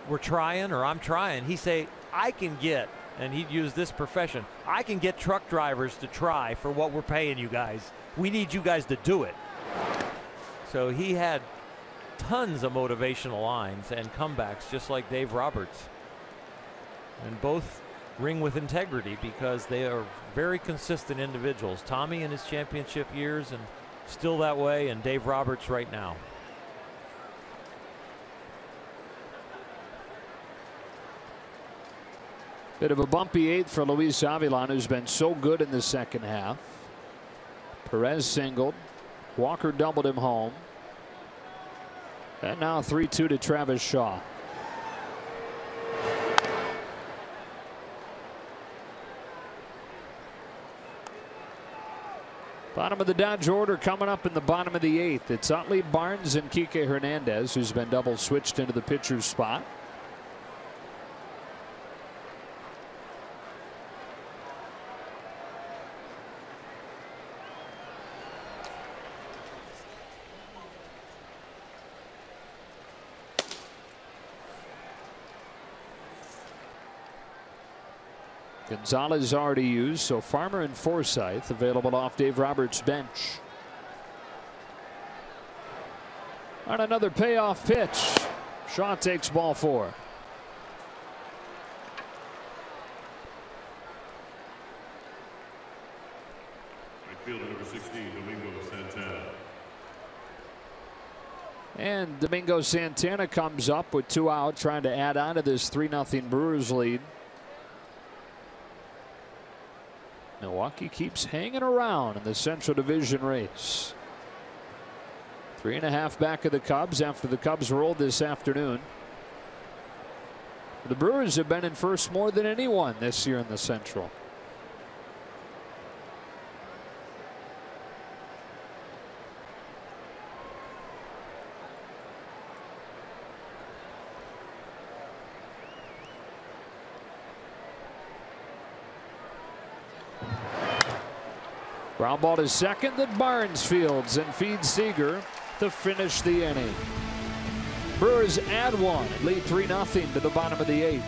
"We're trying," or "I'm trying," he'd say, "I can get," and he'd use this profession, "I can get truck drivers to try for what we're paying you guys. We need you guys to do it." So he had tons of motivational lines and comebacks just like Dave Roberts. And both ring with integrity because they are very consistent individuals. Tommy in his championship years and still that way, and Dave Roberts right now. Bit of a bumpy eighth for Luis Avilan, who's been so good in the second half. Perez singled. Walker doubled him home. And now 3-2 to Travis Shaw. Bottom of the Dodge order coming up in the bottom of the eighth. It's Utley, Barnes, and Kike Hernandez, who's been double switched into the pitcher's spot. Gonzalez already used, so Farmer and Forsythe available off Dave Roberts' bench. On another payoff pitch, Shaw takes ball 4. Right fielder number 16, Domingo Santana. And Domingo Santana comes up with 2 out, trying to add on to this 3-0 Brewers lead. Milwaukee keeps hanging around in the Central Division race. 3.5 back of the Cubs after the Cubs rolled this afternoon. The Brewers have been in first more than anyone this year in the Central. Ground ball to second that Barnes fields and feeds Seager to finish the inning. Brewers add 1 and lead 3-0 to the bottom of the 8th.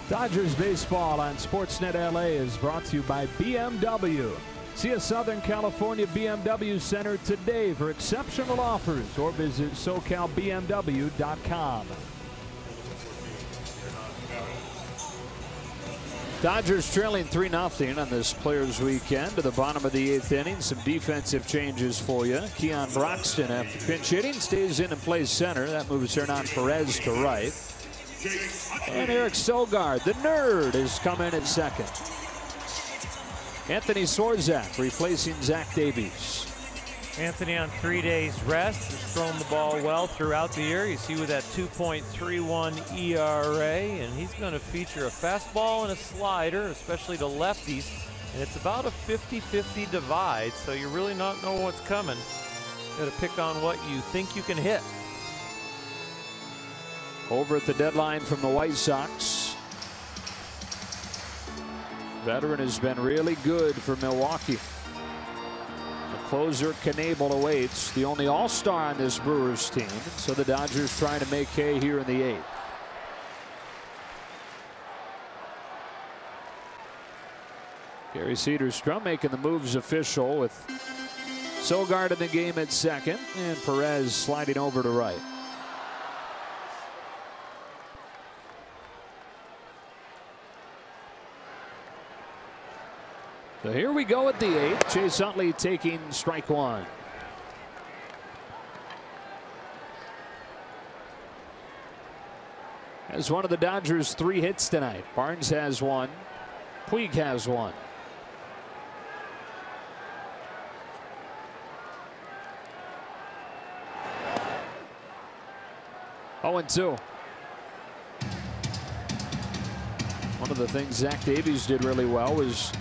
Dodgers baseball on Sportsnet LA is brought to you by BMW. See a Southern California BMW Center today for exceptional offers or visit SoCalBMW.com. Dodgers trailing 3-0 on this Players Weekend to the bottom of the 8th inning. Some defensive changes for you. Keon Broxton, after pinch hitting, stays in and plays center. That moves Hernan Perez to right. And Eric Sogard, the nerd, is coming at second. Anthony Swarzak replacing Zach Davies. Anthony on 3 days rest, has thrown the ball well throughout the year. You see with that 2.31 ERA, and he's going to feature a fastball and a slider, especially to lefties. And it's about a 50-50 divide, so you really not know what's coming. Got to pick on what you think you can hit. Over at the deadline from the White Sox. Veteran has been really good for Milwaukee. The closer Knebel awaits, the only all-star on this Brewers team. So the Dodgers trying to make hay here in the 8th. Gary Cederstrom making the moves official with Sogard in the game at second and Perez sliding over to right. So here we go at the 8th. Chase Utley taking strike one. As one of the Dodgers' 3 hits tonight. Barnes has one. Puig has one. Oh, and 2. One of the things Zach Davies did really well was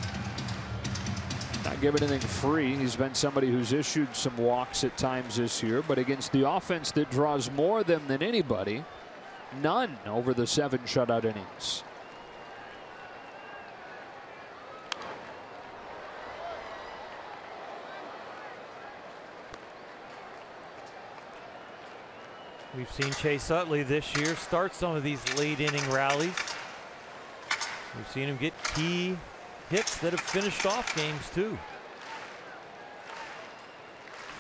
not give anything free. He's been somebody who's issued some walks at times this year, but against the offense that draws more of them than anybody, none over the 7 shutout innings. We've seen Chase Utley this year start some of these late inning rallies. We've seen him get key hits that have finished off games too.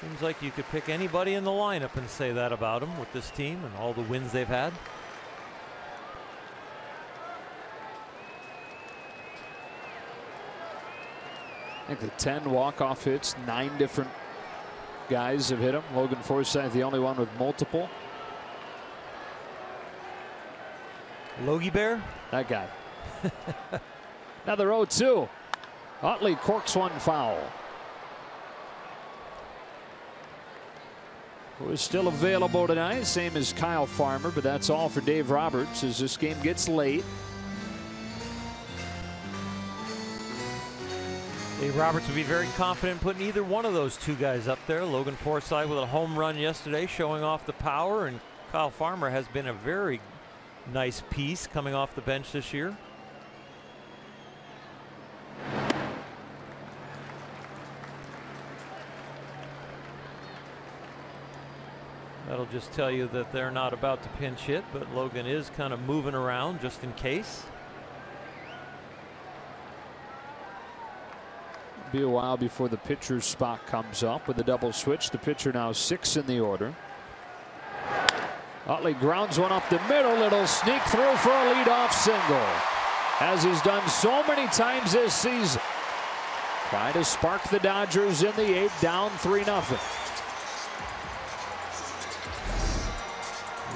Seems like you could pick anybody in the lineup and say that about him with this team and all the wins they've had. I think the 10 walk-off hits, 9 different guys have hit him. Logan Forsythe, the only one with multiple. Logie Bear? That guy. Another 0-2. Utley corks one foul. Who is still available tonight, same as Kyle Farmer, but that's all for Dave Roberts as this game gets late. Dave Roberts would be very confident putting either one of those 2 guys up there. Logan Forsythe with a home run yesterday showing off the power, and Kyle Farmer has been a very nice piece coming off the bench this year. That'll just tell you that they're not about to pinch hit, but Logan is kind of moving around just in case. Be a while before the pitcher's spot comes up with a double switch. The pitcher now 6 in the order. Utley grounds one up the middle. It'll sneak through for a leadoff single, as he's done so many times this season. Trying to spark the Dodgers in the 8th, down 3-0.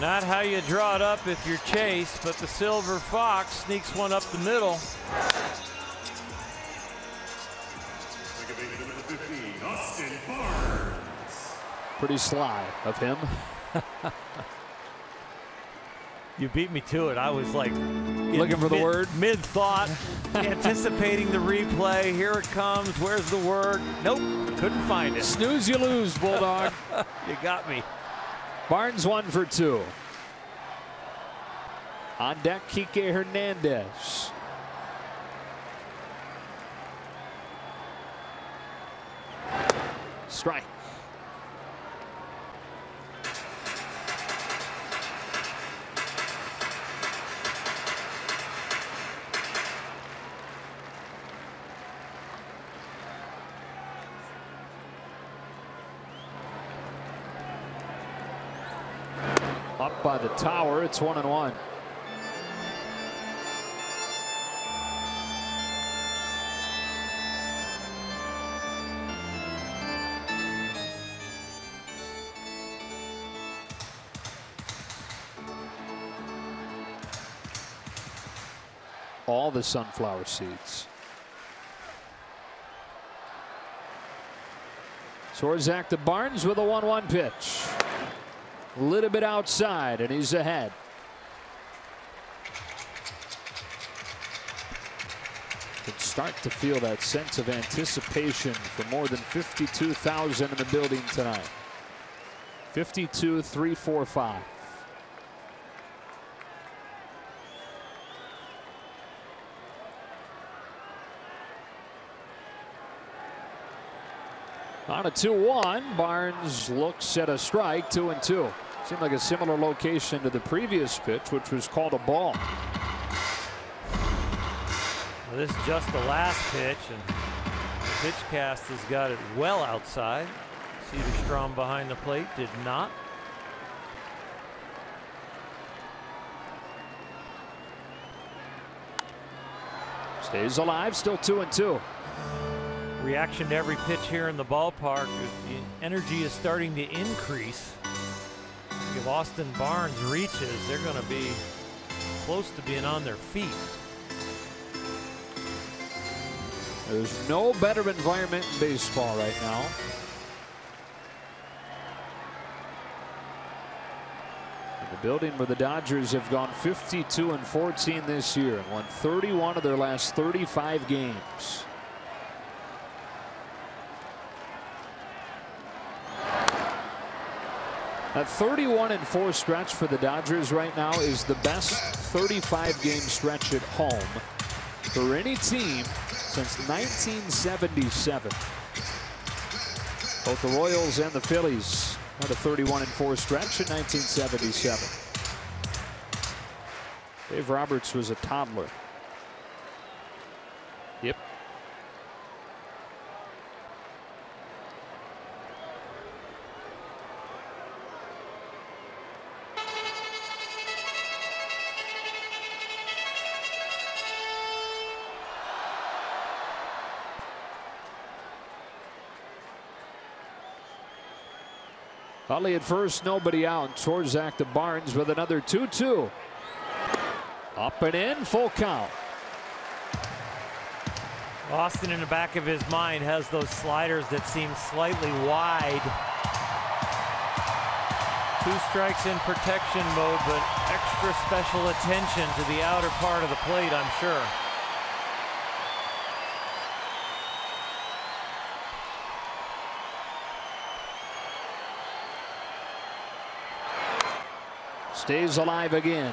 Not how you draw it up if you're Chase, but the Silver Fox sneaks one up the middle. Pretty sly of him. You beat me to it. I was like looking for the word. Mid-thought, anticipating the replay. Here it comes. Where's the word? Nope, couldn't find it. Snooze you lose, Bulldog. You got me. Barnes 1 for 2. On deck, Kike Hernandez. Strike. up by the tower. It's 1-1. All the sunflower seeds. Swarzak to Barnes with a 1-1 pitch. A little bit outside, and he's ahead. Can start to feel that sense of anticipation for more than 52,000 in the building tonight. 52,345. On a 2-1, Barnes looks at a strike, 2-2. Seemed like a similar location to the previous pitch, which was called a ball. Well, this is just the last pitch, and the pitch cast has got it well outside. Cederstrom behind the plate did not. Stays alive, still 2-2. Reaction to every pitch here in the ballpark. The energy is starting to increase. If Austin Barnes reaches, they're going to be close to being on their feet. There's no better environment in baseball right now. In the building where the Dodgers have gone 52-14 this year and won 31 of their last 35 games. That 31-4 stretch for the Dodgers right now is the best 35-game stretch at home for any team since 1977. Both the Royals and the Phillies had a 31-4 stretch in 1977. Dave Roberts was a toddler. Yep. Utley at first, nobody out. Swarzak to Barnes with another 2-2. Up and in, full count. Austin in the back of his mind has those sliders that seem slightly wide. 2 strikes in protection mode, but extra special attention to the outer part of the plate, I'm sure. Stays alive again.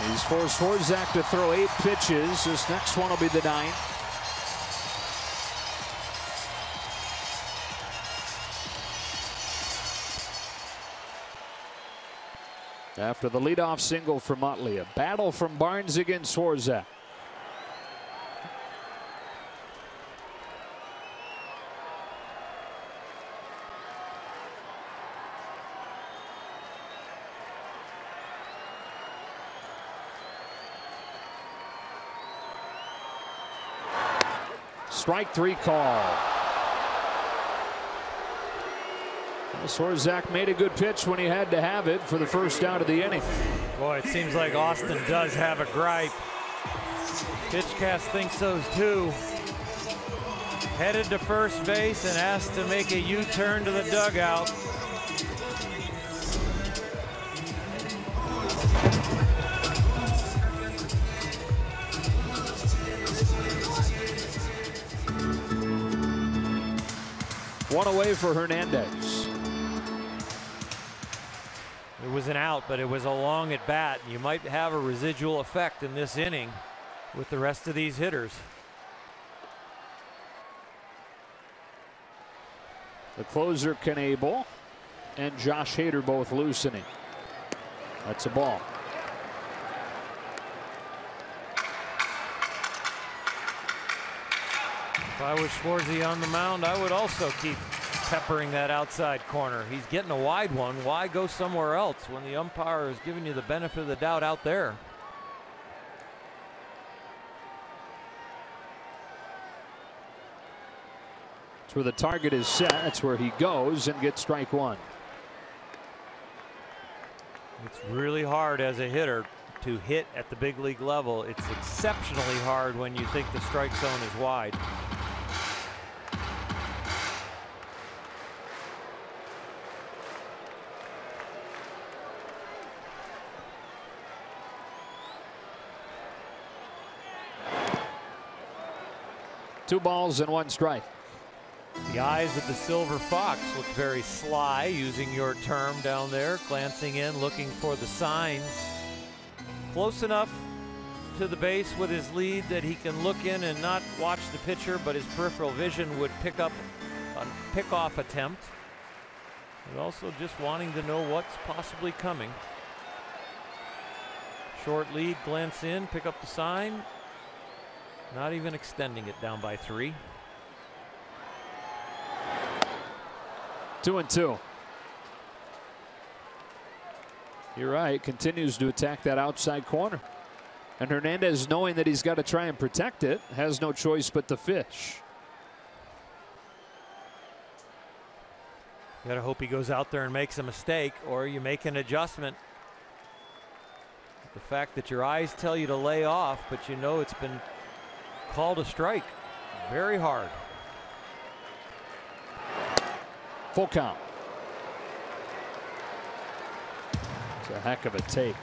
He's forced Swarzak to throw 8 pitches. This next one will be the 9th. After the leadoff single from Utley, a battle from Barnes against Swarzak. Strike 3 call. Swarzak made a good pitch when he had to have it for the first out of the inning. Boy, it seems like Austin does have a gripe. Pitchcast thinks so too. Headed to first base and asked to make a U-turn to the dugout. One away for Hernandez. It was an out, but it was a long at bat. You might have a residual effect in this inning with the rest of these hitters. The closer, Knebel, and Josh Hader both loosening. That's a ball. If I was Schwarzy on the mound, I would also keep peppering that outside corner. He's getting a wide one. Why go somewhere else when the umpire is giving you the benefit of the doubt out there? That's where the target is set. That's where he goes and gets strike one. It's really hard as a hitter to hit at the big league level. It's exceptionally hard when you think the strike zone is wide. Two balls and one strike. The eyes of the Silver Fox look very sly, using your term down there, glancing in, looking for the signs. Close enough to the base with his lead that he can look in and not watch the pitcher, but his peripheral vision would pick up a pick-off attempt. And also just wanting to know what's possibly coming. Short lead, glance in, pick up the sign. Not even extending it, down by 3. 2-2. You're right. Continues to attack that outside corner. And Hernandez, knowing that he's got to try and protect it, has no choice but to fish. You got to hope he goes out there and makes a mistake, or you make an adjustment. The fact that your eyes tell you to lay off, but you know it's been called a strike. Very hard. Full count. It's a heck of a take.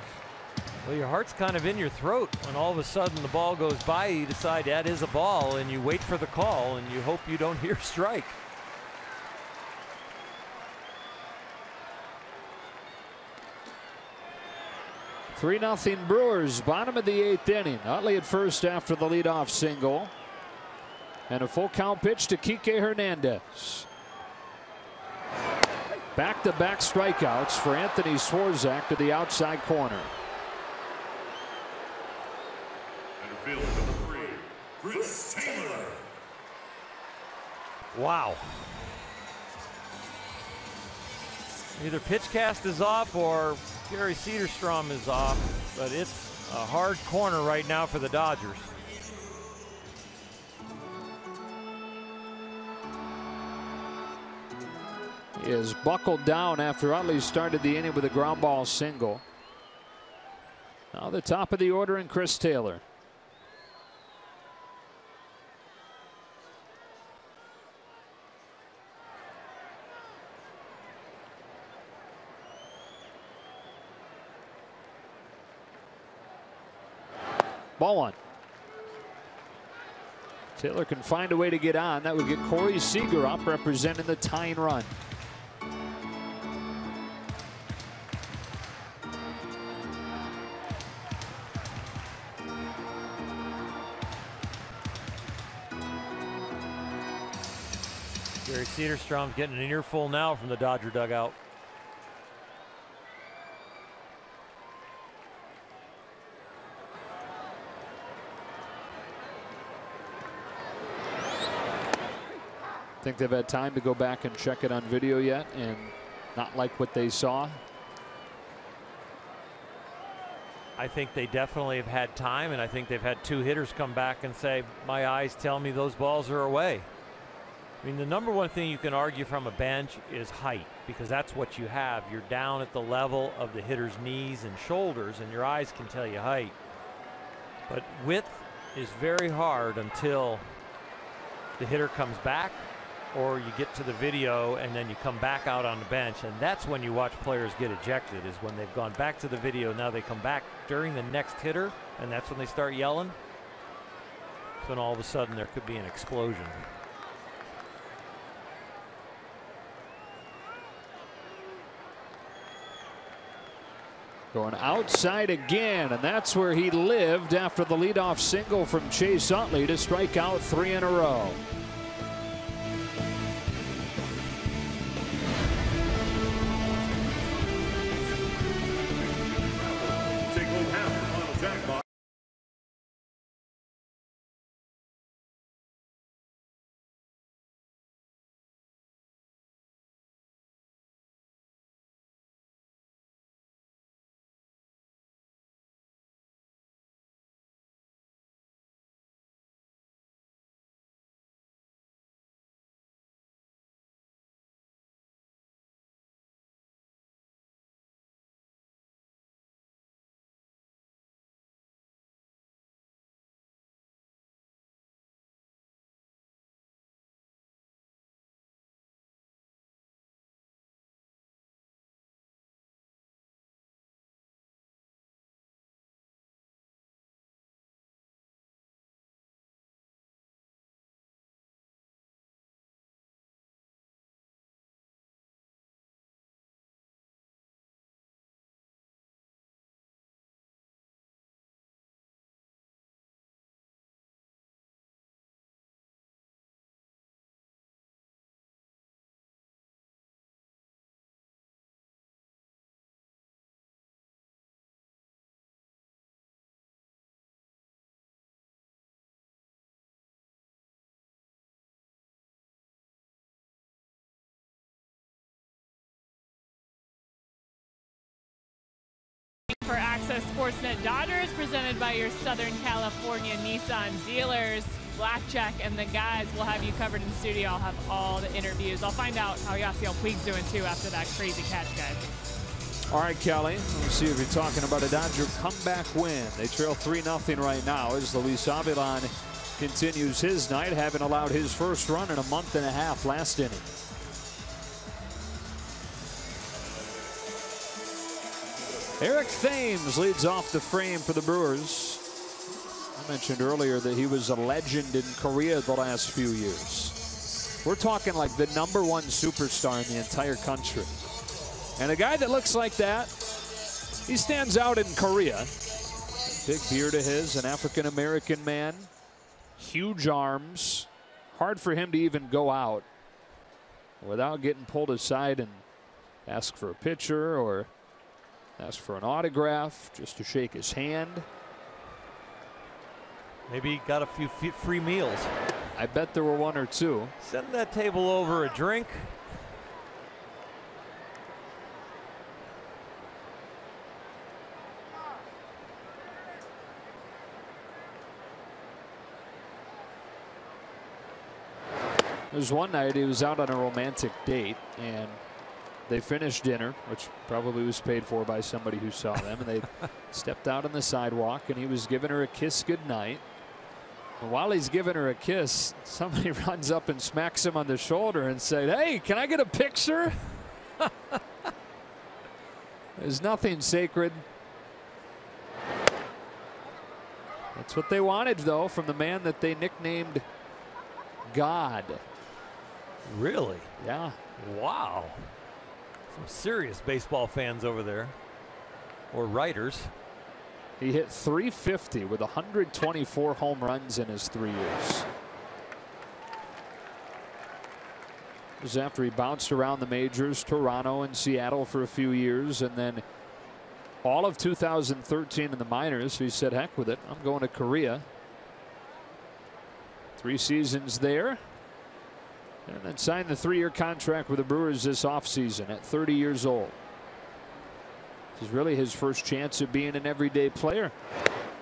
Well, your heart's kind of in your throat when all of a sudden the ball goes by. You decide that is a ball, and you wait for the call, and you hope you don't hear strike. Three 3-0 Brewers, bottom of the 8th inning. Utley at first after the leadoff single. And a full count pitch to Kike Hernandez. Back-to-back strikeouts for Anthony Swarzak to the outside corner. Center field number 3, Chris Taylor. Wow. Either pitch cast is off or Gary Cederstrom is off, but it's a hard corner right now for the Dodgers. He is buckled down after Utley started the inning with a ground ball single. Now the top of the order and Chris Taylor. Ball one. Taylor can find a way to get on. That would get Corey Seager up, representing the tying run. Gary Cederstrom's getting an earful now from the Dodger dugout. Think they've had time to go back and check it on video yet and not like what they saw? I think they definitely have had time, and I think they've had 2 hitters come back and say, my eyes tell me those balls are away. I mean, the number one thing you can argue from a bench is height, because that's what you have. You're down at the level of the hitter's knees and shoulders, and your eyes can tell you height. But width is very hard until the hitter comes back, or you get to the video and then you come back out on the bench, and that's when you watch players get ejected, is when they've gone back to the video. Now they come back during the next hitter, and that's when they start yelling. So then all of a sudden there could be an explosion. Going outside again, and that's where he lived after the leadoff single from Chase Utley to strike out 3 in a row. for Access Sportsnet Dodgers, presented by your Southern California Nissan dealers. Blackjack and the guys will have you covered in studio. I'll have all the interviews. I'll find out how Yasiel Puig's doing too after that crazy catch, guys. All right, Kelly, let's see if you're talking about a Dodger comeback win. They trail 3-0 right now as Luis Avilan continues his night, having allowed his first run in a month and a half last inning. Eric Thames leads off the frame for the Brewers. I mentioned earlier that he was a legend in Korea the last few years. We're talking like the #1 superstar in the entire country. And a guy that looks like that, he stands out in Korea. Big beard of his, an African-American man, huge arms. Hard for him to even go out without getting pulled aside and ask for a picture or ask for an autograph, just to shake his hand. Maybe he got a few free meals. I bet there were 1 or 2. Send that table over a drink. There was one night he was out on a romantic date and they finished dinner, which probably was paid for by somebody who saw them, and they stepped out on the sidewalk and he was giving her a kiss goodnight. And while he's giving her a kiss, somebody runs up and smacks him on the shoulder and said, "Hey, can I get a picture?" There's nothing sacred. That's what they wanted, though, from the man that they nicknamed God. Really? Yeah. Wow. Some serious baseball fans over there, or writers. He hit .350 with 124 home runs in his 3 years. It was after he bounced around the majors, Toronto and Seattle for a few years, and then all of 2013 in the minors. He said, heck with it, I'm going to Korea. 3 seasons there. And then signed the 3-year contract with the Brewers this offseason at 30 years old. This is really his first chance of being an everyday player.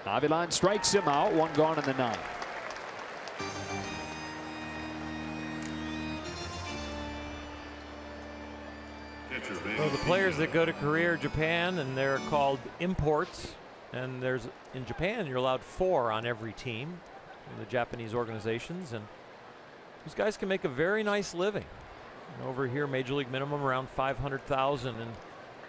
Avilan strikes him out, 1 gone in the 9th. Well, the players that go to Korea or Japan, and they're called imports. And in Japan, you're allowed 4 on every team in the Japanese organizations, and these guys can make a very nice living. And over here, major league minimum around $500,000, and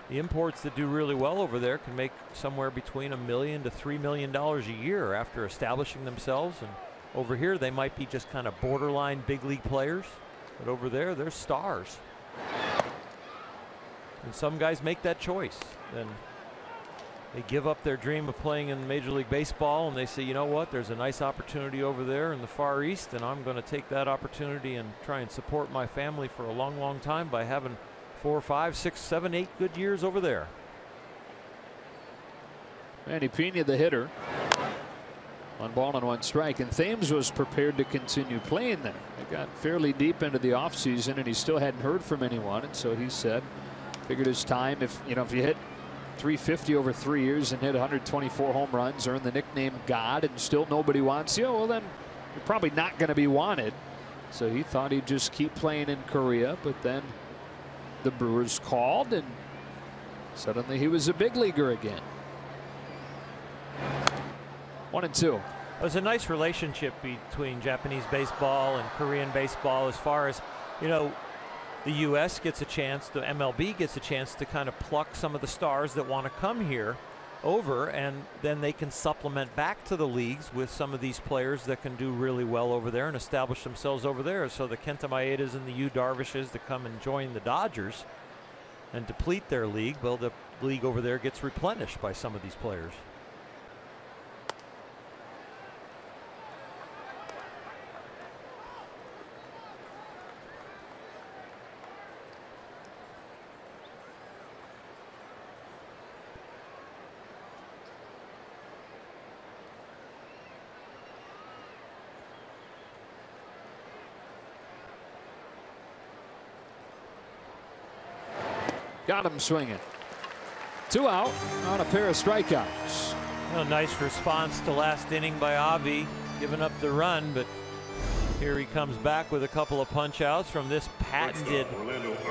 the imports that do really well over there can make somewhere between $1 million to $3 million a year after establishing themselves. And over here, they might be just kind of borderline big league players, but over there, they're stars. And some guys make that choice. Then they give up their dream of playing in Major League Baseball, and they say, you know what, there's a nice opportunity over there in the Far East, and I'm going to take that opportunity and try and support my family for a long, long time by having 4, 5, 6, 7, 8 good years over there. Manny Pena, the hitter. 1 ball and 1 strike, and Thames was prepared to continue playing there. They got fairly deep into the offseason, and he still hadn't heard from anyone, and so he said, figured his time, if you hit .350 over 3 years and hit 124 home runs, earn the nickname God, and still nobody wants you, well, then you're probably not going to be wanted. So he thought he'd just keep playing in Korea, but then the Brewers called, and suddenly he was a big leaguer again. 1-2. It was a nice relationship between Japanese baseball and Korean baseball, as far as, the U.S. gets a chance, the MLB gets a chance to kind of pluck some of the stars that want to come here over, and then they can supplement back to the leagues with some of these players that can do really well over there and establish themselves over there. So the Kenta Maedas and the Yu Darvishes that come and join the Dodgers and deplete their league, well, the league over there gets replenished by some of these players. Got him swinging. 2 out on a pair of strikeouts. A nice response to last inning by Avi, giving up the run, but here he comes back with a couple of punch outs from this patented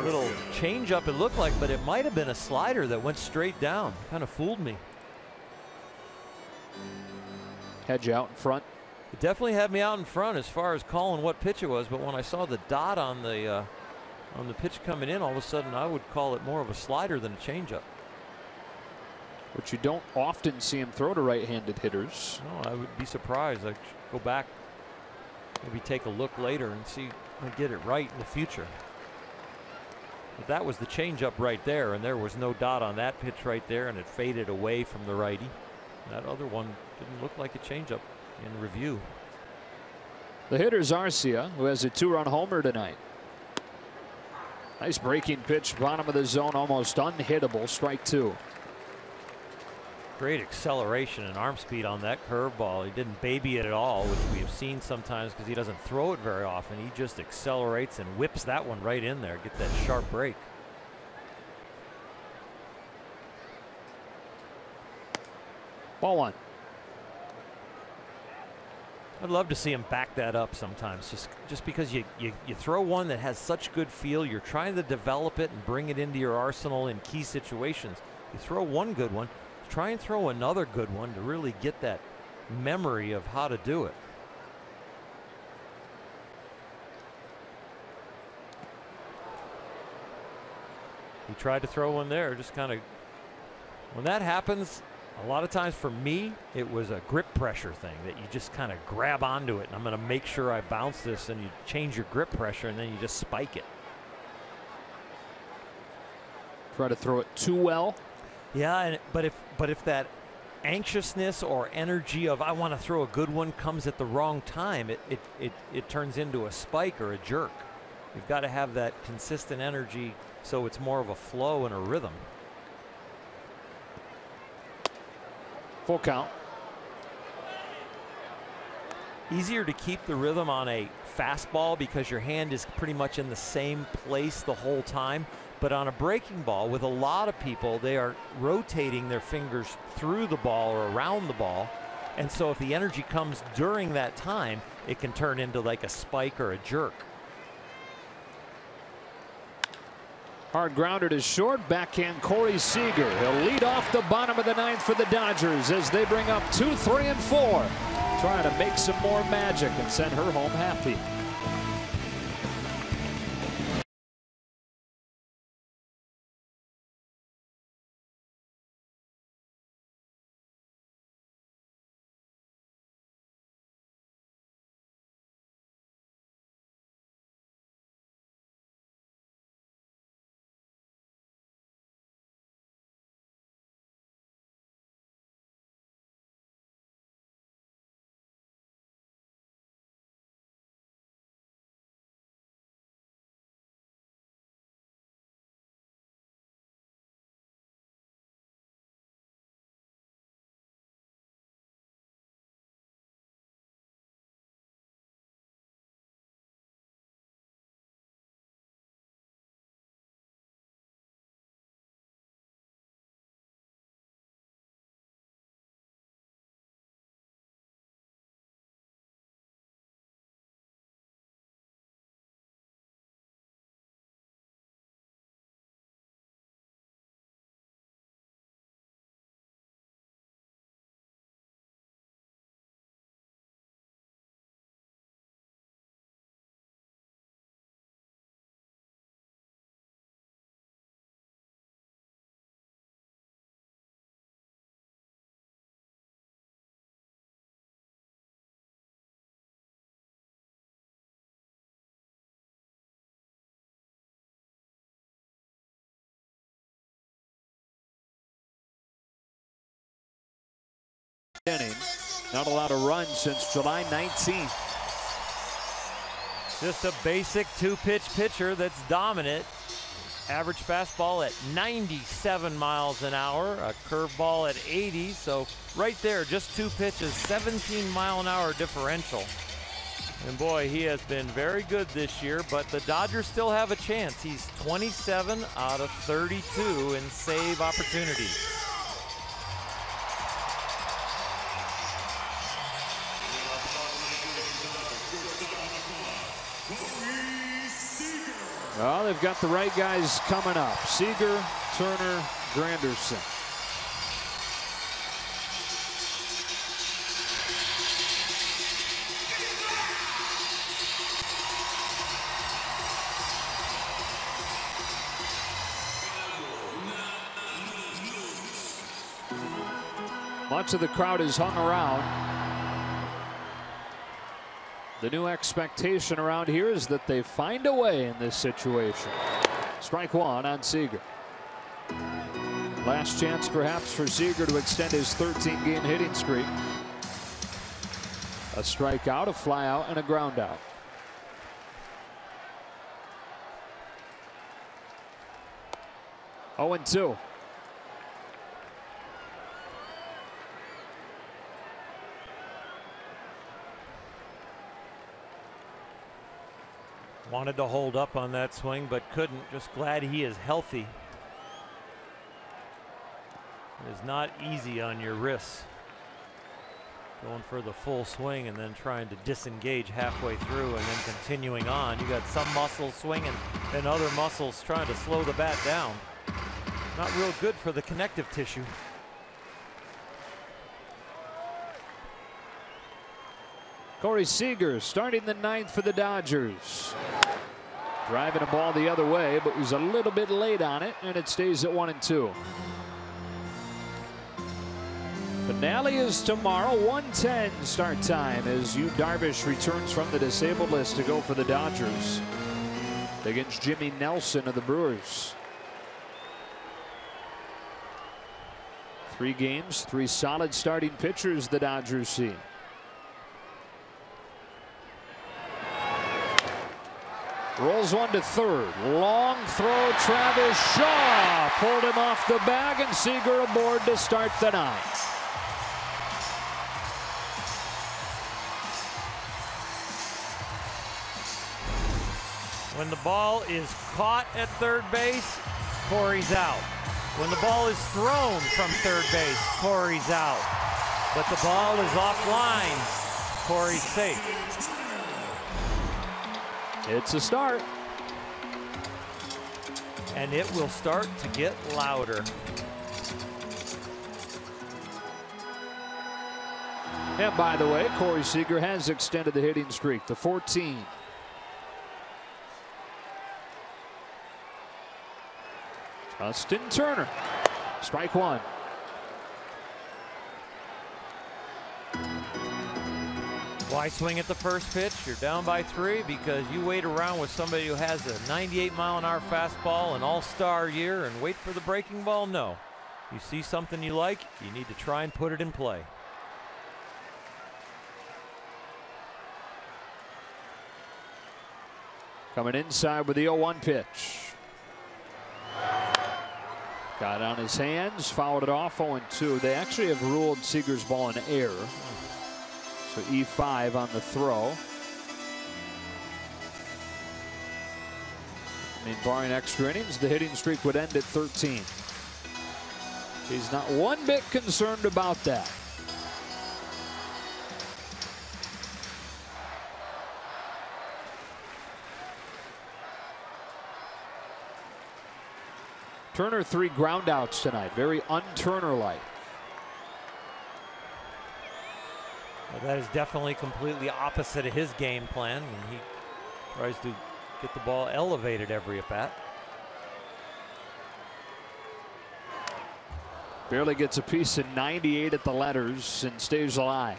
little changeup it looked like, but it might have been a slider that went straight down. Kind of fooled me. Had you out in front? It definitely had me out in front as far as calling what pitch it was, but when I saw the dot on the pitch coming in, all of a sudden I would call it more of a slider than a changeup. Which you don't often see him throw to right-handed hitters. No, I would be surprised. I'd go back, maybe take a look later and see if I get it right in the future. But that was the changeup right there, and there was no dot on that pitch right there, and it faded away from the righty. That other one didn't look like a changeup in review. The hitter's Arcia, who has a 2-run homer tonight. Nice breaking pitch, bottom of the zone, almost unhittable. Strike 2. Great acceleration and arm speed on that curveball. He didn't baby it at all, which we have seen sometimes because he doesn't throw it very often. He just accelerates and whips that one right in there. Get that sharp break. Ball 1. I'd love to see him back that up sometimes, just because you throw one that has such good feel. You're trying to develop it and bring it into your arsenal in key situations. You throw one good one, try and throw another good one to really get that memory of how to do it. He tried to throw one there, just kind of. When that happens, a lot of times for me, it was a grip pressure thing that you just kind of grab onto it. And I'm going to make sure I bounce this, and you change your grip pressure, and then you just spike it. Try to throw it too well. Yeah, but if that anxiousness or energy of I want to throw a good one comes at the wrong time, it turns into a spike or a jerk. You've got to have that consistent energy so it's more of a flow and a rhythm. Full count. Easier to keep the rhythm on a fastball because your hand is pretty much in the same place the whole time. But on a breaking ball, with a lot of people, they are rotating their fingers through the ball or around the ball. And so if the energy comes during that time, it can turn into like a spike or a jerk. Hard grounder to short. Backhand Corey Seager. He'll lead off the bottom of the 9th for the Dodgers as they bring up 2, 3, and 4. Trying to make some more magic and send her home happy. Inning. Not allowed a run since July 19th. Just a basic 2-pitch pitcher that's dominant. Average fastball at 97 miles an hour, a curveball at 80. So right there, just 2 pitches, 17-mile-an-hour differential. And boy, he has been very good this year, but the Dodgers still have a chance. He's 27 out of 32 in save opportunities. Well, they've got the right guys coming up. Seager, Turner, Granderson. Much of the crowd is hung around. The new expectation around here is that they find a way in this situation. Strike one on Seager. Last chance perhaps for Seager to extend his 13-game hitting streak. A strikeout, a flyout, and a ground out. Oh, 0-2. Wanted to hold up on that swing, but couldn't. Just glad he is healthy. It is not easy on your wrists. Going for the full swing and then trying to disengage halfway through and then continuing on. You got some muscles swinging and other muscles trying to slow the bat down. Not real good for the connective tissue. Corey Seager starting the ninth for the Dodgers. Driving a ball the other way, but was a little bit late on it, and it stays at 1-2. Finale is tomorrow, 1:10 start time as Yu Darvish returns from the disabled list to go for the Dodgers against Jimmy Nelson of the Brewers. 3 games, 3 solid starting pitchers the Dodgers see. Rolls one to third. Long throw. Travis Shaw pulled him off the bag, and Seager aboard to start the ninth. When the ball is caught at third base, Corey's out. When the ball is thrown from third base, Corey's out. But the ball is offline. Corey's safe. It's a start. And it will start to get louder. And by the way, Corey Seager has extended the hitting streak to 14. Justin Turner. Strike one. Why swing at the first pitch? You're down by 3 because you wait around with somebody who has a 98-mile-an-hour fastball, an all-star year, and wait for the breaking ball? No. You see something you like, you need to try and put it in play. Coming inside with the 0-1 pitch. Got on his hands, fouled it off, 0-2. They actually have ruled Seager's ball an error. So E5 on the throw. I mean, barring extra innings, the hitting streak would end at 13. He's not one bit concerned about that. Turner 3 groundouts tonight, very un-Turner-like. Well, that is definitely completely opposite of his game plan when he tries to get the ball elevated every at bat. Barely gets a piece in 98 at the letters and stays alive.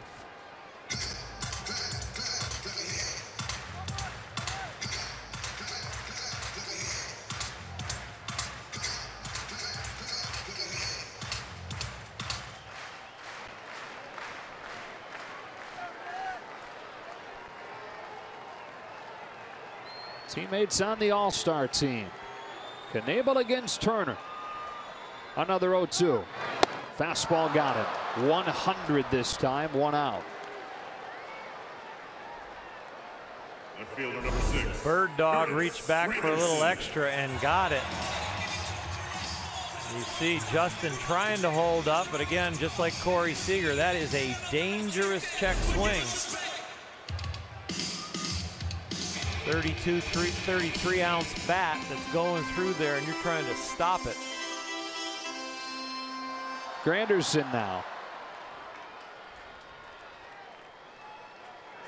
Teammates on the All-Star team. Knebel against Turner. Another 0-2. Fastball got it. 100 this time, 1 out. Left fielder number 6. Bird Dog reached back for a little extra and got it. You see Justin trying to hold up, but again, just like Corey Seager, that is a dangerous check swing. 33-ounce bat that's going through there, and you're trying to stop it. Granderson now.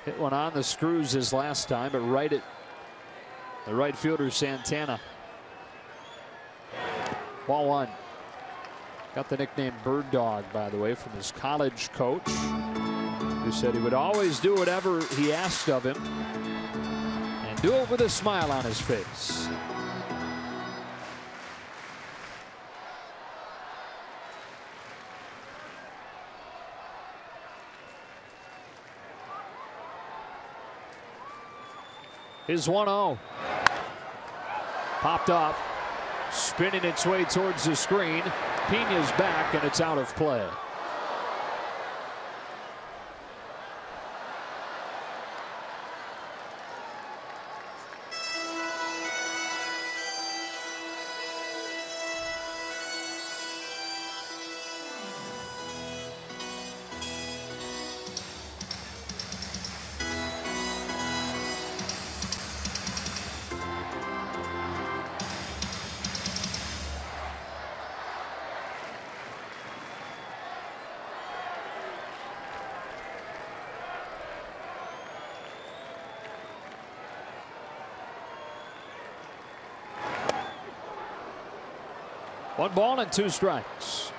Hit one on the screws his last time, but right at the right fielder Santana. Ball 1. Got the nickname Bird Dog, by the way, from his college coach, who said he would always do whatever he asked of him and do it with a smile on his face. His 1-0. Popped up. Spinning its way towards the screen. Piña's back, and it's out of play. One ball and 2 strikes.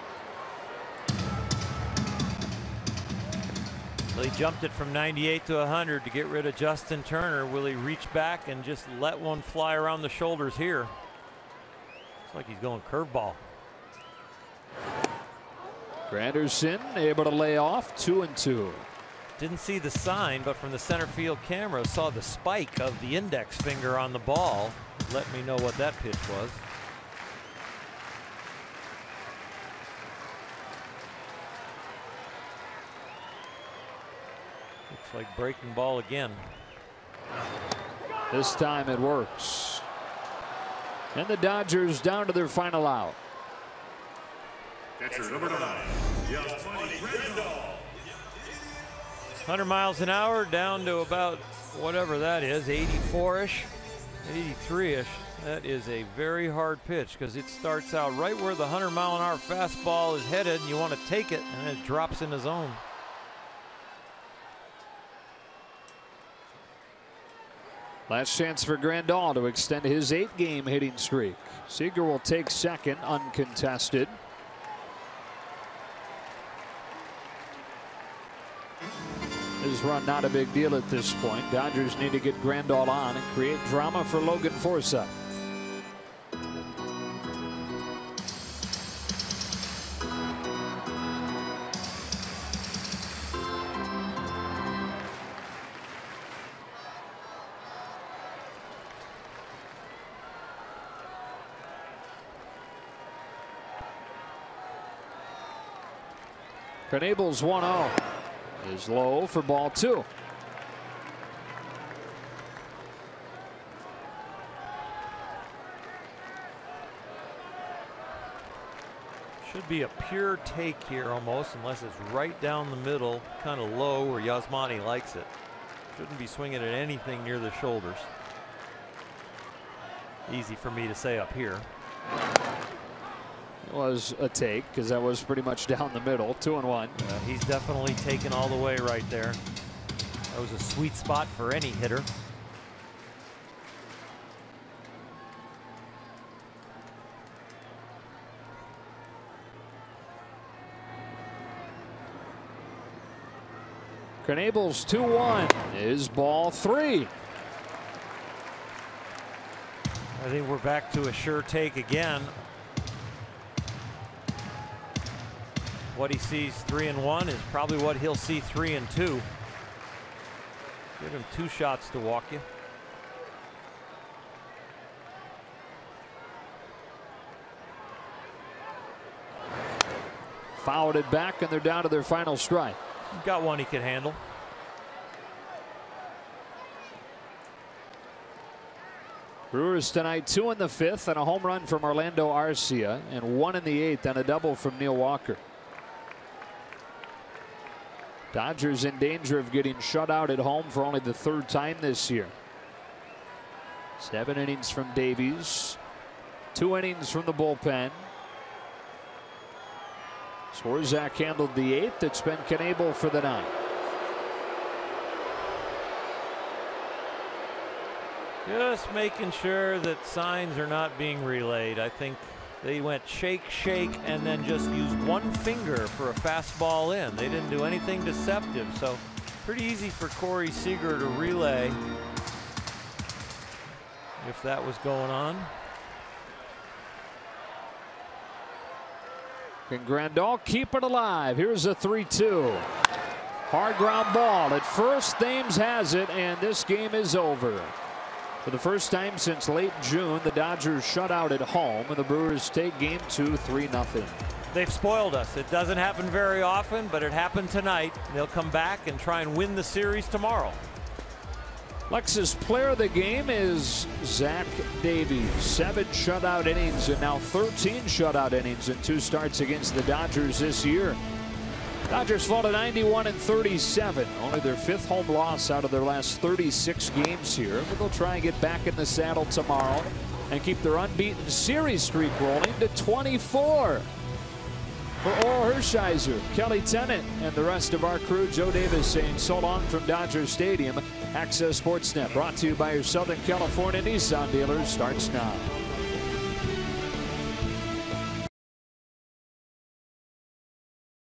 Well, he jumped it from 98 to 100 to get rid of Justin Turner. Will he reach back and just let one fly around the shoulders here? Looks like he's going curveball. Granderson able to lay off 2-2. Didn't see the sign, but from the center field camera saw the spike of the index finger on the ball. Let me know what that pitch was. Like breaking ball again. This time it works. And the Dodgers down to their final out. Catcher number 9. 100 miles an hour down to about whatever that is, 84-ish, 83-ish. That is a very hard pitch because it starts out right where the 100-mile-an-hour fastball is headed, and you want to take it, and then it drops in the zone. Last chance for Grandal to extend his 8-game hitting streak. Seager will take second, uncontested. His run not a big deal at this point. Dodgers need to get Grandal on and create drama for Logan Forsythe. Knebel's 1-0 is low for ball 2. Should be a pure take here almost, unless it's right down the middle, kind of low where Yasmani likes it. Shouldn't be swinging at anything near the shoulders. Easy for me to say up here. Was a take because that was pretty much down the middle. 2-1. He's definitely taken all the way right there. That was a sweet spot for any hitter. Knebel's 2-1 is ball 3. I think we're back to a sure take again. What he sees 3-1 is probably what he'll see 3-2. Give him 2 shots to walk you. Fouled it back, and they're down to their final strike. Got one he could handle. Brewers tonight 2 in the 5th and a home run from Orlando Arcia and 1 in the 8th and a double from Neil Walker. Dodgers in danger of getting shut out at home for only the 3rd time this year. 7 innings from Davies, 2 innings from the bullpen. Swarzak handled the 8th. It's been Knebel for the 9th. Just making sure that signs are not being relayed. I think they went shake, shake, and then just used one finger for a fastball in. They didn't do anything deceptive, so pretty easy for Corey Seager to relay if that was going on. Can Grandal keep it alive? Here's a 3-2. Hard ground ball at first. Thames has it, and this game is over. For the first time since late June, the Dodgers shut out at home, and the Brewers take game 2 3-0. They've spoiled us. It doesn't happen very often, but it happened tonight. They'll come back and try and win the series tomorrow. Lexus player of the game is Zach Davies. 7 shutout innings and now 13 shutout innings in 2 starts against the Dodgers this year. Dodgers fall to 91-37, only their 5th home loss out of their last 36 games here. But they'll try and get back in the saddle tomorrow and keep their unbeaten series streak rolling to 24. For Oral Hershiser, Kelly Tennant, and the rest of our crew, Joe Davis saying so long from Dodger Stadium. Access Sportsnet brought to you by your Southern California Nissan dealers starts now.